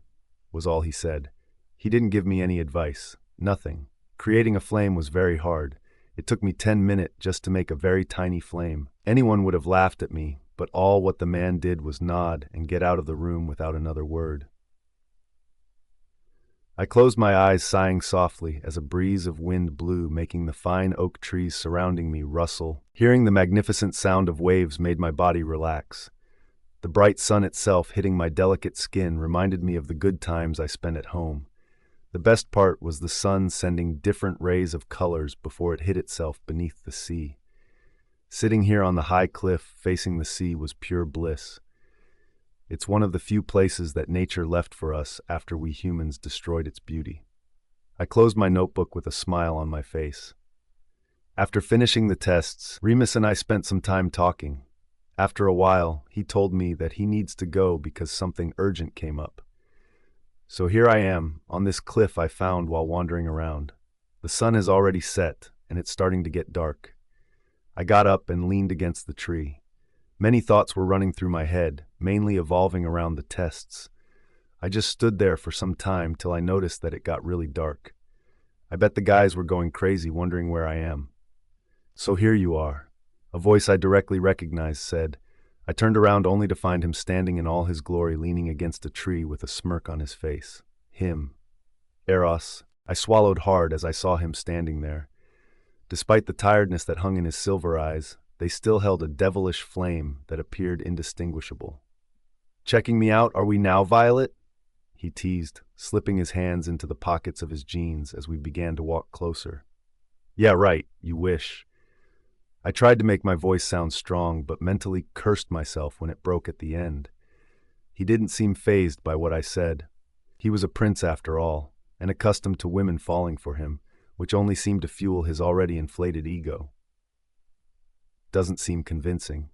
was all he said. He didn't give me any advice. Nothing. Creating a flame was very hard. It took me 10 minutes just to make a very tiny flame. Anyone would have laughed at me, but all what the man did was nod and get out of the room without another word. I closed my eyes, sighing softly as a breeze of wind blew, making the fine oak trees surrounding me rustle. Hearing the magnificent sound of waves made my body relax. The bright sun itself hitting my delicate skin reminded me of the good times I spent at home. The best part was the sun sending different rays of colors before it hid itself beneath the sea. Sitting here on the high cliff facing the sea was pure bliss. It's one of the few places that nature left for us after we humans destroyed its beauty. I closed my notebook with a smile on my face. After finishing the tests, Remus and I spent some time talking. After a while, he told me that he needs to go because something urgent came up. So here I am, on this cliff I found while wandering around. The sun has already set, and it's starting to get dark. I got up and leaned against the tree. Many thoughts were running through my head, mainly evolving around the tests. I just stood there for some time till I noticed that it got really dark. I bet the guys were going crazy wondering where I am. So here you are. A voice I directly recognized said. I turned around only to find him standing in all his glory leaning against a tree with a smirk on his face. Him. Eros. I swallowed hard as I saw him standing there. Despite the tiredness that hung in his silver eyes, they still held a devilish flame that appeared indistinguishable. Checking me out, are we now, Violet? He teased, slipping his hands into the pockets of his jeans as we began to walk closer. Yeah, right, you wish. I tried to make my voice sound strong, but mentally cursed myself when it broke at the end. He didn't seem fazed by what I said. He was a prince after all, and accustomed to women falling for him, which only seemed to fuel his already inflated ego. Doesn't seem convincing.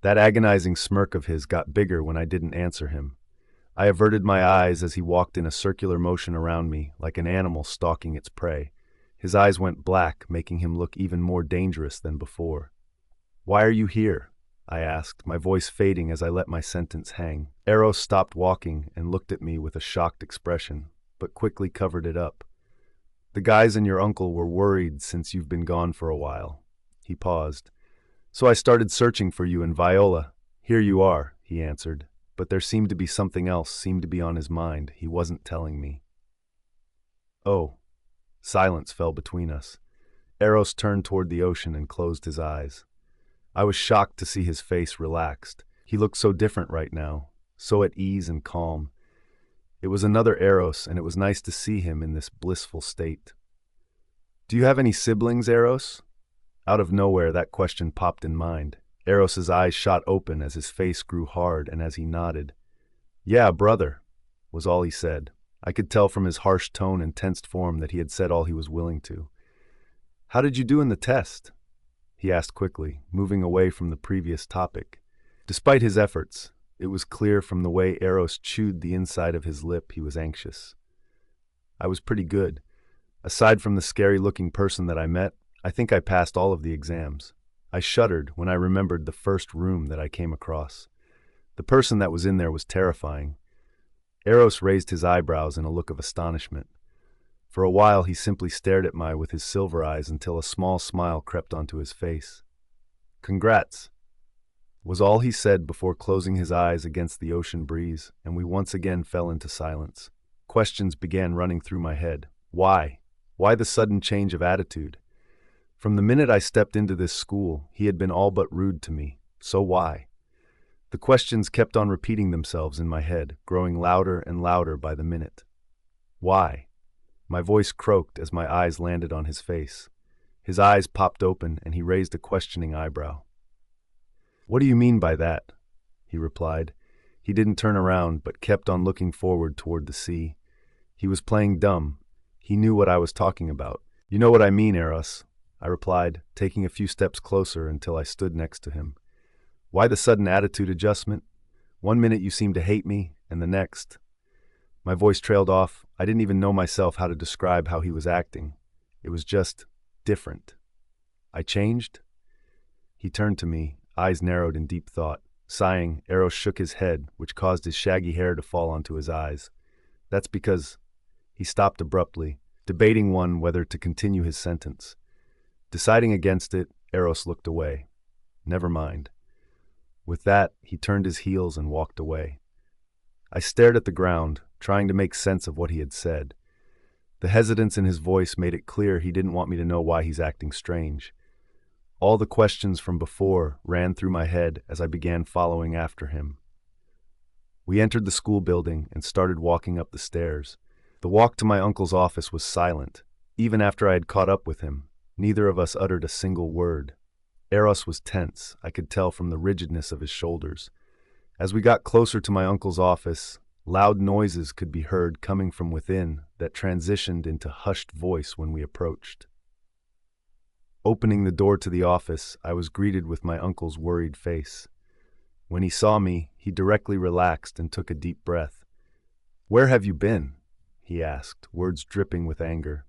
That agonizing smirk of his got bigger when I didn't answer him. I averted my eyes as he walked in a circular motion around me, like an animal stalking its prey. His eyes went black, making him look even more dangerous than before. Why are you here? I asked, my voice fading as I let my sentence hang. Eros stopped walking and looked at me with a shocked expression, but quickly covered it up. The guys and your uncle were worried since you've been gone for a while. He paused. So I started searching for you in Viola. Here you are, he answered, but there seemed to be something else seemed to be on his mind. He wasn't telling me. Oh. Silence fell between us. Eros turned toward the ocean and closed his eyes. I was shocked to see his face relaxed. He looked so different right now, so at ease and calm. It was another Eros, and it was nice to see him in this blissful state. Do you have any siblings, Eros? Out of nowhere, that question popped in mind. Eros's eyes shot open as his face grew hard and as he nodded. Yeah, brother, was all he said. I could tell from his harsh tone and tensed form that he had said all he was willing to. How did you do in the test? He asked quickly, moving away from the previous topic. Despite his efforts, it was clear from the way Eros chewed the inside of his lip he was anxious. I was pretty good. Aside from the scary-looking person that I met, I think I passed all of the exams. I shuddered when I remembered the first room that I came across. The person that was in there was terrifying. Eros raised his eyebrows in a look of astonishment. For a while he simply stared at me with his silver eyes until a small smile crept onto his face. Congrats, was all he said before closing his eyes against the ocean breeze, and we once again fell into silence. Questions began running through my head. Why? Why the sudden change of attitude? From the minute I stepped into this school, he had been all but rude to me. So why? The questions kept on repeating themselves in my head, growing louder and louder by the minute. Why? My voice croaked as my eyes landed on his face. His eyes popped open and he raised a questioning eyebrow. What do you mean by that? He replied. He didn't turn around but kept on looking forward toward the sea. He was playing dumb. He knew what I was talking about. You know what I mean, Eros, I replied, taking a few steps closer until I stood next to him. Why the sudden attitude adjustment? One minute you seem to hate me, and the next. My voice trailed off. I didn't even know myself how to describe how he was acting. It was just different. I changed? He turned to me, eyes narrowed in deep thought. Sighing, Eros shook his head, which caused his shaggy hair to fall onto his eyes. That's because... He stopped abruptly, debating whether to continue his sentence. Deciding against it, Eros looked away. Never mind. With that, he turned his heels and walked away. I stared at the ground, trying to make sense of what he had said. The hesitance in his voice made it clear he didn't want me to know why he's acting strange. All the questions from before ran through my head as I began following after him. We entered the school building and started walking up the stairs. The walk to my uncle's office was silent. Even after I had caught up with him, neither of us uttered a single word. Eros was tense, I could tell from the rigidness of his shoulders. As we got closer to my uncle's office, loud noises could be heard coming from within that transitioned into hushed voice when we approached. Opening the door to the office, I was greeted with my uncle's worried face. When he saw me, he directly relaxed and took a deep breath. "Where have you been?" he asked, words dripping with anger.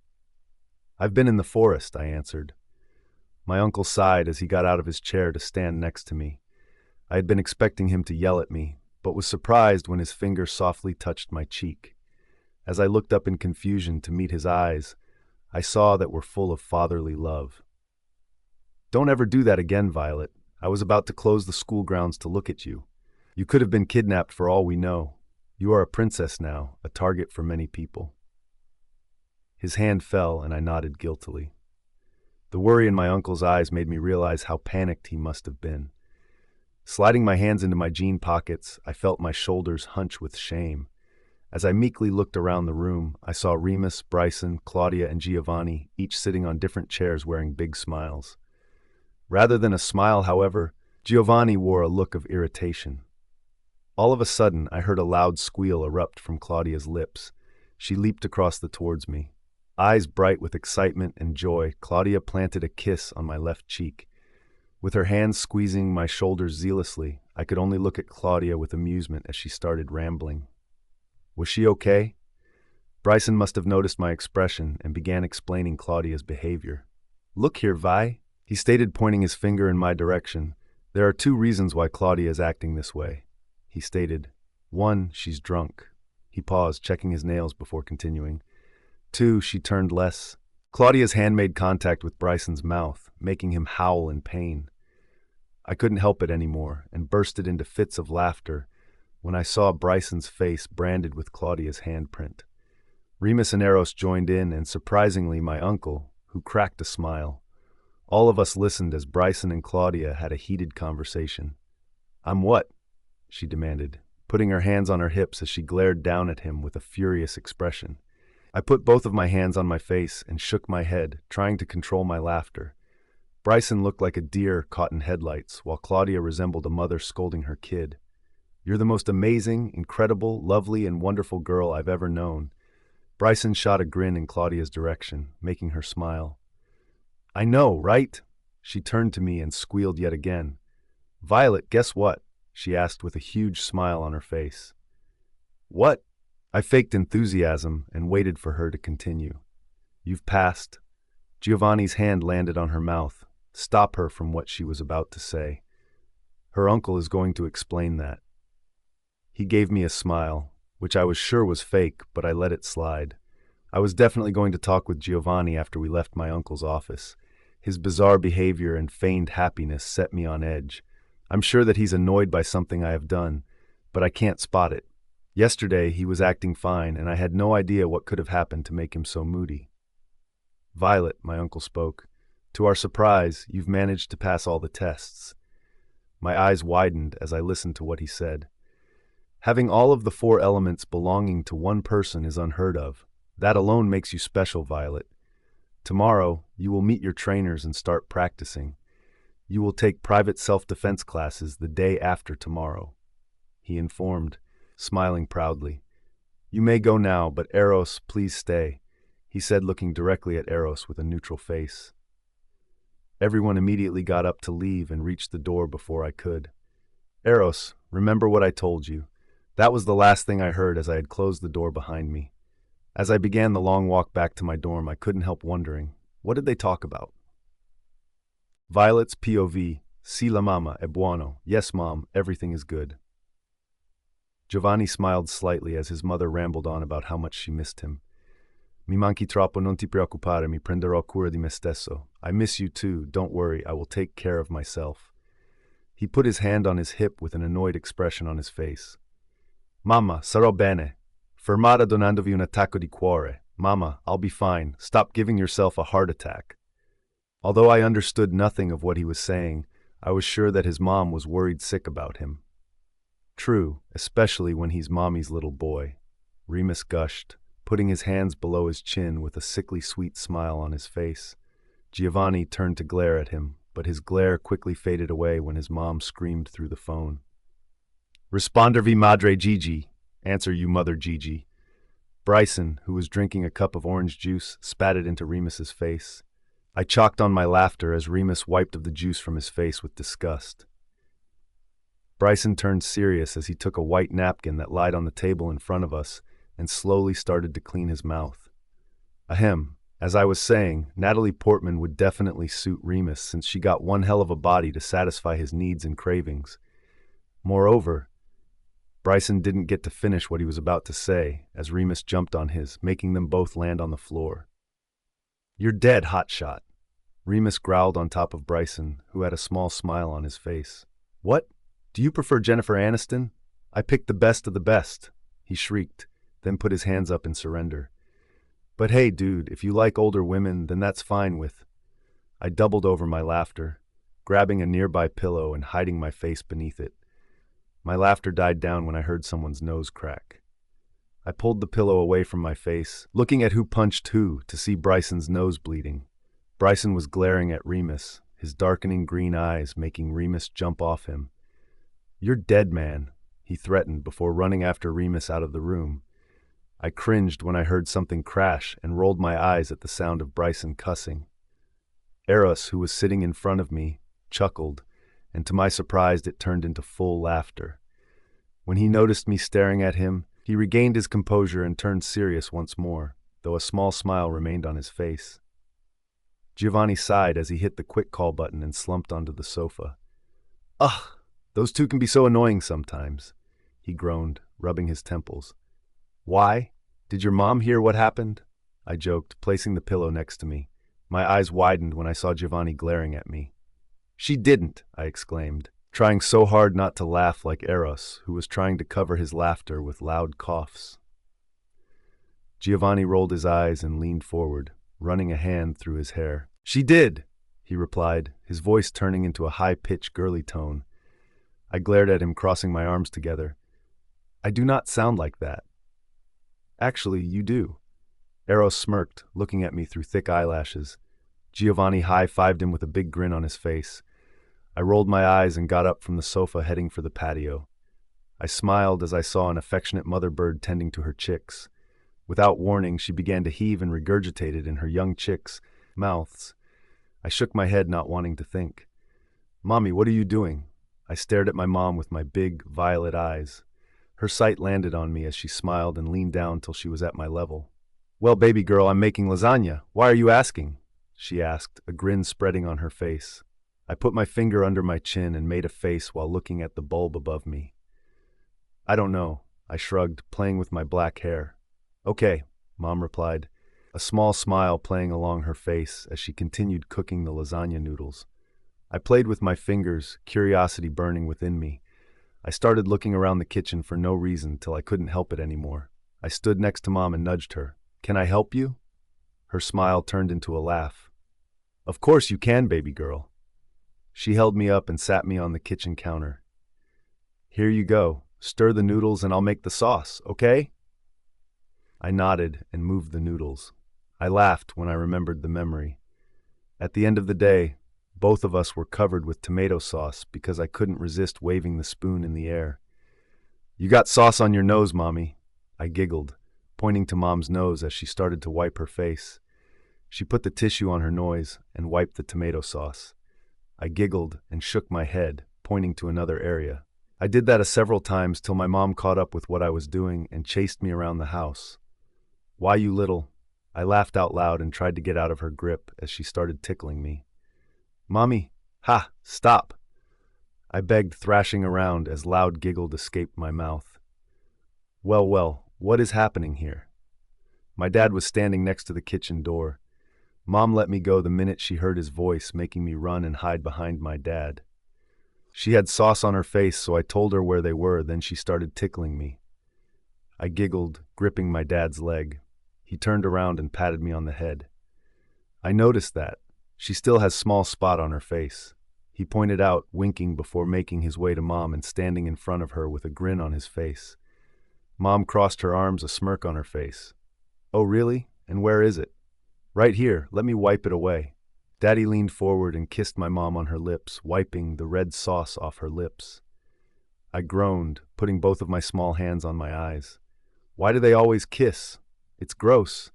"I've been in the forest," I answered. My uncle sighed as he got out of his chair to stand next to me. I had been expecting him to yell at me, but was surprised when his finger softly touched my cheek. As I looked up in confusion to meet his eyes, I saw that were full of fatherly love. "Don't ever do that again, Violet. I was about to close the school grounds to look at you. You could have been kidnapped for all we know. You are a princess now, a target for many people." His hand fell and I nodded guiltily. The worry in my uncle's eyes made me realize how panicked he must have been. Sliding my hands into my jean pockets, I felt my shoulders hunch with shame. As I meekly looked around the room, I saw Remus, Bryson, Claudia, and Giovanni, each sitting on different chairs wearing big smiles. Rather than a smile, however, Giovanni wore a look of irritation. All of a sudden, I heard a loud squeal erupt from Claudia's lips. She leaped across towards me. Eyes bright with excitement and joy, Claudia planted a kiss on my left cheek. With her hands squeezing my shoulders zealously, I could only look at Claudia with amusement as she started rambling. Was she okay? Bryson must have noticed my expression and began explaining Claudia's behavior. "Look here, Vi," he stated, pointing his finger in my direction. "There are two reasons why Claudia is acting this way," he stated. "One, she's drunk." He paused, checking his nails before continuing. "Two, she turned less." Claudia's hand made contact with Bryson's mouth, making him howl in pain. I couldn't help it anymore and bursted into fits of laughter when I saw Bryson's face branded with Claudia's handprint. Remus and Eros joined in, and surprisingly my uncle, who cracked a smile. All of us listened as Bryson and Claudia had a heated conversation. "I'm what?" she demanded, putting her hands on her hips as she glared down at him with a furious expression. I put both of my hands on my face and shook my head, trying to control my laughter. Bryson looked like a deer caught in headlights, while Claudia resembled a mother scolding her kid. "You're the most amazing, incredible, lovely, and wonderful girl I've ever known." Bryson shot a grin in Claudia's direction, making her smile. "I know, right?" She turned to me and squealed yet again. "Violet, guess what?" she asked with a huge smile on her face. "What?" I faked enthusiasm and waited for her to continue. "You've passed." Giovanni's hand landed on her mouth, stop her from what she was about to say. Her uncle is going to explain that. He gave me a smile, which I was sure was fake, but I let it slide. I was definitely going to talk with Giovanni after we left my uncle's office. His bizarre behavior and feigned happiness set me on edge. I'm sure that he's annoyed by something I have done, but I can't spot it. Yesterday, he was acting fine, and I had no idea what could have happened to make him so moody. "Violet," my uncle spoke, "to our surprise, you've managed to pass all the tests." My eyes widened as I listened to what he said. "Having all of the 4 elements belonging to one person is unheard of. That alone makes you special, Violet. Tomorrow, you will meet your trainers and start practicing. You will take private self-defense classes the day after tomorrow," he informed, smiling proudly. "You may go now, but Eros, please stay," he said, looking directly at Eros with a neutral face. Everyone immediately got up to leave and reached the door before I could. "Eros, remember what I told you." That was the last thing I heard as I had closed the door behind me. As I began the long walk back to my dorm, I couldn't help wondering, what did they talk about? Violet's POV. "Si la mamma è buono." Yes, Mom, everything is good. Giovanni smiled slightly as his mother rambled on about how much she missed him. "Mi manchi troppo, non ti preoccupare, mi prenderò cura di me stesso." I miss you too, don't worry, I will take care of myself. He put his hand on his hip with an annoyed expression on his face. "Mamma, sarò bene. Fermata donandovi un attacco di cuore." "Mama, I'll be fine. Stop giving yourself a heart attack." Although I understood nothing of what he was saying, I was sure that his mom was worried sick about him. True, especially when he's Mommy's little boy. Remus gushed, putting his hands below his chin with a sickly sweet smile on his face. Giovanni turned to glare at him, but his glare quickly faded away when his mom screamed through the phone. "Rispondervi madre Gigi." Answer, you mother Gigi. Bryson, who was drinking a cup of orange juice, spat it into Remus's face. I choked on my laughter as Remus wiped the juice from his face with disgust. Bryson turned serious as he took a white napkin that lied on the table in front of us and slowly started to clean his mouth. Ahem. As I was saying, Natalie Portman would definitely suit Remus since she got one hell of a body to satisfy his needs and cravings. Moreover, Bryson didn't get to finish what he was about to say as Remus jumped on his, making them both land on the floor. "You're dead, hotshot," Remus growled on top of Bryson, who had a small smile on his face. "What? Do you prefer Jennifer Aniston? I picked the best of the best," he shrieked, then put his hands up in surrender. "But hey, dude, if you like older women, then that's fine with..." I doubled over my laughter, grabbing a nearby pillow and hiding my face beneath it. My laughter died down when I heard someone's nose crack. I pulled the pillow away from my face, looking at who punched who to see Bryson's nose bleeding. Bryson was glaring at Remus, his darkening green eyes making Remus jump off him. "You're dead, man," he threatened before running after Remus out of the room. I cringed when I heard something crash and rolled my eyes at the sound of Bryson cussing. Eros, who was sitting in front of me, chuckled, and to my surprise it turned into full laughter. When he noticed me staring at him, he regained his composure and turned serious once more, though a small smile remained on his face. Giovanni sighed as he hit the quick call button and slumped onto the sofa. "Ugh, those two can be so annoying sometimes," he groaned, rubbing his temples. "Why? Did your mom hear what happened?" I joked, placing the pillow next to me. My eyes widened when I saw Giovanni glaring at me. "She didn't," I exclaimed, trying so hard not to laugh like Eros, who was trying to cover his laughter with loud coughs. Giovanni rolled his eyes and leaned forward, running a hand through his hair. "She did," he replied, his voice turning into a high-pitched girly tone. I glared at him, crossing my arms together. "I do not sound like that." "Actually, you do." Eros smirked, looking at me through thick eyelashes. Giovanni high-fived him with a big grin on his face. I rolled my eyes and got up from the sofa, heading for the patio. I smiled as I saw an affectionate mother bird tending to her chicks. Without warning, she began to heave and regurgitated in her young chicks' mouths. I shook my head, not wanting to think. "Mommy, what are you doing?" I stared at my mom with my big, violet eyes. Her sight landed on me as she smiled and leaned down till she was at my level. "Well, baby girl, I'm making lasagna. Why are you asking?" she asked, a grin spreading on her face. I put my finger under my chin and made a face while looking at the bulb above me. "I don't know," I shrugged, playing with my black hair. "Okay," Mom replied, a small smile playing along her face as she continued cooking the lasagna noodles. I played with my fingers, curiosity burning within me. I started looking around the kitchen for no reason till I couldn't help it anymore. I stood next to Mom and nudged her. "Can I help you?" Her smile turned into a laugh. "Of course you can, baby girl." She held me up and sat me on the kitchen counter. "Here you go. Stir the noodles and I'll make the sauce, okay?" I nodded and moved the noodles. I laughed when I remembered the memory. At the end of the day, both of us were covered with tomato sauce because I couldn't resist waving the spoon in the air. "You got sauce on your nose, Mommy," I giggled, pointing to Mom's nose as she started to wipe her face. She put the tissue on her nose and wiped the tomato sauce. I giggled and shook my head, pointing to another area. I did that several times till my mom caught up with what I was doing and chased me around the house. "Why, you little..." I laughed out loud and tried to get out of her grip as she started tickling me. "Mommy, ha, stop!" I begged, thrashing around as loud giggles escaped my mouth. Well, what is happening here?" My dad was standing next to the kitchen door. Mom let me go the minute she heard his voice, making me run and hide behind my dad. She had sauce on her face, so I told her where they were, then she started tickling me. I giggled, gripping my dad's leg. He turned around and patted me on the head. "I noticed that. She still has small spot on her face," he pointed out, winking before making his way to Mom and standing in front of her with a grin on his face. Mom crossed her arms, a smirk on her face. "Oh, really? And where is it?" "Right here. Let me wipe it away." Daddy leaned forward and kissed my mom on her lips, wiping the red sauce off her lips. I groaned, putting both of my small hands on my eyes. "Why do they always kiss? It's gross."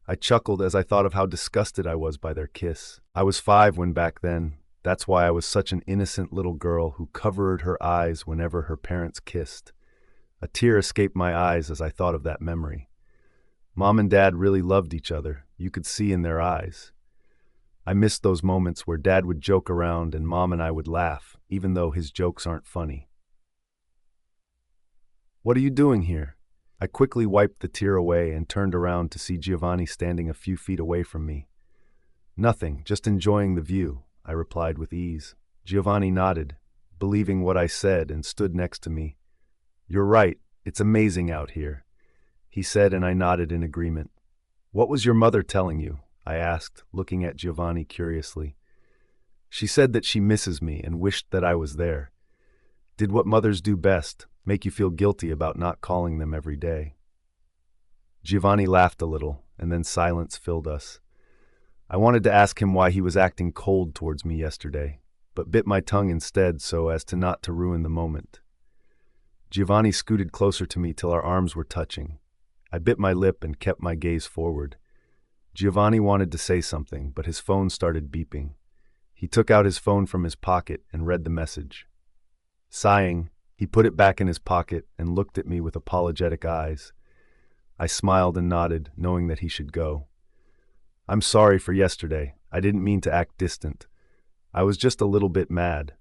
I chuckled as I thought of how disgusted I was by their kiss. I was 5 when back then. That's why I was such an innocent little girl who covered her eyes whenever her parents kissed. A tear escaped my eyes as I thought of that memory. Mom and Dad really loved each other. You could see in their eyes. I missed those moments where Dad would joke around and Mom and I would laugh, even though his jokes aren't funny. "What are you doing here?" I quickly wiped the tear away and turned around to see Giovanni standing a few feet away from me. "Nothing, just enjoying the view," I replied with ease. Giovanni nodded, believing what I said, and stood next to me. "You're right, it's amazing out here," he said, and I nodded in agreement. "What was your mother telling you?" I asked, looking at Giovanni curiously. "She said that she misses me and wished that I was there. Did what mothers do best, make you feel guilty about not calling them every day." Giovanni laughed a little, and then silence filled us. I wanted to ask him why he was acting cold towards me yesterday, but bit my tongue instead so as to not to ruin the moment. Giovanni scooted closer to me till our arms were touching. I bit my lip and kept my gaze forward. Giovanni wanted to say something, but his phone started beeping. He took out his phone from his pocket and read the message. Sighing, he put it back in his pocket and looked at me with apologetic eyes. I smiled and nodded, knowing that he should go. "I'm sorry for yesterday. I didn't mean to act distant. I was just a little bit mad."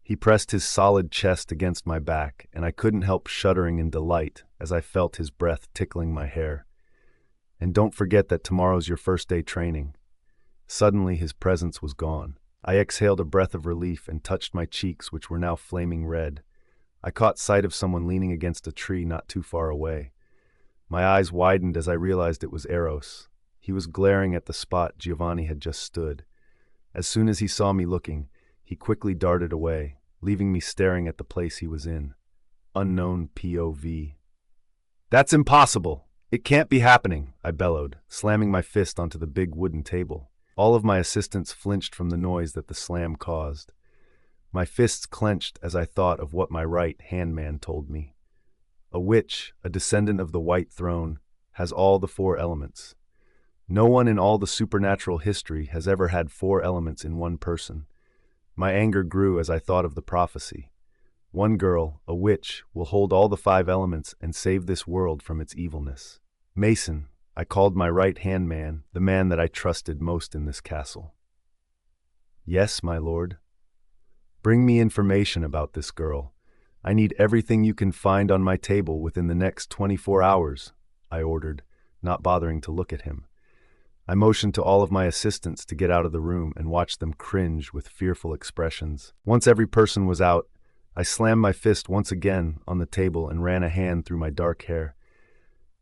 He pressed his solid chest against my back, and I couldn't help shuddering in delight as I felt his breath tickling my hair. "And don't forget that tomorrow's your first day training." Suddenly his presence was gone. I exhaled a breath of relief and touched my cheeks, which were now flaming red. I caught sight of someone leaning against a tree not too far away. My eyes widened as I realized it was Eros. He was glaring at the spot Giovanni had just stood. As soon as he saw me looking, he quickly darted away, leaving me staring at the place he was in. Unknown POV. "That's impossible! It can't be happening!" I bellowed, slamming my fist onto the big wooden table. All of my assistants flinched from the noise that the slam caused. My fists clenched as I thought of what my right-hand man told me. A witch, a descendant of the White Throne, has all the 4 elements. No one in all the supernatural history has ever had 4 elements in one person. My anger grew as I thought of the prophecy. One girl, a witch, will hold all the 5 elements and save this world from its evilness. "Mason," I called my right-hand man, the man that I trusted most in this castle. "Yes, my lord." "Bring me information about this girl. I need everything you can find on my table within the next 24 hours, I ordered, not bothering to look at him. I motioned to all of my assistants to get out of the room and watched them cringe with fearful expressions. Once every person was out, I slammed my fist once again on the table and ran a hand through my dark hair.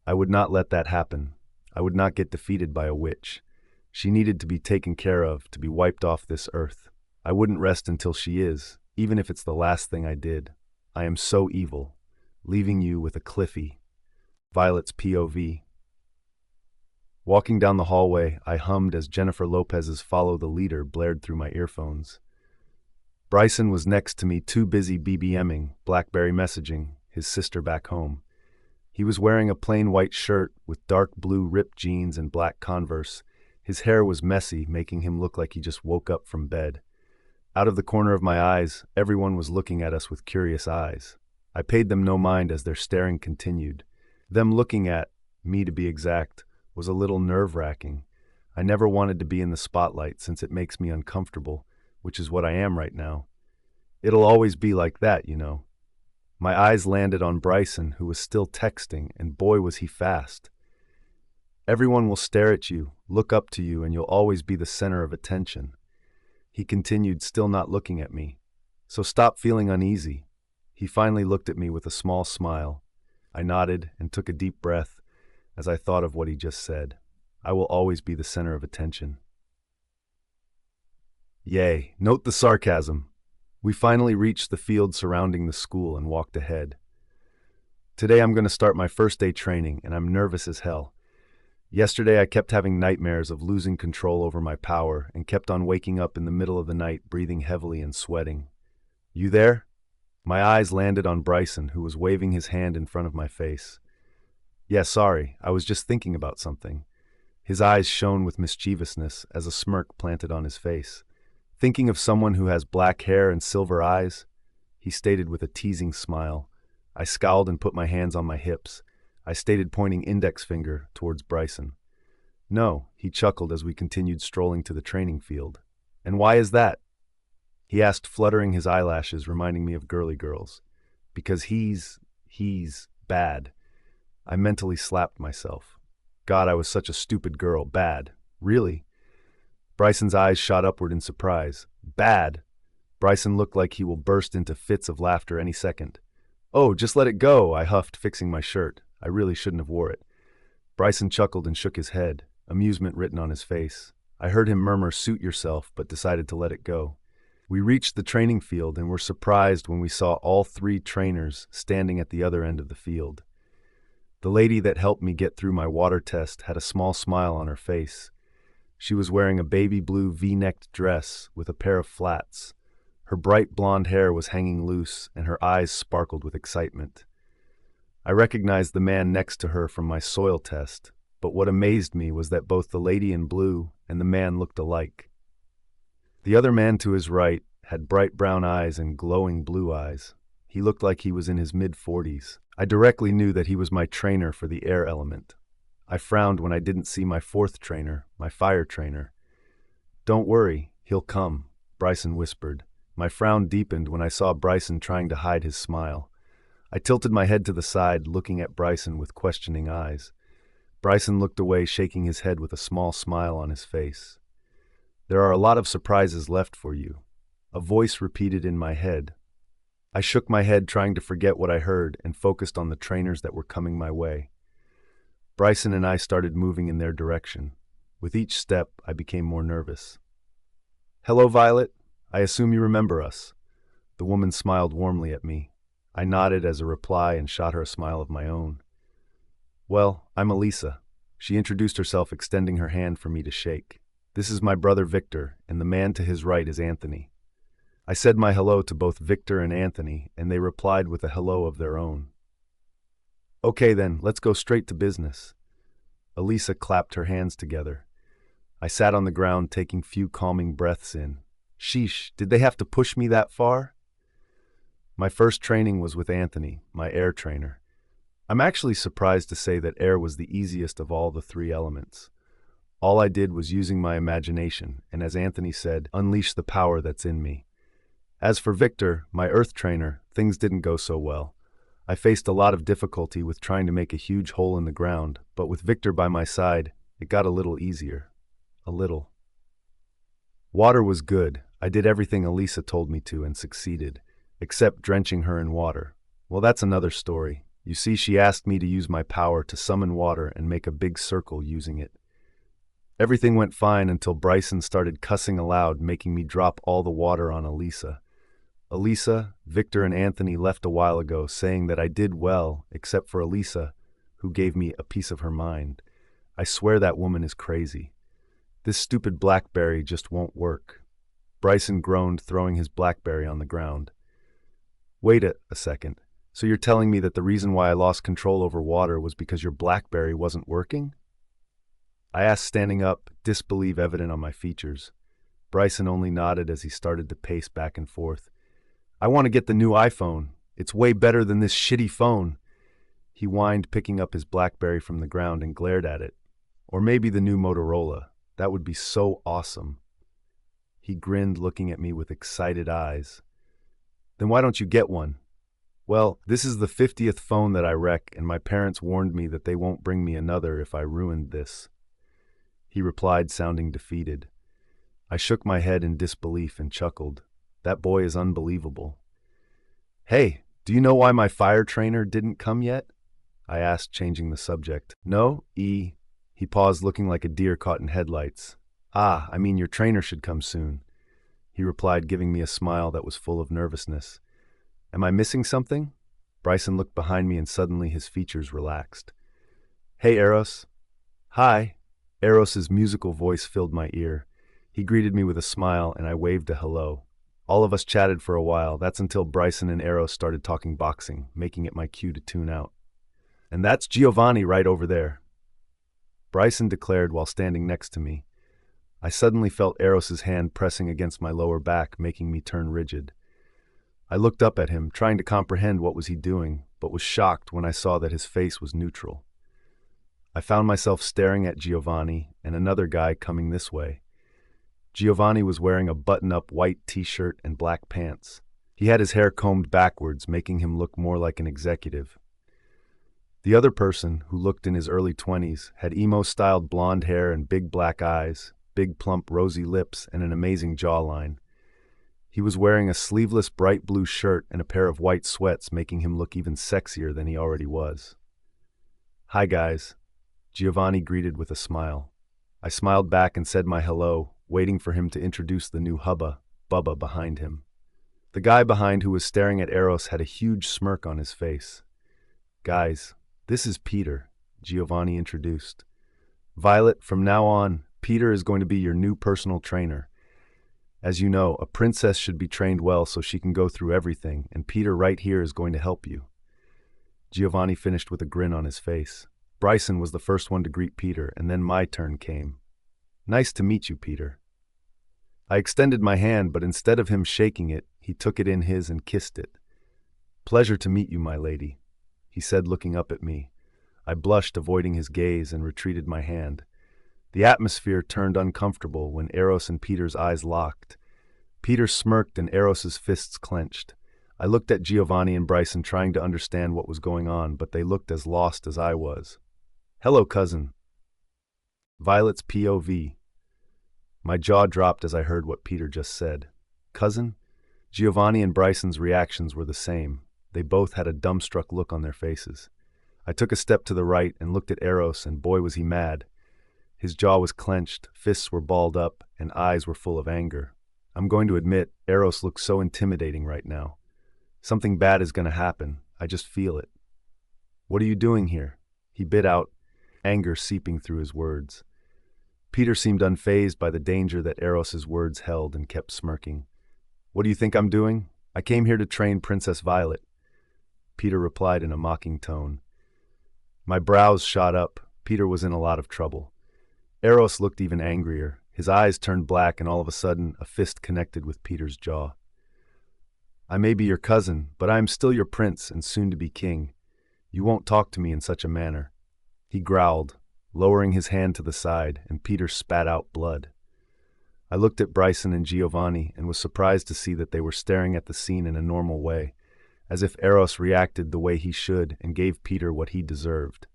I would not let that happen. I would not get defeated by a witch. She needed to be taken care of, to be wiped off this earth. I wouldn't rest until she is, even if it's the last thing I did. I am so evil, leaving you with a Cliffy. Violet's POV. Walking down the hallway, I hummed as Jennifer Lopez's Follow the Leader blared through my earphones. Bryson was next to me, too busy BBMing, BlackBerry messaging, his sister back home. He was wearing a plain white shirt with dark blue ripped jeans and black Converse. His hair was messy, making him look like he just woke up from bed. Out of the corner of my eyes, everyone was looking at us with curious eyes. I paid them no mind as their staring continued. Them looking at, me to be exact, was a little nerve-wracking. I never wanted to be in the spotlight since it makes me uncomfortable, which is what I am right now. It'll always be like that, you know. My eyes landed on Bryson, who was still texting, and boy was he fast. "Everyone will stare at you, look up to you, and you'll always be the center of attention." He continued, still not looking at me. "So stop feeling uneasy." He finally looked at me with a small smile. I nodded and took a deep breath as I thought of what he just said. I will always be the center of attention. Yay, note the sarcasm. We finally reached the field surrounding the school and walked ahead. Today I'm going to start my first day training, and I'm nervous as hell. Yesterday I kept having nightmares of losing control over my power and kept on waking up in the middle of the night breathing heavily and sweating. "You there?" My eyes landed on Bryson, who was waving his hand in front of my face. "Yeah, sorry, I was just thinking about something." His eyes shone with mischievousness as a smirk planted on his face. Thinking of someone who has black hair and silver eyes? He stated with a teasing smile. I scowled and put my hands on my hips. I stated, pointing index finger towards Bryson. No, he chuckled as we continued strolling to the training field. And why is that? He asked, fluttering his eyelashes, reminding me of girly girls. Because he's bad. I mentally slapped myself. God, I was such a stupid girl. Bad. Really? Bryson's eyes shot upward in surprise. Bad. Bryson looked like he will burst into fits of laughter any second. Oh, just let it go, I huffed, fixing my shirt. I really shouldn't have wore it. Bryson chuckled and shook his head, amusement written on his face. I heard him murmur, suit yourself, but decided to let it go. We reached the training field and were surprised when we saw all 3 trainers standing at the other end of the field. The lady that helped me get through my water test had a small smile on her face. She was wearing a baby blue V-necked dress with a pair of flats. Her bright blonde hair was hanging loose and her eyes sparkled with excitement. I recognized the man next to her from my soil test, but what amazed me was that both the lady in blue and the man looked alike. The other man to his right had bright brown eyes and glowing blue eyes. He looked like he was in his mid-40s. I directly knew that he was my trainer for the air element. I frowned when I didn't see my 4th trainer, my fire trainer. Don't worry, he'll come, Bryson whispered. My frown deepened when I saw Bryson trying to hide his smile. I tilted my head to the side, looking at Bryson with questioning eyes. Bryson looked away, shaking his head with a small smile on his face. There are a lot of surprises left for you. A voice repeated in my head. I shook my head, trying to forget what I heard, and focused on the trainers that were coming my way. Bryson and I started moving in their direction. With each step, I became more nervous. Hello, Violet. I assume you remember us. The woman smiled warmly at me. I nodded as a reply and shot her a smile of my own. Well, I'm Elisa. She introduced herself, extending her hand for me to shake. This is my brother Victor, and the man to his right is Anthony. I said my hello to both Victor and Anthony, and they replied with a hello of their own. Okay then, let's go straight to business. Elisa clapped her hands together. I sat on the ground, taking few calming breaths in. Sheesh, did they have to push me that far? My first training was with Anthony, my air trainer. I'm actually surprised to say that air was the easiest of all the 3 elements. All I did was using my imagination, and as Anthony said, unleash the power that's in me. As for Victor, my earth trainer, things didn't go so well. I faced a lot of difficulty with trying to make a huge hole in the ground, but with Victor by my side, it got a little easier. A little. Water was good. I did everything Elisa told me to and succeeded, except drenching her in water. Well, that's another story. You see, she asked me to use my power to summon water and make a big circle using it. Everything went fine until Bryson started cussing aloud, making me drop all the water on Elisa. Elisa, Victor, and Anthony left a while ago, saying that I did well, except for Elisa, who gave me a piece of her mind. I swear that woman is crazy. This stupid BlackBerry just won't work. Bryson groaned, throwing his BlackBerry on the ground. Wait a second. So you're telling me that the reason why I lost control over water was because your BlackBerry wasn't working? I asked, standing up, disbelief evident on my features. Bryson only nodded as he started to pace back and forth. I want to get the new iPhone. It's way better than this shitty phone. He whined, picking up his BlackBerry from the ground and glared at it. Or maybe the new Motorola. That would be so awesome. He grinned, looking at me with excited eyes. Then why don't you get one? Well, this is the 50th phone that I wreck, and my parents warned me that they won't bring me another if I ruined this. He replied, sounding defeated. I shook my head in disbelief and chuckled. That boy is unbelievable. Hey, do you know why my fire trainer didn't come yet? I asked, changing the subject. No, He paused, looking like a deer caught in headlights. Ah, I mean your trainer should come soon. He replied, giving me a smile that was full of nervousness. Am I missing something? Bryson looked behind me and suddenly his features relaxed. Hey, Eros. Hi. Eros's musical voice filled my ear. He greeted me with a smile and I waved a hello. All of us chatted for a while. That's until Bryson and Eros started talking boxing, making it my cue to tune out. And that's Giovanni right over there. Bryson declared while standing next to me. I suddenly felt Eros's hand pressing against my lower back, making me turn rigid. I looked up at him, trying to comprehend what was he doing, but was shocked when I saw that his face was neutral. I found myself staring at Giovanni and another guy coming this way. Giovanni was wearing a button-up white t-shirt and black pants. He had his hair combed backwards, making him look more like an executive. The other person, who looked in his early 20s, had emo-styled blonde hair and big black eyes, big plump rosy lips, and an amazing jawline. He was wearing a sleeveless bright blue shirt and a pair of white sweats, making him look even sexier than he already was. "Hi guys," Giovanni greeted with a smile. I smiled back and said my hello, waiting for him to introduce the new hubba, Bubba, behind him. The guy behind, who was staring at Eros, had a huge smirk on his face. "Guys, this is Peter," Giovanni introduced. "Violet, from now on, Peter is going to be your new personal trainer. As you know, a princess should be trained well so she can go through everything, and Peter right here is going to help you." Giovanni finished with a grin on his face. Bryson was the first one to greet Peter, and then my turn came. "Nice to meet you, Peter." I extended my hand, but instead of him shaking it, he took it in his and kissed it. "Pleasure to meet you, my lady," he said, looking up at me. I blushed, avoiding his gaze, and retreated my hand. The atmosphere turned uncomfortable when Eros and Peter's eyes locked. Peter smirked and Eros's fists clenched. I looked at Giovanni and Bryson, trying to understand what was going on, but they looked as lost as I was. "Hello, cousin." Violet's POV. My jaw dropped as I heard what Peter just said. "Cousin?" Giovanni and Bryson's reactions were the same. They both had a dumbstruck look on their faces. I took a step to the right and looked at Eros, and boy was he mad. His jaw was clenched, fists were balled up, and eyes were full of anger. I'm going to admit, Eros looks so intimidating right now. Something bad is going to happen. I just feel it. "What are you doing here?" he bit out, anger seeping through his words. Peter seemed unfazed by the danger that Eros's words held and kept smirking. "What do you think I'm doing? I came here to train Princess Violet," Peter replied in a mocking tone. My brows shot up. Peter was in a lot of trouble. Eros looked even angrier. His eyes turned black, and all of a sudden, a fist connected with Peter's jaw. "I may be your cousin, but I am still your prince and soon to be king. You won't talk to me in such a manner," he growled, lowering his hand to the side, and Peter spat out blood. I looked at Bryson and Giovanni and was surprised to see that they were staring at the scene in a normal way, as if Eros reacted the way he should and gave Peter what he deserved.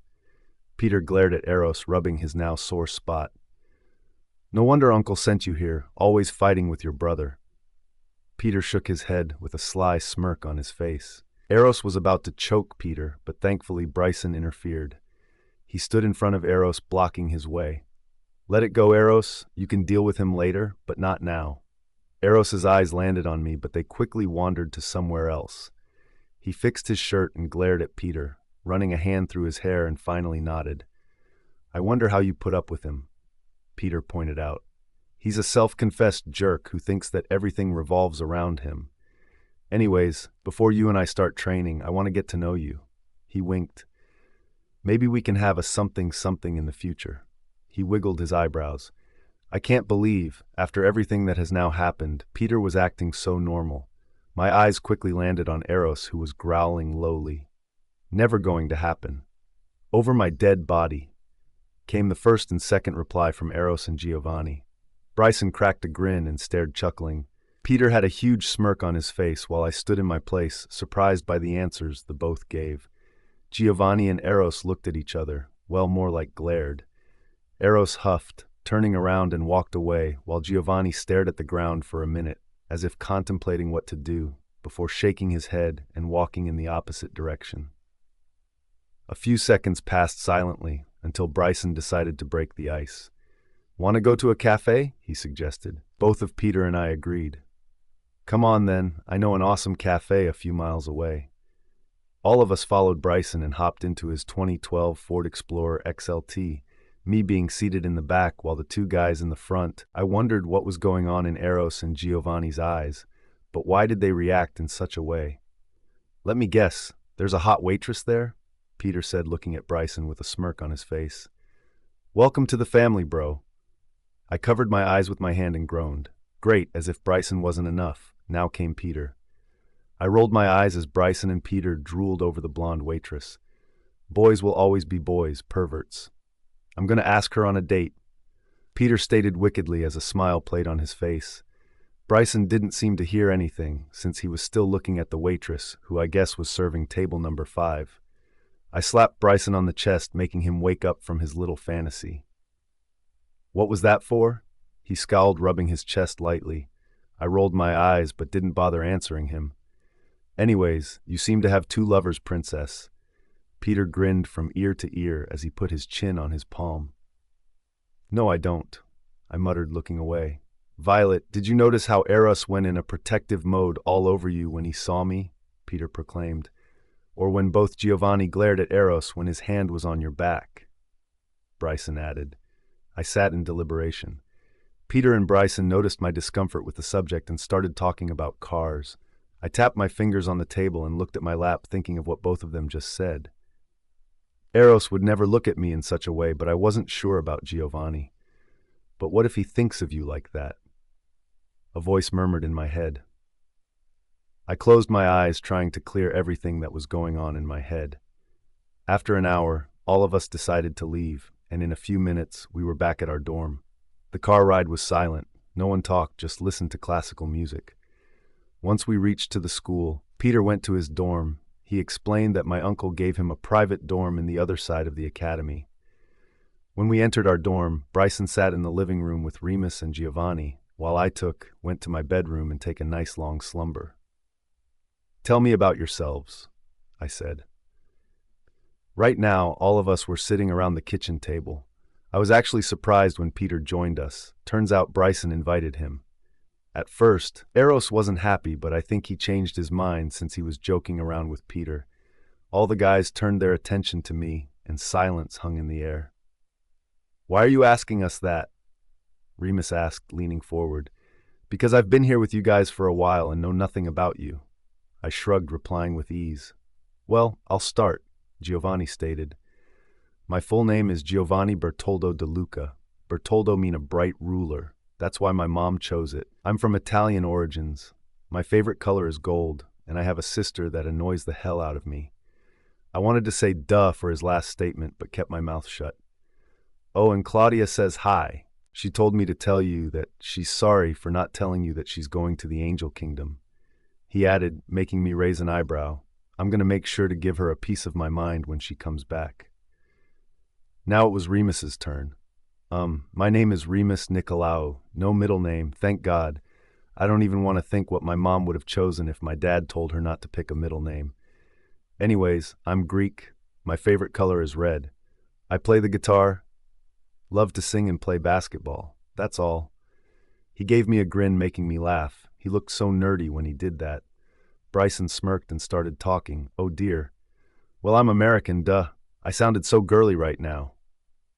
Peter glared at Eros, rubbing his now sore spot. "No wonder Uncle sent you here, always fighting with your brother." Peter shook his head with a sly smirk on his face. Eros was about to choke Peter, but thankfully Bryson interfered. He stood in front of Eros, blocking his way. "Let it go, Eros. You can deal with him later, but not now." Eros's eyes landed on me, but they quickly wandered to somewhere else. He fixed his shirt and glared at Peter, running a hand through his hair, and finally nodded. "I wonder how you put up with him," Peter pointed out. "He's a self-confessed jerk who thinks that everything revolves around him. Anyways, before you and I start training, I want to get to know you." He winked. "Maybe we can have a something in the future." He wiggled his eyebrows. I can't believe, after everything that has now happened, Peter was acting so normal. My eyes quickly landed on Eros, who was growling lowly. "Never going to happen." "Over my dead body," came the first and second reply from Eros and Giovanni. Bryson cracked a grin and stared, chuckling. Peter had a huge smirk on his face while I stood in my place, surprised by the answers the both gave. Giovanni and Eros looked at each other, well, more like glared. Eros huffed, turning around, and walked away, while Giovanni stared at the ground for a minute, as if contemplating what to do, before shaking his head and walking in the opposite direction. A few seconds passed silently, until Bryson decided to break the ice. "Want to go to a cafe?" he suggested. Both of Peter and I agreed. "Come on then, I know an awesome cafe a few miles away." All of us followed Bryson and hopped into his 2012 Ford Explorer XLT, me being seated in the back while the two guys in the front. I wondered what was going on in Eros and Giovanni's eyes, but why did they react in such a way? "Let me guess, there's a hot waitress there?" Peter said, looking at Bryson with a smirk on his face. Welcome to the family, bro. I covered my eyes with my hand and groaned. Great, as if Bryson wasn't enough. Now came Peter. I rolled my eyes as Bryson and Peter drooled over the blonde waitress. Boys will always be boys, perverts. I'm going to ask her on a date. Peter stated wickedly as a smile played on his face. Bryson didn't seem to hear anything, since he was still looking at the waitress, who I guess was serving table number 5. I slapped Bryson on the chest, making him wake up from his little fantasy. What was that for? He scowled, rubbing his chest lightly. I rolled my eyes, but didn't bother answering him. Anyways, you seem to have 2 lovers, princess. Peter grinned from ear to ear as he put his chin on his palm. No, I don't, I muttered, looking away. Violet, did you notice how Eros went in a protective mode all over you when he saw me? Peter proclaimed. Or when both Giovanni glared at Eros when his hand was on your back? Bryson added. I sat in deliberation. Peter and Bryson noticed my discomfort with the subject and started talking about cars. I tapped my fingers on the table and looked at my lap, thinking of what both of them just said. Eros would never look at me in such a way, but I wasn't sure about Giovanni. But what if he thinks of you like that? A voice murmured in my head. I closed my eyes, trying to clear everything that was going on in my head. After an hour, all of us decided to leave, and in a few minutes, we were back at our dorm. The car ride was silent. No one talked, just listened to classical music. Once we reached to the school, Peter went to his dorm. He explained that my uncle gave him a private dorm in the other side of the academy. When we entered our dorm, Bryson sat in the living room with Remus and Giovanni, while I went to my bedroom and take a nice long slumber. Tell me about yourselves, I said. Right now, all of us were sitting around the kitchen table. I was actually surprised when Peter joined us. Turns out Bryson invited him. At first, Eros wasn't happy, but I think he changed his mind since he was joking around with Peter. All the guys turned their attention to me, and silence hung in the air. Why are you asking us that? Remus asked, leaning forward. Because I've been here with you guys for a while and know nothing about you. I shrugged, replying with ease. Well, I'll start, Giovanni stated. My full name is Giovanni Bertoldo de Luca. Bertoldo means a bright ruler. That's why my mom chose it. I'm from Italian origins. My favorite color is gold, and I have a sister that annoys the hell out of me. I wanted to say duh for his last statement, but kept my mouth shut. Oh, and Claudia says hi. She told me to tell you that she's sorry for not telling you that she's going to the angel kingdom. He added, making me raise an eyebrow. I'm going to make sure to give her a piece of my mind when she comes back. Now it was Remus's turn. My name is Remus Nicolaou. No middle name, thank God. I don't even want to think what my mom would have chosen if my dad told her not to pick a middle name. Anyways, I'm Greek. My favorite color is red. I play the guitar, love to sing and play basketball. That's all. He gave me a grin, making me laugh. He looked so nerdy when he did that. Bryson smirked and started talking. Oh dear. Well, I'm American, duh. I sounded so girly right now.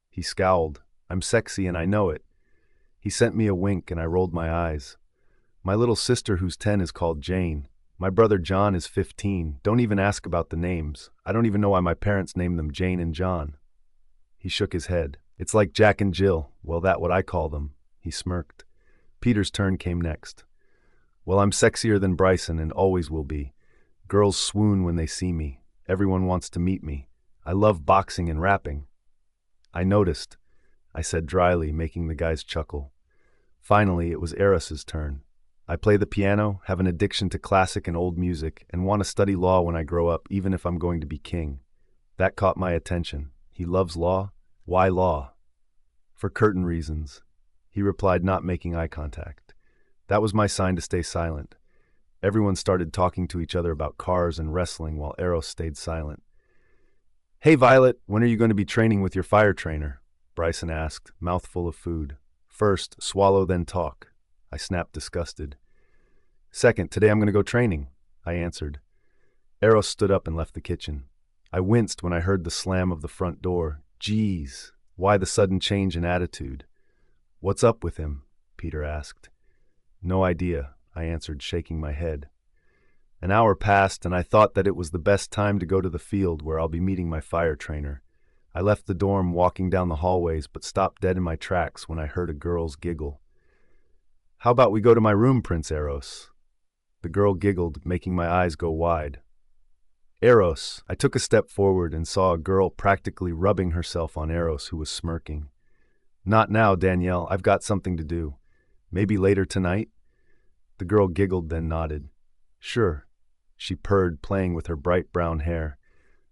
He scowled. I'm sexy and I know it. He sent me a wink and I rolled my eyes. My little sister, who's 10, is called Jane. My brother John is 15. Don't even ask about the names. I don't even know why my parents named them Jane and John. He shook his head. It's like Jack and Jill. Well, that's what I call them. He smirked. Peter's turn came next. Well, I'm sexier than Bryson and always will be. Girls swoon when they see me. Everyone wants to meet me. I love boxing and rapping. I noticed, I said dryly, making the guys chuckle. Finally, it was Eros's turn. I play the piano, have an addiction to classic and old music, and want to study law when I grow up, even if I'm going to be king. That caught my attention. He loves law? Why law? For curtain reasons, he replied, not making eye contact. That was my sign to stay silent. Everyone started talking to each other about cars and wrestling while Eros stayed silent. Hey Violet, when are you going to be training with your fire trainer? Bryson asked, mouthful of food. First, swallow, then talk. I snapped, disgusted. Second, today I'm going to go training, I answered. Eros stood up and left the kitchen. I winced when I heard the slam of the front door. Geez, why the sudden change in attitude? What's up with him? Peter asked. No idea, I answered, shaking my head. An hour passed and I thought that it was the best time to go to the field where I'll be meeting my fire trainer. I left the dorm walking down the hallways but stopped dead in my tracks when I heard a girl's giggle. "How about we go to my room, Prince Eros?" The girl giggled, making my eyes go wide. "Eros." I took a step forward and saw a girl practically rubbing herself on Eros, who was smirking. "Not now, Danielle. I've got something to do. Maybe later tonight?" The girl giggled, then nodded. "Sure," she purred, playing with her bright brown hair.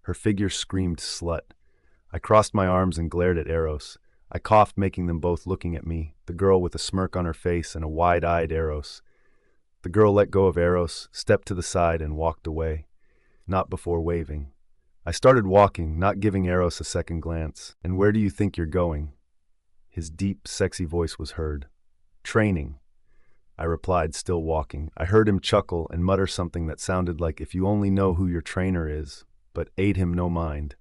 Her figure screamed slut. I crossed my arms and glared at Eros. I coughed, making them both looking at me, the girl with a smirk on her face and a wide-eyed Eros. The girl let go of Eros, stepped to the side, and walked away. Not before waving. I started walking, not giving Eros a second glance. "And where do you think you're going?" His deep, sexy voice was heard. "Training," I replied, still walking. I heard him chuckle and mutter something that sounded like, "If you only know who your trainer is," but aid him no mind.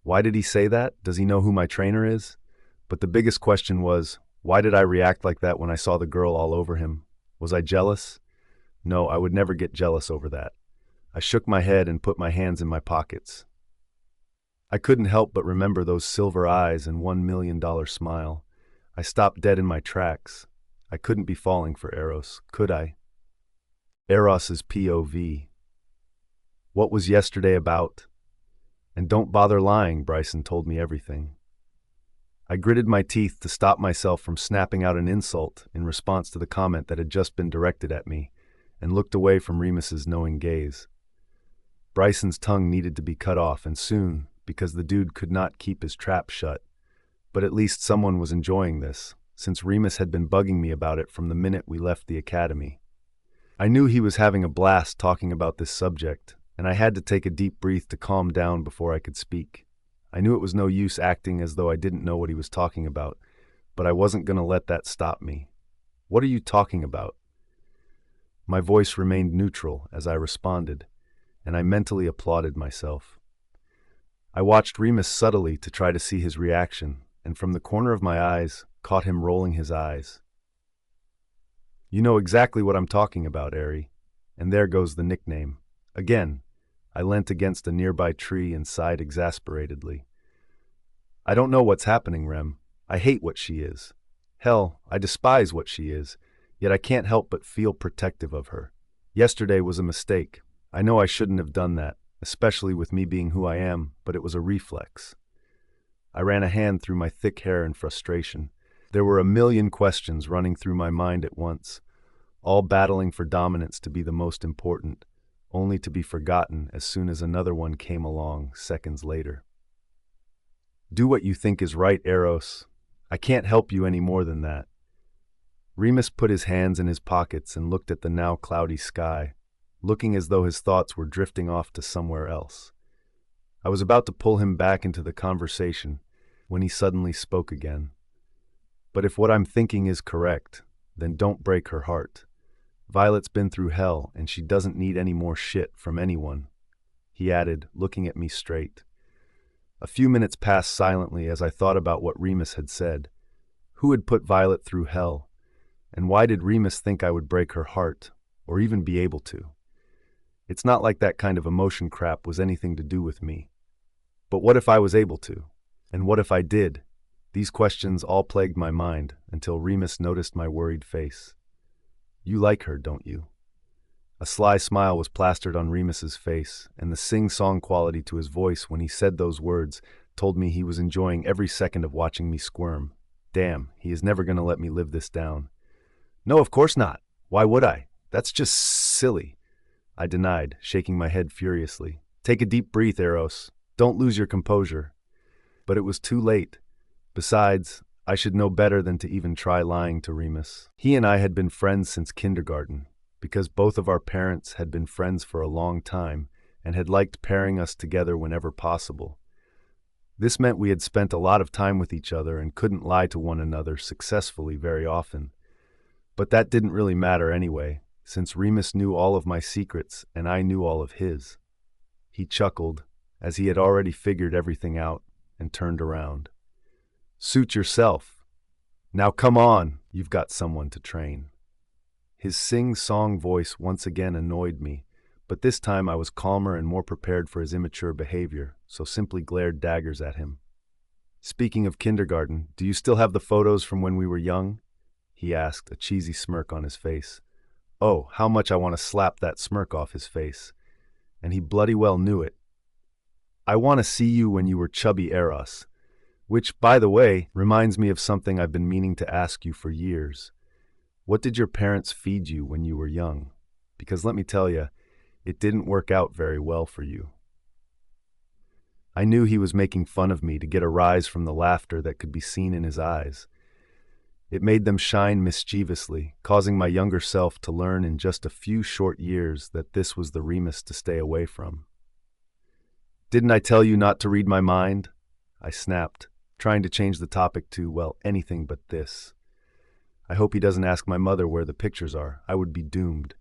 Why did he say that? Does he know who my trainer is? But the biggest question was, why did I react like that when I saw the girl all over him? Was I jealous? No, I would never get jealous over that. I shook my head and put my hands in my pockets. I couldn't help but remember those silver eyes and $1 million smile. I stopped dead in my tracks. I couldn't be falling for Eros, could I? Eros's POV. What was yesterday about? And don't bother lying, Bryson told me everything. I gritted my teeth to stop myself from snapping out an insult in response to the comment that had just been directed at me, and looked away from Remus's knowing gaze. Bryson's tongue needed to be cut off, and soon, because the dude could not keep his trap shut. But at least someone was enjoying this, since Remus had been bugging me about it from the minute we left the academy. I knew he was having a blast talking about this subject, and I had to take a deep breath to calm down before I could speak. I knew it was no use acting as though I didn't know what he was talking about, but I wasn't going to let that stop me. "What are you talking about?" My voice remained neutral as I responded, and I mentally applauded myself. I watched Remus subtly to try to see his reaction, and from the corner of my eyes, caught him rolling his eyes. "You know exactly what I'm talking about, Airy. And there goes the nickname. Again." I leant against a nearby tree and sighed exasperatedly. "I don't know what's happening, Rem. I hate what she is. Hell, I despise what she is, yet I can't help but feel protective of her. Yesterday was a mistake. I know I shouldn't have done that, especially with me being who I am, but it was a reflex." I ran a hand through my thick hair in frustration. There were a million questions running through my mind at once, all battling for dominance to be the most important, only to be forgotten as soon as another one came along seconds later. "Do what you think is right, Eros. I can't help you any more than that." Remus put his hands in his pockets and looked at the now cloudy sky, looking as though his thoughts were drifting off to somewhere else. I was about to pull him back into the conversation when he suddenly spoke again. "But if what I'm thinking is correct, then don't break her heart. Violet's been through hell, and she doesn't need any more shit from anyone," he added, looking at me straight. A few minutes passed silently as I thought about what Remus had said. Who had put Violet through hell? And why did Remus think I would break her heart, or even be able to? It's not like that kind of emotion crap was anything to do with me. But what if I was able to? And what if I did? These questions all plagued my mind until Remus noticed my worried face. "You like her, don't you?" A sly smile was plastered on Remus's face, and the sing-song quality to his voice when he said those words told me he was enjoying every second of watching me squirm. Damn, he is never going to let me live this down. "No, of course not. Why would I? That's just silly," I denied, shaking my head furiously. "Take a deep breath, Eros. Don't lose your composure." But it was too late. Besides, I should know better than to even try lying to Remus. He and I had been friends since kindergarten, because both of our parents had been friends for a long time and had liked pairing us together whenever possible. This meant we had spent a lot of time with each other and couldn't lie to one another successfully very often. But that didn't really matter anyway, since Remus knew all of my secrets and I knew all of his. He chuckled, as he had already figured everything out, and turned around. "Suit yourself. Now come on, you've got someone to train." His sing-song voice once again annoyed me, but this time I was calmer and more prepared for his immature behavior, so simply glared daggers at him. Speaking of kindergarten, do you still have the photos from when we were young? He asked, a cheesy smirk on his face. Oh, how much I want to slap that smirk off his face. And he bloody well knew it. I want to see you when you were chubby Eros. Which, by the way, reminds me of something I've been meaning to ask you for years. What did your parents feed you when you were young? Because let me tell you, it didn't work out very well for you. I knew he was making fun of me to get a rise from the laughter that could be seen in his eyes. It made them shine mischievously, causing my younger self to learn in just a few short years that this was the Remus to stay away from. Didn't I tell you not to read my mind? I snapped, trying to change the topic to, well, anything but this. I hope he doesn't ask my mother where the pictures are. I would be doomed.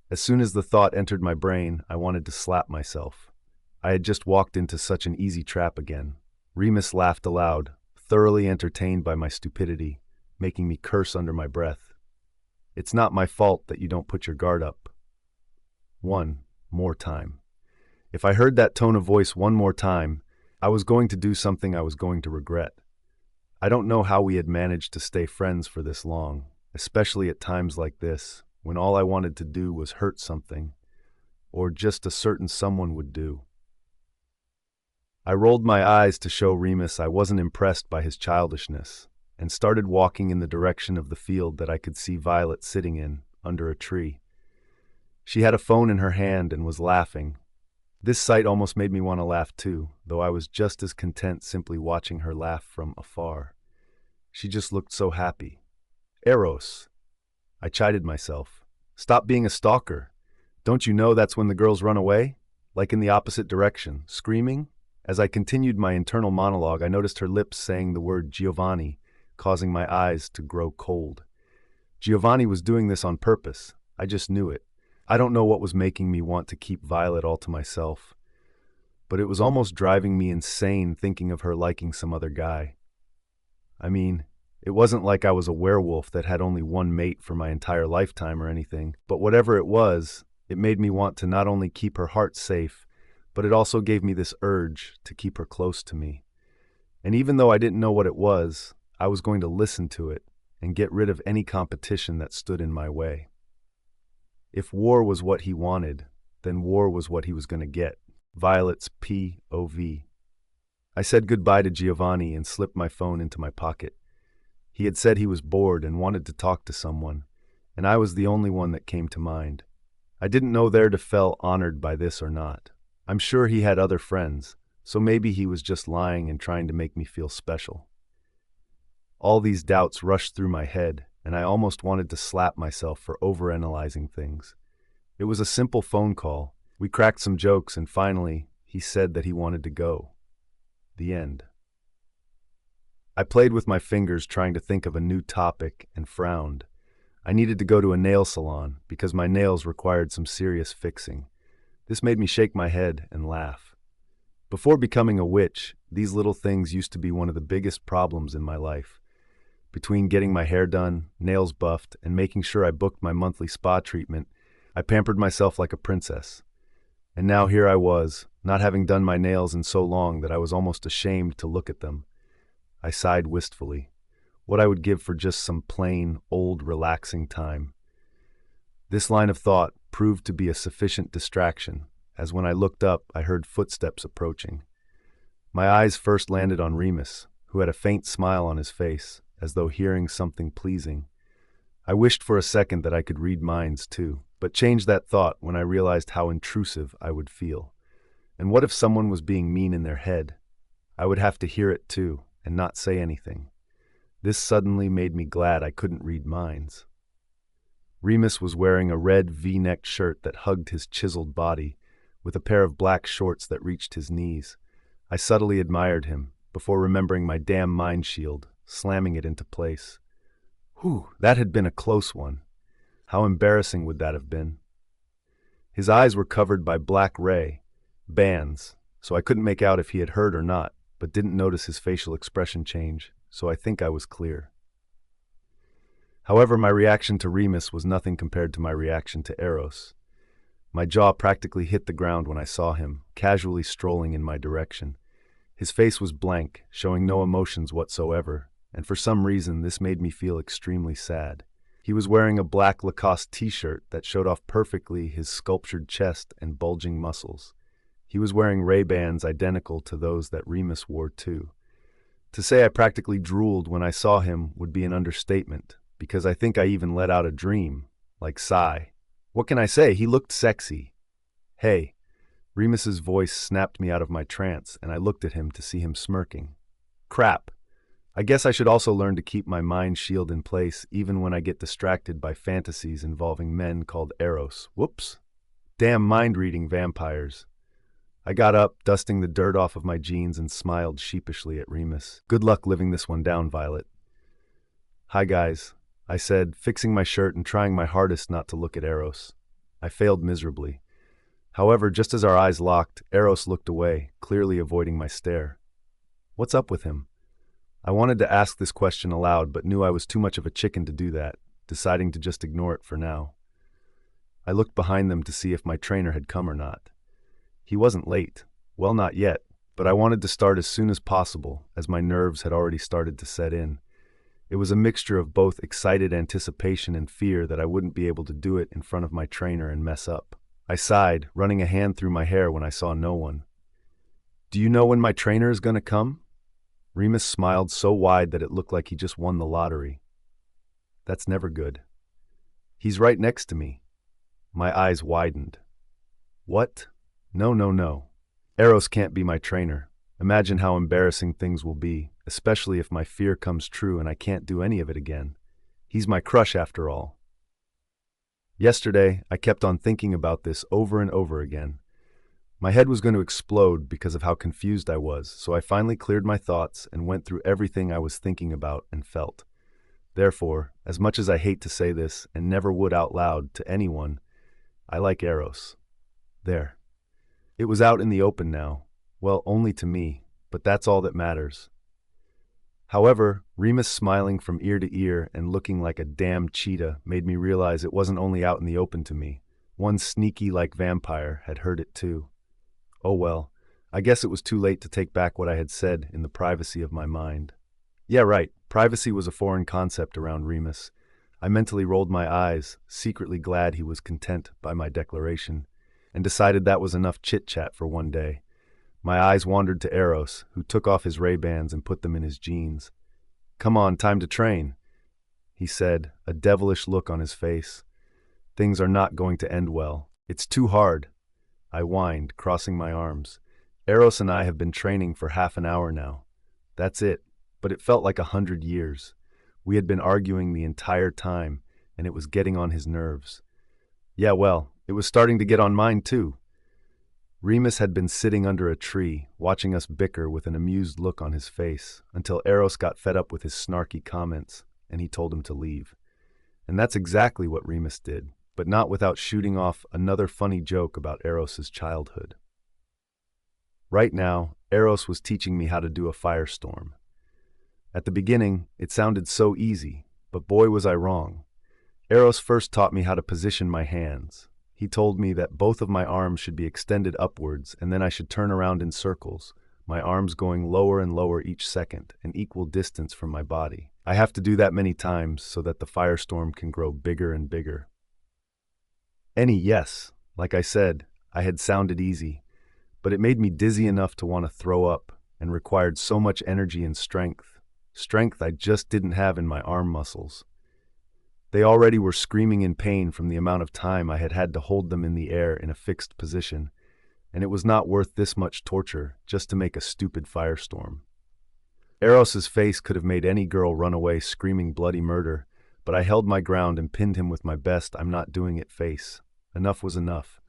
As soon as the thought entered my brain, I wanted to slap myself. I had just walked into such an easy trap again. Remus laughed aloud, thoroughly entertained by my stupidity, making me curse under my breath. It's not my fault that you don't put your guard up. One more time. If I heard that tone of voice one more time, I was going to do something I was going to regret. I don't know how we had managed to stay friends for this long, especially at times like this, when all I wanted to do was hurt something, or just a certain someone would do. I rolled my eyes to show Remus I wasn't impressed by his childishness, and started walking in the direction of the field that I could see Violet sitting in, under a tree. She had a phone in her hand and was laughing. This sight almost made me want to laugh too, though I was just as content simply watching her laugh from afar. She just looked so happy. Eros. I chided myself. Stop being a stalker. Don't you know that's when the girls run away? Like in the opposite direction, screaming? As I continued my internal monologue, I noticed her lips saying the word Giovanni, causing my eyes to grow cold. Giovanni was doing this on purpose. I just knew it. I don't know what was making me want to keep Violet all to myself, but it was almost driving me insane thinking of her liking some other guy. I mean, it wasn't like I was a werewolf that had only one mate for my entire lifetime or anything, but whatever it was, it made me want to not only keep her heart safe, but it also gave me this urge to keep her close to me. And even though I didn't know what it was, I was going to listen to it and get rid of any competition that stood in my way. If war was what he wanted, then war was what he was going to get. Violet's POV. I said goodbye to Giovanni and slipped my phone into my pocket. He had said he was bored and wanted to talk to someone, and I was the only one that came to mind. I didn't know there to feel honored by this or not. I'm sure he had other friends, so maybe he was just lying and trying to make me feel special. All these doubts rushed through my head, and I almost wanted to slap myself for overanalyzing things. It was a simple phone call. We cracked some jokes, and finally, he said that he wanted to go. The end. I played with my fingers trying to think of a new topic and frowned. I needed to go to a nail salon because my nails required some serious fixing. This made me shake my head and laugh. Before becoming a witch, these little things used to be one of the biggest problems in my life. Between getting my hair done, nails buffed, and making sure I booked my monthly spa treatment, I pampered myself like a princess. And now here I was, not having done my nails in so long that I was almost ashamed to look at them. I sighed wistfully. What I would give for just some plain, old, relaxing time. This line of thought proved to be a sufficient distraction, as when I looked up, I heard footsteps approaching. My eyes first landed on Remus, who had a faint smile on his face, as though hearing something pleasing. I wished for a second that I could read minds too, but changed that thought when I realized how intrusive I would feel. And what if someone was being mean in their head? I would have to hear it too, and not say anything. This suddenly made me glad I couldn't read minds. Remus was wearing a red V-necked shirt that hugged his chiseled body, with a pair of black shorts that reached his knees. I subtly admired him, before remembering my damn mind shield, slamming it into place. Whew, that had been a close one. How embarrassing would that have been? His eyes were covered by black ray, bands, so I couldn't make out if he had heard or not, but didn't notice his facial expression change, so I think I was clear. However, my reaction to Remus was nothing compared to my reaction to Eros. My jaw practically hit the ground when I saw him, casually strolling in my direction. His face was blank, showing no emotions whatsoever, and for some reason this made me feel extremely sad. He was wearing a black Lacoste t-shirt that showed off perfectly his sculptured chest and bulging muscles. He was wearing Ray-Bans identical to those that Remus wore too. To say I practically drooled when I saw him would be an understatement, because I think I even let out a dream, like sigh. What can I say? He looked sexy. Hey, Remus's voice snapped me out of my trance, and I looked at him to see him smirking. Crap. I guess I should also learn to keep my mind shield in place even when I get distracted by fantasies involving men called Eros. Whoops. Damn mind-reading vampires. I got up, dusting the dirt off of my jeans, and smiled sheepishly at Remus. Good luck living this one down, Violet. Hi, guys, I said, fixing my shirt and trying my hardest not to look at Eros. I failed miserably. However, just as our eyes locked, Eros looked away, clearly avoiding my stare. What's up with him? I wanted to ask this question aloud, but knew I was too much of a chicken to do that, deciding to just ignore it for now. I looked behind them to see if my trainer had come or not. He wasn't late. Well, not yet, but I wanted to start as soon as possible, as my nerves had already started to set in. It was a mixture of both excited anticipation and fear that I wouldn't be able to do it in front of my trainer and mess up. I sighed, running a hand through my hair when I saw no one. Do you know when my trainer is going to come? Remus smiled so wide that it looked like he just won the lottery. That's never good. He's right next to me. My eyes widened. What? No, no, no. Eros can't be my trainer. Imagine how embarrassing things will be, especially if my fear comes true and I can't do any of it again. He's my crush after all. Yesterday, I kept on thinking about this over and over again. My head was going to explode because of how confused I was, so I finally cleared my thoughts and went through everything I was thinking about and felt. Therefore, as much as I hate to say this and never would out loud to anyone, I like Eros. There. It was out in the open now. Well, only to me, but that's all that matters. However, Remus smiling from ear to ear and looking like a damn cheetah made me realize it wasn't only out in the open to me. One sneaky-like vampire had heard it too. Oh well, I guess it was too late to take back what I had said in the privacy of my mind. Yeah, right, privacy was a foreign concept around Remus. I mentally rolled my eyes, secretly glad he was content by my declaration, and decided that was enough chit-chat for one day. My eyes wandered to Eros, who took off his Ray-Bans and put them in his jeans. Come on, time to train, he said, a devilish look on his face. Things are not going to end well. It's too hard. I whined, crossing my arms. Eros and I have been training for half an hour now. That's it, but it felt like 100 years. We had been arguing the entire time, and it was getting on his nerves. Yeah, well, it was starting to get on mine too. Remus had been sitting under a tree, watching us bicker with an amused look on his face, until Eros got fed up with his snarky comments, and he told him to leave. And that's exactly what Remus did, but not without shooting off another funny joke about Eros's childhood. Right now, Eros was teaching me how to do a firestorm. At the beginning, it sounded so easy, but boy was I wrong. Eros first taught me how to position my hands. He told me that both of my arms should be extended upwards and then I should turn around in circles, my arms going lower and lower each second, an equal distance from my body. I have to do that many times so that the firestorm can grow bigger and bigger. Yes, like I said, I had sounded easy, but it made me dizzy enough to want to throw up and required so much energy and strength I just didn't have in my arm muscles. They already were screaming in pain from the amount of time I had had to hold them in the air in a fixed position, and it was not worth this much torture just to make a stupid firestorm. Eros's face could have made any girl run away screaming bloody murder, but I held my ground and pinned him with my best I'm not doing it face. Enough was enough.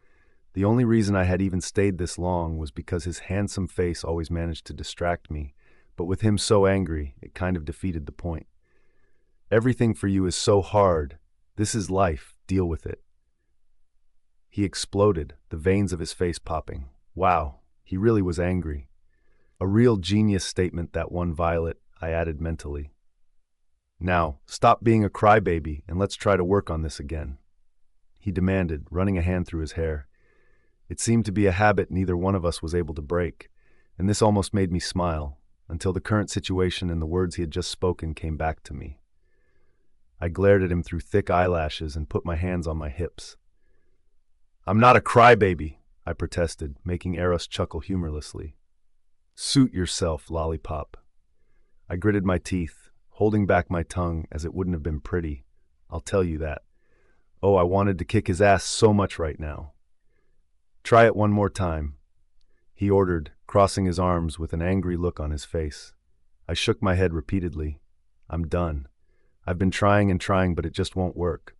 The only reason I had even stayed this long was because his handsome face always managed to distract me, but with him so angry, it kind of defeated the point. Everything for you is so hard. This is life. Deal with it. He exploded, the veins of his face popping. Wow, he really was angry. A real genius statement, that one, Violet, I added mentally. Now, stop being a crybaby and let's try to work on this again, he demanded, running a hand through his hair. It seemed to be a habit neither one of us was able to break, and this almost made me smile, until the current situation and the words he had just spoken came back to me. I glared at him through thick eyelashes and put my hands on my hips. "I'm not a crybaby," I protested, making Eros chuckle humorlessly. "Suit yourself, lollipop." I gritted my teeth, holding back my tongue as it wouldn't have been pretty. I'll tell you that. Oh, I wanted to kick his ass so much right now. "Try it one more time," he ordered, crossing his arms with an angry look on his face. I shook my head repeatedly. "I'm done. I've been trying and trying, but it just won't work."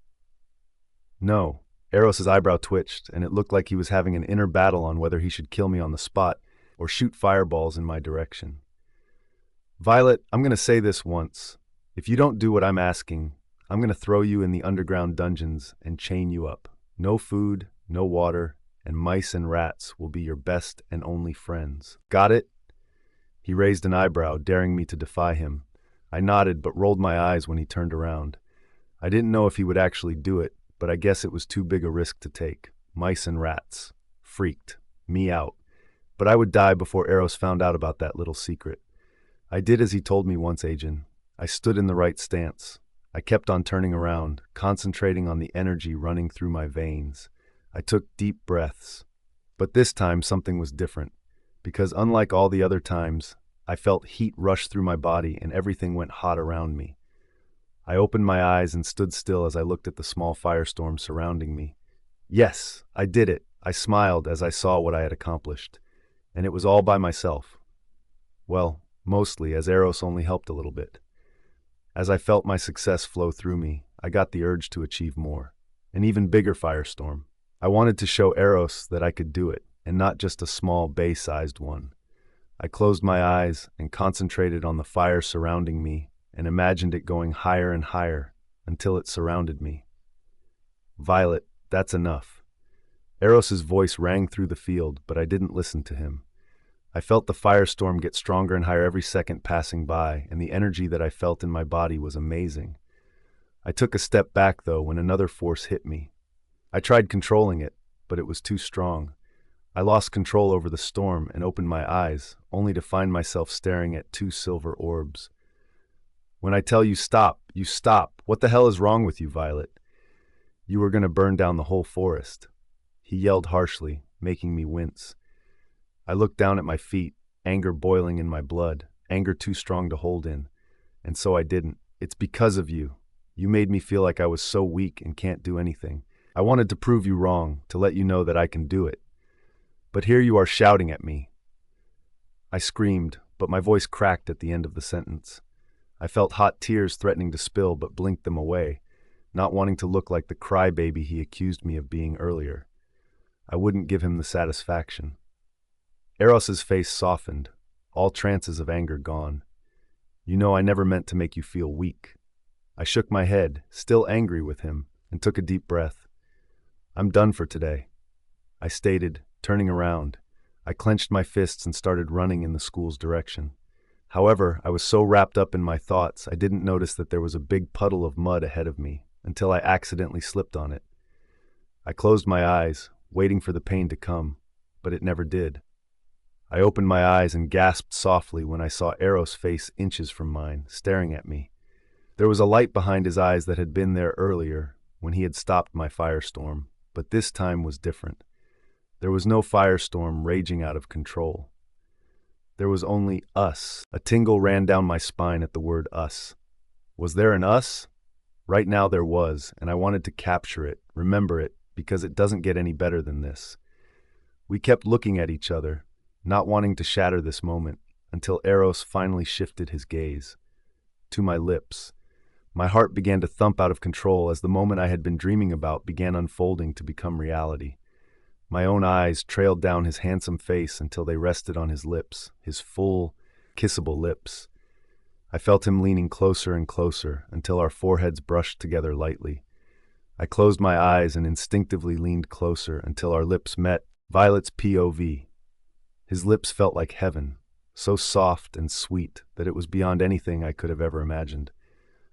"No." Eros's eyebrow twitched, and it looked like he was having an inner battle on whether he should kill me on the spot or shoot fireballs in my direction. "Violet, I'm going to say this once. If you don't do what I'm asking, I'm going to throw you in the underground dungeons and chain you up. No food, no water, and mice and rats will be your best and only friends. Got it?" He raised an eyebrow, daring me to defy him. I nodded, but rolled my eyes when he turned around. I didn't know if he would actually do it, but I guess it was too big a risk to take. Mice and rats. Freaked. Me out. But I would die before Eros found out about that little secret. I did as he told me once, Agent. I stood in the right stance. I kept on turning around, concentrating on the energy running through my veins. I took deep breaths. But this time something was different, because unlike all the other times, I felt heat rush through my body and everything went hot around me. I opened my eyes and stood still as I looked at the small firestorm surrounding me. Yes, I did it. I smiled as I saw what I had accomplished. And it was all by myself. Well, mostly, as Eros only helped a little bit. As I felt my success flow through me, I got the urge to achieve more. An even bigger firestorm. I wanted to show Eros that I could do it, and not just a small bay-sized one. I closed my eyes and concentrated on the fire surrounding me and imagined it going higher and higher until it surrounded me. "Violet, that's enough." Eros's voice rang through the field, but I didn't listen to him. I felt the firestorm get stronger and higher every second passing by, and the energy that I felt in my body was amazing. I took a step back, though, when another force hit me. I tried controlling it, but it was too strong. I lost control over the storm and opened my eyes, only to find myself staring at two silver orbs. "When I tell you stop, you stop. What the hell is wrong with you, Violet? You were going to burn down the whole forest." He yelled harshly, making me wince. I looked down at my feet, anger boiling in my blood, anger too strong to hold in. And so I didn't. "It's because of you. You made me feel like I was so weak and can't do anything. I wanted to prove you wrong, to let you know that I can do it. But here you are shouting at me." I screamed, but my voice cracked at the end of the sentence. I felt hot tears threatening to spill, but blinked them away, not wanting to look like the crybaby he accused me of being earlier. I wouldn't give him the satisfaction. Eros's face softened, all trances of anger gone. "You know I never meant to make you feel weak." I shook my head, still angry with him, and took a deep breath. "I'm done for today," I stated, turning around. I clenched my fists and started running in the school's direction. However, I was so wrapped up in my thoughts, I didn't notice that there was a big puddle of mud ahead of me, until I accidentally slipped on it. I closed my eyes, waiting for the pain to come, but it never did. I opened my eyes and gasped softly when I saw Eros' face inches from mine, staring at me. There was a light behind his eyes that had been there earlier, when he had stopped my firestorm, but this time was different. There was no firestorm raging out of control. There was only us. A tingle ran down my spine at the word us. Was there an us? Right now there was, and I wanted to capture it, remember it, because it doesn't get any better than this. We kept looking at each other, not wanting to shatter this moment, until Eros finally shifted his gaze. To my lips. My heart began to thump out of control as the moment I had been dreaming about began unfolding to become reality. My own eyes trailed down his handsome face until they rested on his lips, his full, kissable lips. I felt him leaning closer and closer until our foreheads brushed together lightly. I closed my eyes and instinctively leaned closer until our lips met. Violet's POV. His lips felt like heaven, so soft and sweet that it was beyond anything I could have ever imagined.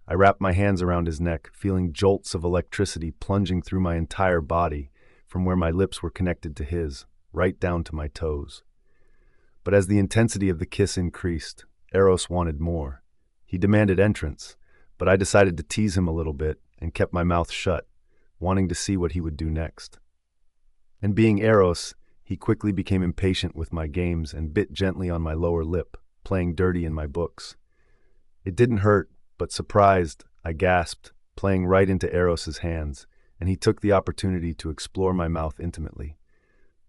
I wrapped my hands around his neck, feeling jolts of electricity plunging through my entire body from where my lips were connected to his, right down to my toes. But as the intensity of the kiss increased, Eros wanted more. He demanded entrance, but I decided to tease him a little bit and kept my mouth shut, wanting to see what he would do next. And being Eros, he quickly became impatient with my games and bit gently on my lower lip, playing dirty in my books. It didn't hurt, but surprised, I gasped, playing right into Eros's hands, and he took the opportunity to explore my mouth intimately.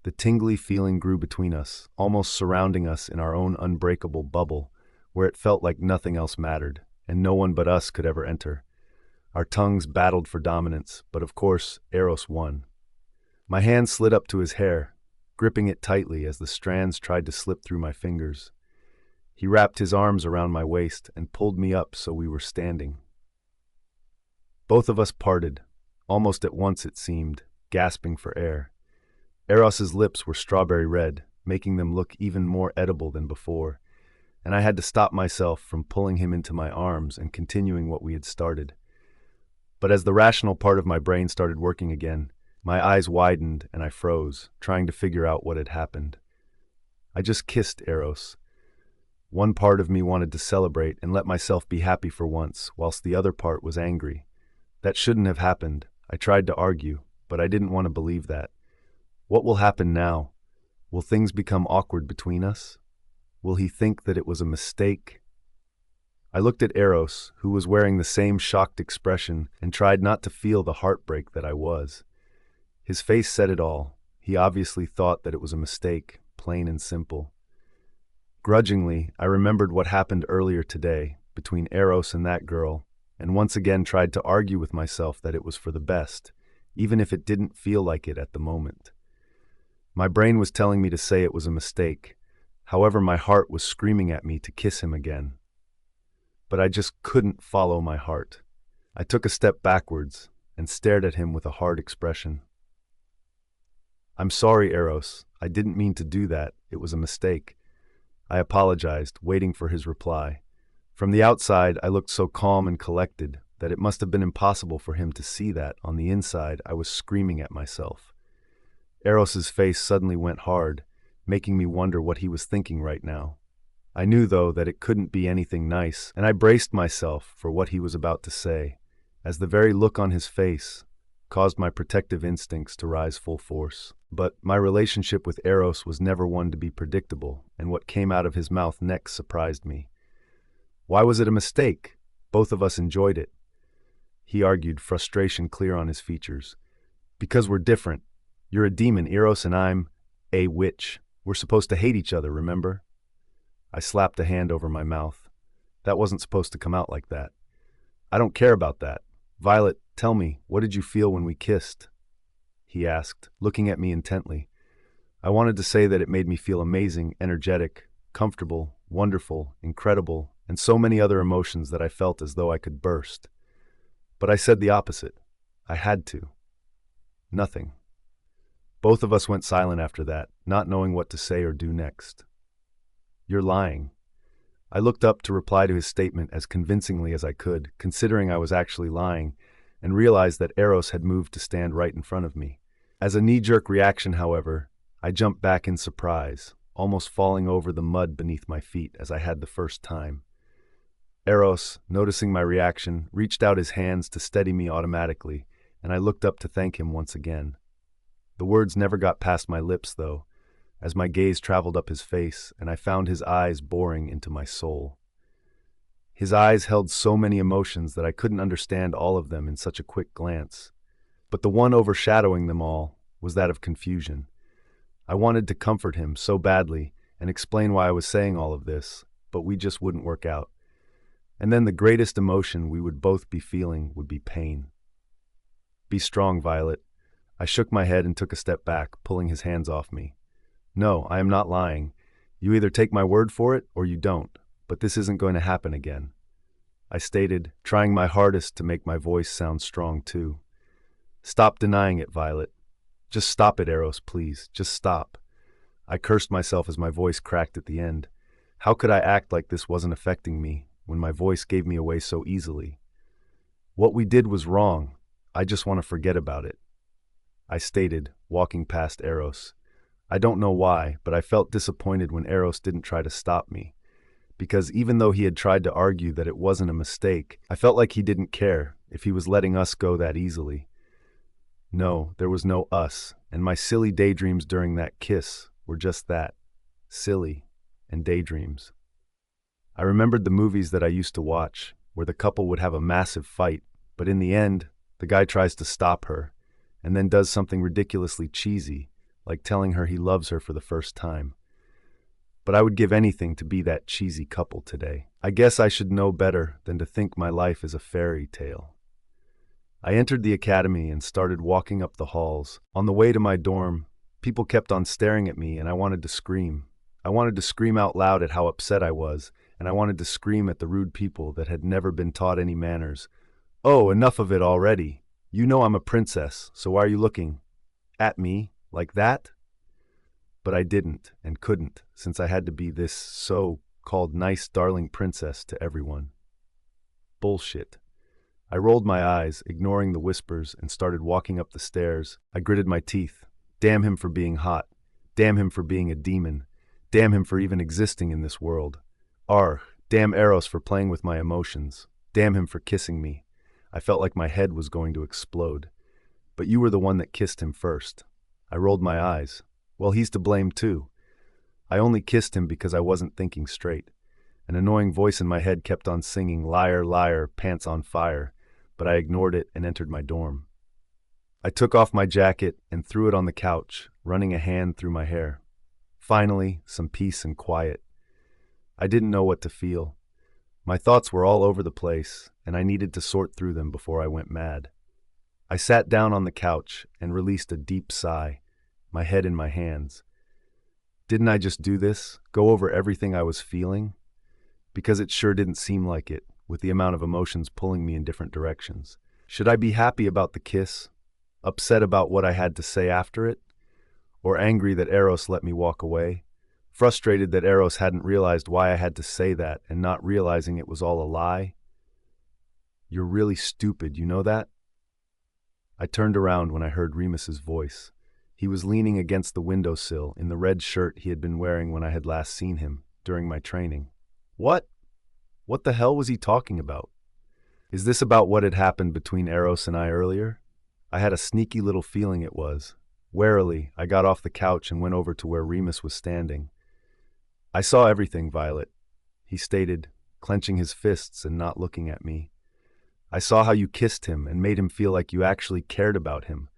The tingly feeling grew between us, almost surrounding us in our own unbreakable bubble, where it felt like nothing else mattered, and no one but us could ever enter. Our tongues battled for dominance, but of course, Eros won. My hand slid up to his hair, gripping it tightly as the strands tried to slip through my fingers. He wrapped his arms around my waist and pulled me up so we were standing. Both of us parted, almost at once it seemed, gasping for air. Eros's lips were strawberry red, making them look even more edible than before, and I had to stop myself from pulling him into my arms and continuing what we had started. But as the rational part of my brain started working again, my eyes widened and I froze, trying to figure out what had happened. I just kissed Eros. One part of me wanted to celebrate and let myself be happy for once, whilst the other part was angry. That shouldn't have happened. I tried to argue, but I didn't want to believe that. What will happen now? Will things become awkward between us? Will he think that it was a mistake? I looked at Eros, who was wearing the same shocked expression, and tried not to feel the heartbreak that I was. His face said it all. He obviously thought that it was a mistake, plain and simple. Grudgingly, I remembered what happened earlier today between Eros and that girl, and once again tried to argue with myself that it was for the best, even if it didn't feel like it at the moment. My brain was telling me to say it was a mistake. However, my heart was screaming at me to kiss him again. But I just couldn't follow my heart. I took a step backwards and stared at him with a hard expression. "I'm sorry, Eros. I didn't mean to do that. It was a mistake." I apologized, waiting for his reply. From the outside, I looked so calm and collected that it must have been impossible for him to see that, on the inside, I was screaming at myself. Eros's face suddenly went hard, making me wonder what he was thinking right now. I knew, though, that it couldn't be anything nice, and I braced myself for what he was about to say, as the very look on his face caused my protective instincts to rise full force. But my relationship with Eros was never one to be predictable, and what came out of his mouth next surprised me. Why was it a mistake? Both of us enjoyed it. He argued, frustration clear on his features. "Because we're different. You're a demon, Eros, and I'm a witch. We're supposed to hate each other, remember?" I slapped a hand over my mouth. That wasn't supposed to come out like that. "I don't care about that. Violet, tell me, what did you feel when we kissed?" he asked, looking at me intently. I wanted to say that it made me feel amazing, energetic, comfortable, wonderful, incredible, and so many other emotions that I felt as though I could burst. But I said the opposite. I had to. Nothing. Both of us went silent after that, not knowing what to say or do next. "You're lying." I looked up to reply to his statement as convincingly as I could, considering I was actually lying, and realized that Eros had moved to stand right in front of me. As a knee-jerk reaction, however, I jumped back in surprise, almost falling over the mud beneath my feet as I had the first time. Eros, noticing my reaction, reached out his hands to steady me automatically, and I looked up to thank him once again. The words never got past my lips, though, as my gaze traveled up his face and I found his eyes boring into my soul. His eyes held so many emotions that I couldn't understand all of them in such a quick glance. But the one overshadowing them all was that of confusion. I wanted to comfort him so badly and explain why I was saying all of this, but we just wouldn't work out. And then the greatest emotion we would both be feeling would be pain. "Be strong, Violet." I shook my head and took a step back, pulling his hands off me. "No, I am not lying. You either take my word for it or you don't, but this isn't going to happen again," I stated, trying my hardest to make my voice sound strong too. "Stop denying it, Violet. Just stop it, Eros, please. Just stop." I cursed myself as my voice cracked at the end. How could I act like this wasn't affecting me when my voice gave me away so easily? "What we did was wrong. I just want to forget about it," I stated, walking past Eros. I don't know why, but I felt disappointed when Eros didn't try to stop me. Because even though he had tried to argue that it wasn't a mistake, I felt like he didn't care if he was letting us go that easily. No, there was no us, and my silly daydreams during that kiss were just that, silly and daydreams. I remembered the movies that I used to watch, where the couple would have a massive fight, but in the end, the guy tries to stop her, and then does something ridiculously cheesy, like telling her he loves her for the first time. But I would give anything to be that cheesy couple today. I guess I should know better than to think my life is a fairy tale. I entered the academy and started walking up the halls. On the way to my dorm, people kept on staring at me and I wanted to scream. I wanted to scream out loud at how upset I was, and I wanted to scream at the rude people that had never been taught any manners. Oh, enough of it already. You know I'm a princess, so why are you looking at me like that? But I didn't and couldn't, since I had to be this so-called nice darling princess to everyone. Bullshit. I rolled my eyes, ignoring the whispers, and started walking up the stairs. I gritted my teeth. Damn him for being hot. Damn him for being a demon. Damn him for even existing in this world. Argh, damn Eros for playing with my emotions. Damn him for kissing me. I felt like my head was going to explode. But you were the one that kissed him first. I rolled my eyes. Well, he's to blame too. I only kissed him because I wasn't thinking straight. An annoying voice in my head kept on singing, "Liar, liar, pants on fire," but I ignored it and entered my dorm. I took off my jacket and threw it on the couch, running a hand through my hair. Finally, some peace and quiet. I didn't know what to feel. My thoughts were all over the place, and I needed to sort through them before I went mad. I sat down on the couch and released a deep sigh, my head in my hands. Didn't I just do this, go over everything I was feeling? Because it sure didn't seem like it, with the amount of emotions pulling me in different directions. Should I be happy about the kiss? Upset about what I had to say after it? Or angry that Eros let me walk away? Frustrated that Eros hadn't realized why I had to say that and not realizing it was all a lie? You're really stupid, you know that? I turned around when I heard Remus's voice. He was leaning against the windowsill in the red shirt he had been wearing when I had last seen him, during my training. What? What the hell was he talking about? Is this about what had happened between Eros and I earlier? I had a sneaky little feeling it was. Warily, I got off the couch and went over to where Remus was standing. I saw everything, Violet, he stated, clenching his fists and not looking at me. I saw how you kissed him and made him feel like you actually cared about him.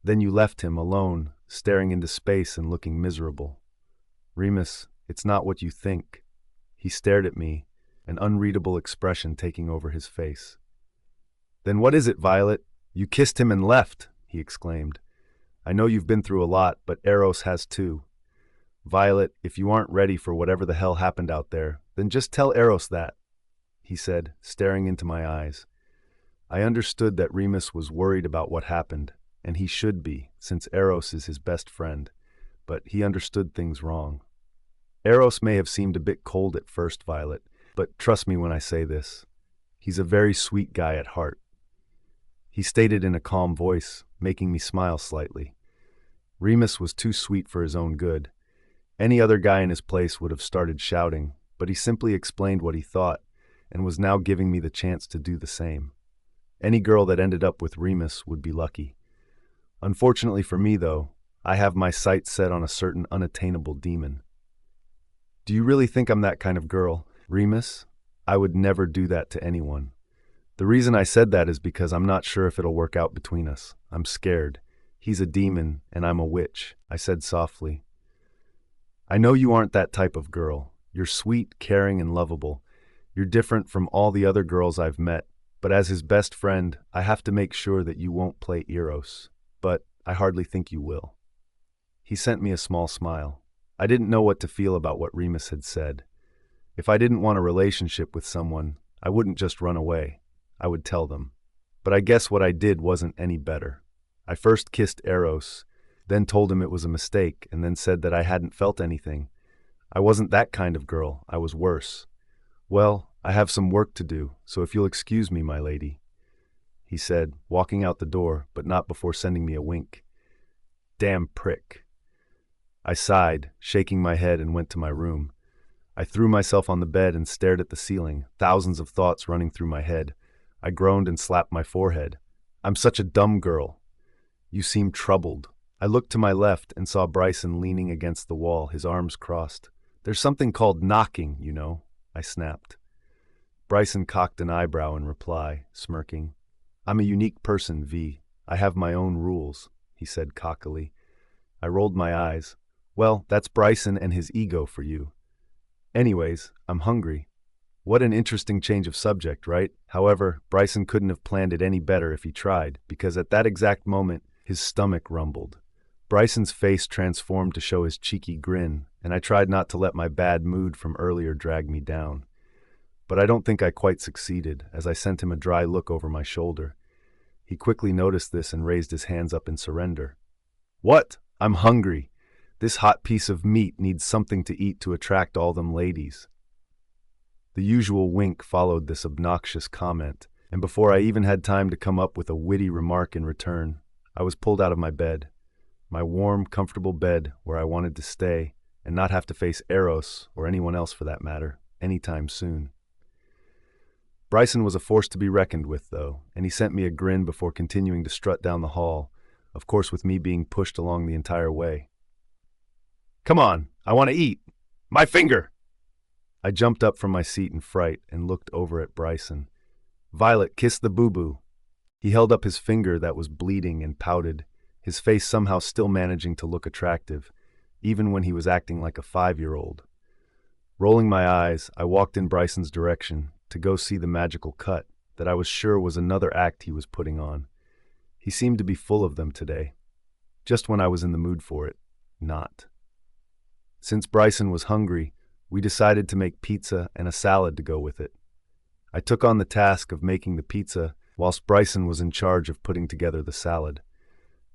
Then you left him alone, staring into space and looking miserable. Remus, it's not what you think. He stared at me, an unreadable expression taking over his face. Then what is it, Violet? You kissed him and left, he exclaimed. I know you've been through a lot, but Eros has too. Violet, if you aren't ready for whatever the hell happened out there, then just tell Eros that, he said, staring into my eyes. I understood that Remus was worried about what happened, and he should be, since Eros is his best friend, but he understood things wrong. Eros may have seemed a bit cold at first, Violet, but trust me when I say this. He's a very sweet guy at heart. He stated in a calm voice, making me smile slightly. Remus was too sweet for his own good. Any other guy in his place would have started shouting, but he simply explained what he thought, and was now giving me the chance to do the same. Any girl that ended up with Remus would be lucky. Unfortunately for me, though, I have my sights set on a certain unattainable demon. Do you really think I'm that kind of girl, Remus? I would never do that to anyone. The reason I said that is because I'm not sure if it'll work out between us. I'm scared. He's a demon, and I'm a witch, I said softly. I know you aren't that type of girl. You're sweet, caring, and lovable. You're different from all the other girls I've met, but as his best friend, I have to make sure that you won't play Eros. But I hardly think you will. He sent me a small smile. I didn't know what to feel about what Remus had said. If I didn't want a relationship with someone, I wouldn't just run away. I would tell them. But I guess what I did wasn't any better. I first kissed Eros, then told him it was a mistake, and then said that I hadn't felt anything. I wasn't that kind of girl. I was worse. Well, I have some work to do, so if you'll excuse me, my lady, he said, walking out the door, but not before sending me a wink. Damn prick. I sighed, shaking my head, and went to my room. I threw myself on the bed and stared at the ceiling, thousands of thoughts running through my head. I groaned and slapped my forehead. I'm such a dumb girl. You seem troubled. I looked to my left and saw Bryson leaning against the wall, his arms crossed. There's something called knocking, you know, I snapped. Bryson cocked an eyebrow in reply, smirking. I'm a unique person, V. I have my own rules, he said cockily. I rolled my eyes. Well, that's Bryson and his ego for you. Anyways, I'm hungry. What an interesting change of subject, right? However, Bryson couldn't have planned it any better if he tried, because at that exact moment, his stomach rumbled. Bryson's face transformed to show his cheeky grin, and I tried not to let my bad mood from earlier drag me down. But I don't think I quite succeeded, as I sent him a dry look over my shoulder. He quickly noticed this and raised his hands up in surrender. What? I'm hungry. This hot piece of meat needs something to eat to attract all them ladies. The usual wink followed this obnoxious comment, and before I even had time to come up with a witty remark in return, I was pulled out of my bed. My warm, comfortable bed where I wanted to stay and not have to face Eros, or anyone else for that matter, anytime soon. Bryson was a force to be reckoned with, though, and he sent me a grin before continuing to strut down the hall, of course with me being pushed along the entire way. Come on, I want to eat. My finger! I jumped up from my seat in fright and looked over at Bryson. Violet, kiss the boo-boo. He held up his finger that was bleeding and pouted, his face somehow still managing to look attractive, even when he was acting like a 5-year-old. Rolling my eyes, I walked in Bryson's direction to go see the magical cut that I was sure was another act he was putting on. He seemed to be full of them today. Just when I was in the mood for it, not. Since Bryson was hungry, we decided to make pizza and a salad to go with it. I took on the task of making the pizza whilst Bryson was in charge of putting together the salad.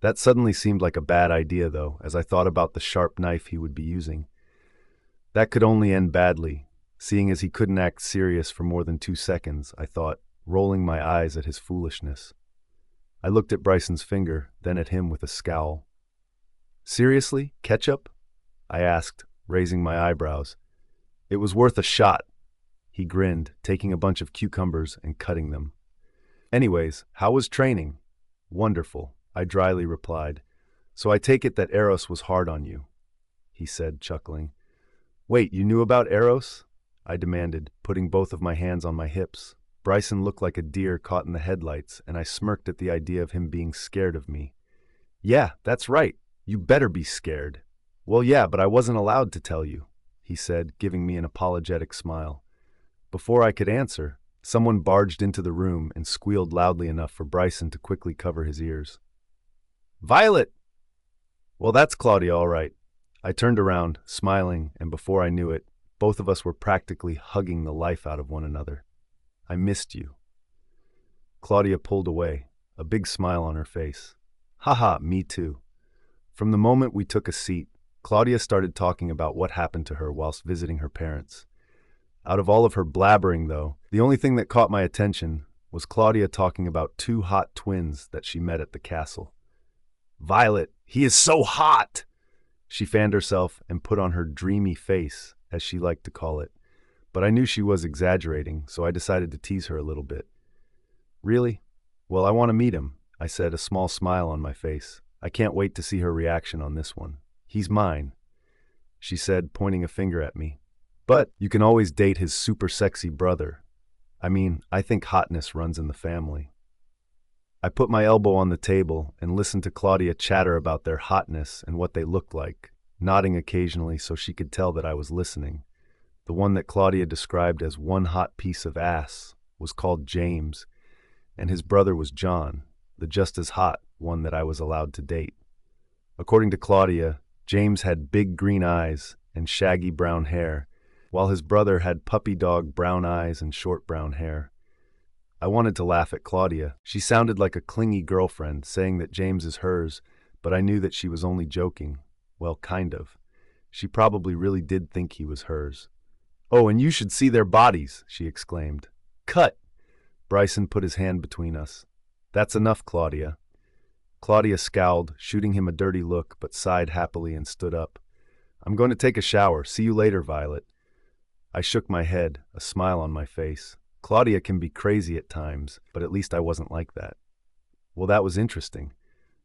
That suddenly seemed like a bad idea, though, as I thought about the sharp knife he would be using. That could only end badly, seeing as he couldn't act serious for more than 2 seconds, I thought, rolling my eyes at his foolishness. I looked at Bryson's finger, then at him with a scowl. Seriously? Ketchup? I asked, raising my eyebrows. It was worth a shot. He grinned, taking a bunch of cucumbers and cutting them. Anyways, how was training? Wonderful, I dryly replied. So I take it that Eros was hard on you, he said, chuckling. Wait, you knew about Eros? I demanded, putting both of my hands on my hips. Bryson looked like a deer caught in the headlights, and I smirked at the idea of him being scared of me. Yeah, that's right. You better be scared. Well, yeah, but I wasn't allowed to tell you, he said, giving me an apologetic smile. Before I could answer, someone barged into the room and squealed loudly enough for Bryson to quickly cover his ears. Violet! Well, that's Claudia, all right. I turned around, smiling, and before I knew it, both of us were practically hugging the life out of one another. I missed you. Claudia pulled away, a big smile on her face. Haha, me too. From the moment we took a seat, Claudia started talking about what happened to her whilst visiting her parents. Out of all of her blabbering, though, the only thing that caught my attention was Claudia talking about 2 hot twins that she met at the castle. Violet, he is so hot! She fanned herself and put on her dreamy face, as she liked to call it. But I knew she was exaggerating, so I decided to tease her a little bit. Really? Well, I want to meet him, I said, a small smile on my face. I can't wait to see her reaction on this one. He's mine, she said, pointing a finger at me. But you can always date his super sexy brother. I mean, I think hotness runs in the family. I put my elbow on the table and listened to Claudia chatter about their hotness and what they looked like, nodding occasionally so she could tell that I was listening. The one that Claudia described as one hot piece of ass was called James, and his brother was John, the just as hot one that I was allowed to date. According to Claudia, James had big green eyes and shaggy brown hair, while his brother had puppy dog brown eyes and short brown hair. I wanted to laugh at Claudia. She sounded like a clingy girlfriend saying that James is hers, but I knew that she was only joking. Well, kind of. She probably really did think he was hers. Oh, and you should see their bodies, she exclaimed. Cut! Bryson put his hand between us. That's enough, Claudia. Claudia scowled, shooting him a dirty look, but sighed happily and stood up. I'm going to take a shower. See you later, Violet. I shook my head, a smile on my face. Claudia can be crazy at times, but at least I wasn't like that. Well, that was interesting,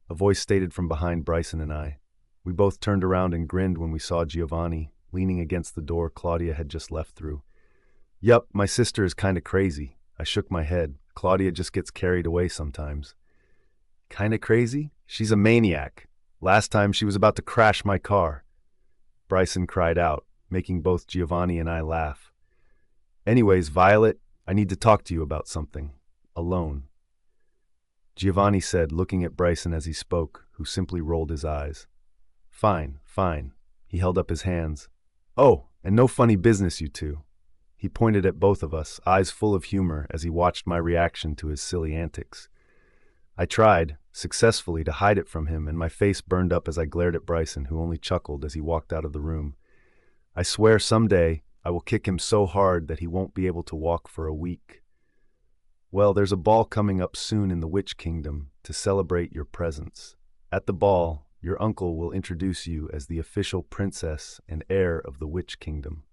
a voice stated from behind Bryson and I. We both turned around and grinned when we saw Giovanni, leaning against the door Claudia had just left through. Yup, my sister is kinda crazy. I shook my head. Claudia just gets carried away sometimes. Kinda crazy? She's a maniac. Last time she was about to crash my car. Bryson cried out, making both Giovanni and I laugh. Anyways, Violet, I need to talk to you about something. Alone. Giovanni said, looking at Bryson as he spoke, who simply rolled his eyes. Fine, fine. He held up his hands. Oh, and no funny business, you two. He pointed at both of us, eyes full of humor, as he watched my reaction to his silly antics. I tried, successfully, to hide it from him, and my face burned up as I glared at Bryson, who only chuckled as he walked out of the room. I swear someday I will kick him so hard that he won't be able to walk for a week. Well, there's a ball coming up soon in the Witch Kingdom to celebrate your presence. At the ball, your uncle will introduce you as the official princess and heir of the Witch Kingdom.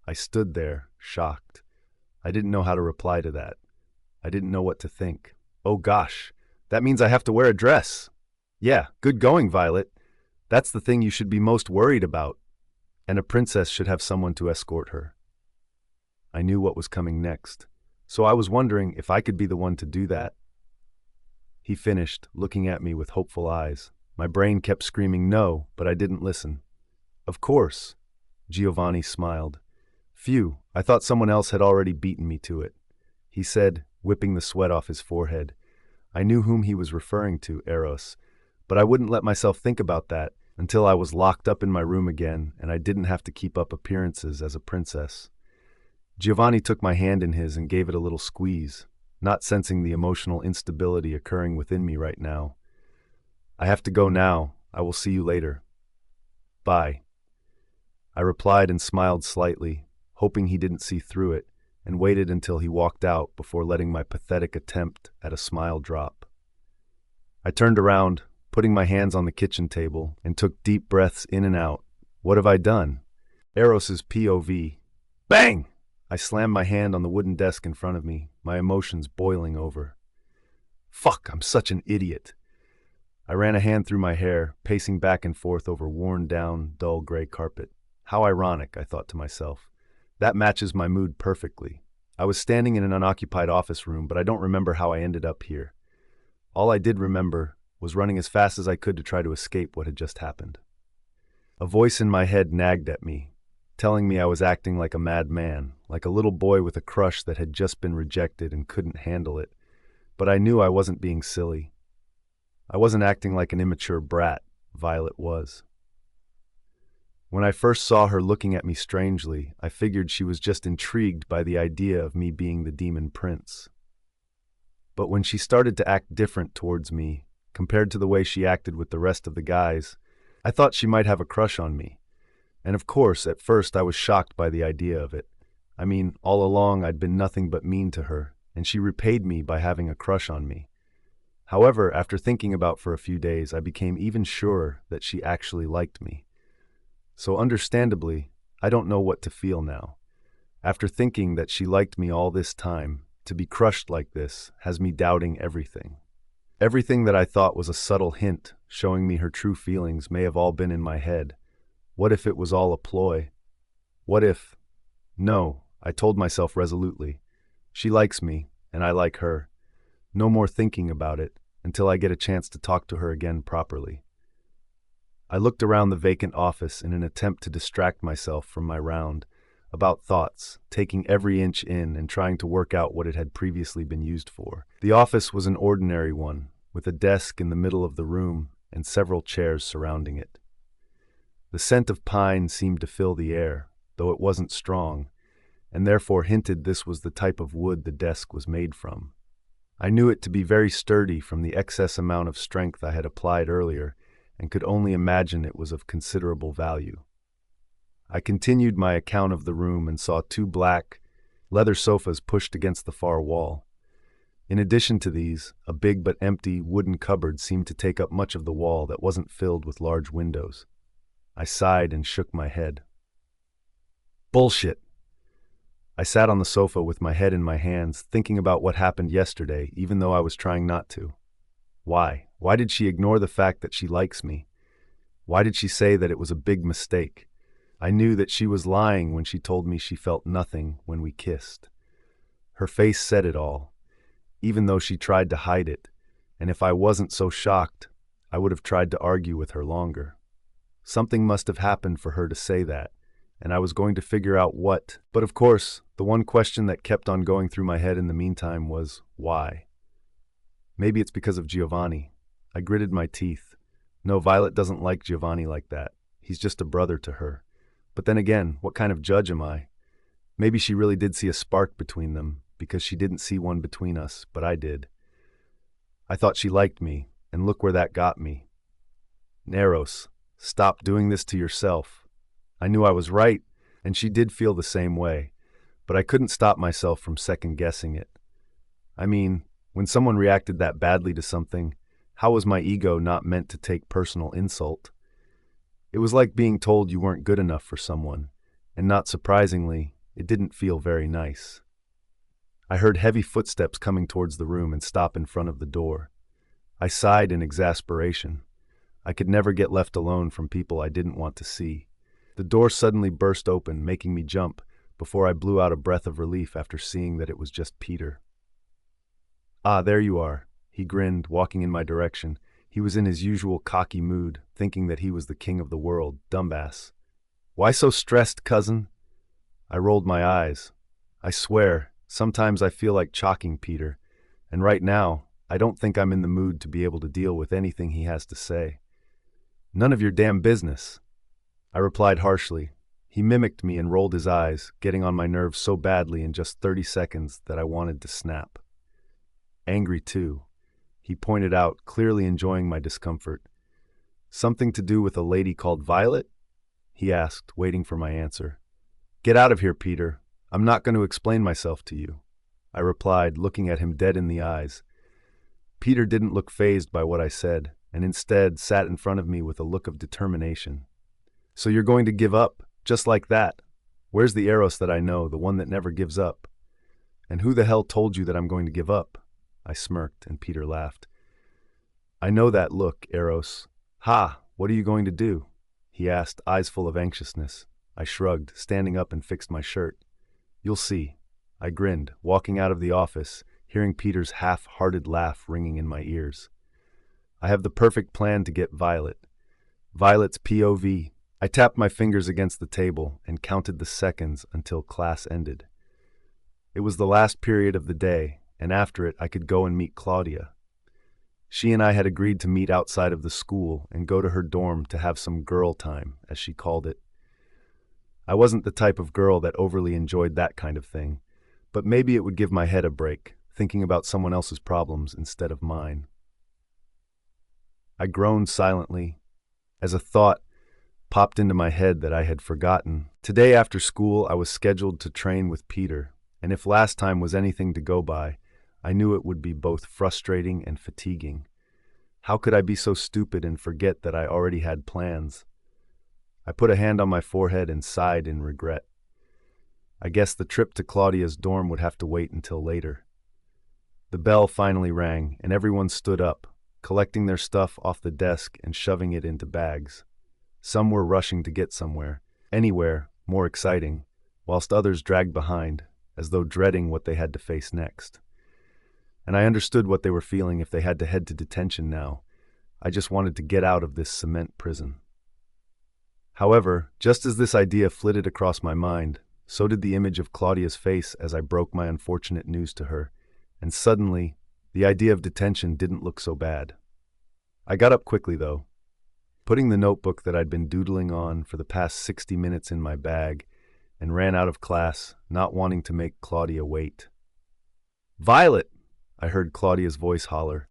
I stood there, shocked. I didn't know how to reply to that. I didn't know what to think. Oh gosh, that means I have to wear a dress. Yeah, good going, Violet. That's the thing you should be most worried about. And a princess should have someone to escort her. I knew what was coming next, so I was wondering if I could be the one to do that. He finished, looking at me with hopeful eyes. My brain kept screaming no, but I didn't listen. Of course. Giovanni smiled. Phew, I thought someone else had already beaten me to it. He said, whipping the sweat off his forehead. I knew whom he was referring to, Eros, but I wouldn't let myself think about that until I was locked up in my room again and I didn't have to keep up appearances as a princess. Giovanni took my hand in his and gave it a little squeeze, not sensing the emotional instability occurring within me right now. I have to go now. I will see you later. Bye. I replied and smiled slightly, hoping he didn't see through it, and waited until he walked out before letting my pathetic attempt at a smile drop. I turned around, putting my hands on the kitchen table, and took deep breaths in and out. What have I done? Eros's POV. Bang! I slammed my hand on the wooden desk in front of me, my emotions boiling over. Fuck, I'm such an idiot. I ran a hand through my hair, pacing back and forth over worn-down, dull gray carpet. How ironic, I thought to myself. That matches my mood perfectly. I was standing in an unoccupied office room, but I don't remember how I ended up here. All I did remember was running as fast as I could to try to escape what had just happened. A voice in my head nagged at me, telling me I was acting like a madman, like a little boy with a crush that had just been rejected and couldn't handle it. But I knew I wasn't being silly. I wasn't acting like an immature brat. Violet was. When I first saw her looking at me strangely, I figured she was just intrigued by the idea of me being the demon prince. But when she started to act different towards me, compared to the way she acted with the rest of the guys, I thought she might have a crush on me. And of course, at first I was shocked by the idea of it. I mean, all along I'd been nothing but mean to her, and she repaid me by having a crush on me. However, after thinking about for a few days, I became even surer that she actually liked me. So understandably, I don't know what to feel now. After thinking that she liked me all this time, to be crushed like this has me doubting everything. Everything that I thought was a subtle hint showing me her true feelings may have all been in my head. What if it was all a ploy? What if... No, I told myself resolutely. She likes me, and I like her. No more thinking about it until I get a chance to talk to her again properly. I looked around the vacant office in an attempt to distract myself from my round, about thoughts, taking every inch in and trying to work out what it had previously been used for. The office was an ordinary one, with a desk in the middle of the room and several chairs surrounding it. The scent of pine seemed to fill the air, though it wasn't strong, and therefore hinted this was the type of wood the desk was made from. I knew it to be very sturdy from the excess amount of strength I had applied earlier, and could only imagine it was of considerable value. I continued my account of the room and saw two black, leather sofas pushed against the far wall. In addition to these, a big but empty wooden cupboard seemed to take up much of the wall that wasn't filled with large windows. I sighed and shook my head. Bullshit. I sat on the sofa with my head in my hands, thinking about what happened yesterday, even though I was trying not to. Why? Why did she ignore the fact that she likes me? Why did she say that it was a big mistake? I knew that she was lying when she told me she felt nothing when we kissed. Her face said it all, even though she tried to hide it, and if I wasn't so shocked, I would have tried to argue with her longer. Something must have happened for her to say that, and I was going to figure out what. But of course, the one question that kept on going through my head in the meantime was, why? Maybe it's because of Giovanni. I gritted my teeth. No, Violet doesn't like Giovanni like that. He's just a brother to her. But then again, what kind of judge am I? Maybe she really did see a spark between them, because she didn't see one between us, but I did. I thought she liked me, and look where that got me. Neros, stop doing this to yourself. I knew I was right, and she did feel the same way, but I couldn't stop myself from second-guessing it. I mean, when someone reacted that badly to something, how was my ego not meant to take personal insult? It was like being told you weren't good enough for someone, and not surprisingly, it didn't feel very nice. I heard heavy footsteps coming towards the room and stop in front of the door. I sighed in exasperation. I could never get left alone from people I didn't want to see. The door suddenly burst open, making me jump, before I blew out a breath of relief after seeing that it was just Peter. "Ah, there you are," he grinned, walking in my direction. He was in his usual cocky mood, thinking that he was the king of the world, dumbass. "Why so stressed, cousin?" I rolled my eyes. I swear, sometimes I feel like chalking Peter, and right now, I don't think I'm in the mood to be able to deal with anything he has to say. "None of your damn business," I replied harshly. He mimicked me and rolled his eyes, getting on my nerves so badly in just 30 seconds that I wanted to snap. Angry too, he pointed out, clearly enjoying my discomfort. "Something to do with a lady called Violet?" he asked, waiting for my answer. "Get out of here, Peter. I'm not going to explain myself to you," I replied, looking at him dead in the eyes. Peter didn't look fazed by what I said, and instead sat in front of me with a look of determination. "So you're going to give up, just like that? Where's the Eros that I know, the one that never gives up? And who the hell told you that I'm going to give up?" I smirked, and Peter laughed. "I know that look, Eros." "Ha, what are you going to do?" he asked, eyes full of anxiousness. I shrugged, standing up and fixed my shirt. "You'll see," I grinned, walking out of the office, hearing Peter's half-hearted laugh ringing in my ears. "I have the perfect plan to get Violet. Violet's POV." I tapped my fingers against the table and counted the seconds until class ended. It was the last period of the day, and after it I could go and meet Claudia. She and I had agreed to meet outside of the school and go to her dorm to have some girl time, as she called it. I wasn't the type of girl that overly enjoyed that kind of thing, but maybe it would give my head a break, thinking about someone else's problems instead of mine. I groaned silently, as a thought popped into my head that I had forgotten. Today after school I was scheduled to train with Peter, and if last time was anything to go by, I knew it would be both frustrating and fatiguing. How could I be so stupid and forget that I already had plans? I put a hand on my forehead and sighed in regret. I guess the trip to Claudia's dorm would have to wait until later. The bell finally rang, and everyone stood up, collecting their stuff off the desk and shoving it into bags. Some were rushing to get somewhere, anywhere, more exciting, whilst others dragged behind, as though dreading what they had to face next. And I understood what they were feeling if they had to head to detention now. I just wanted to get out of this cement prison. However, just as this idea flitted across my mind, so did the image of Claudia's face as I broke my unfortunate news to her, and suddenly, the idea of detention didn't look so bad. I got up quickly, though, putting the notebook that I'd been doodling on for the past 60 minutes in my bag, and ran out of class, not wanting to make Claudia wait. "Violet!" I heard Claudia's voice holler,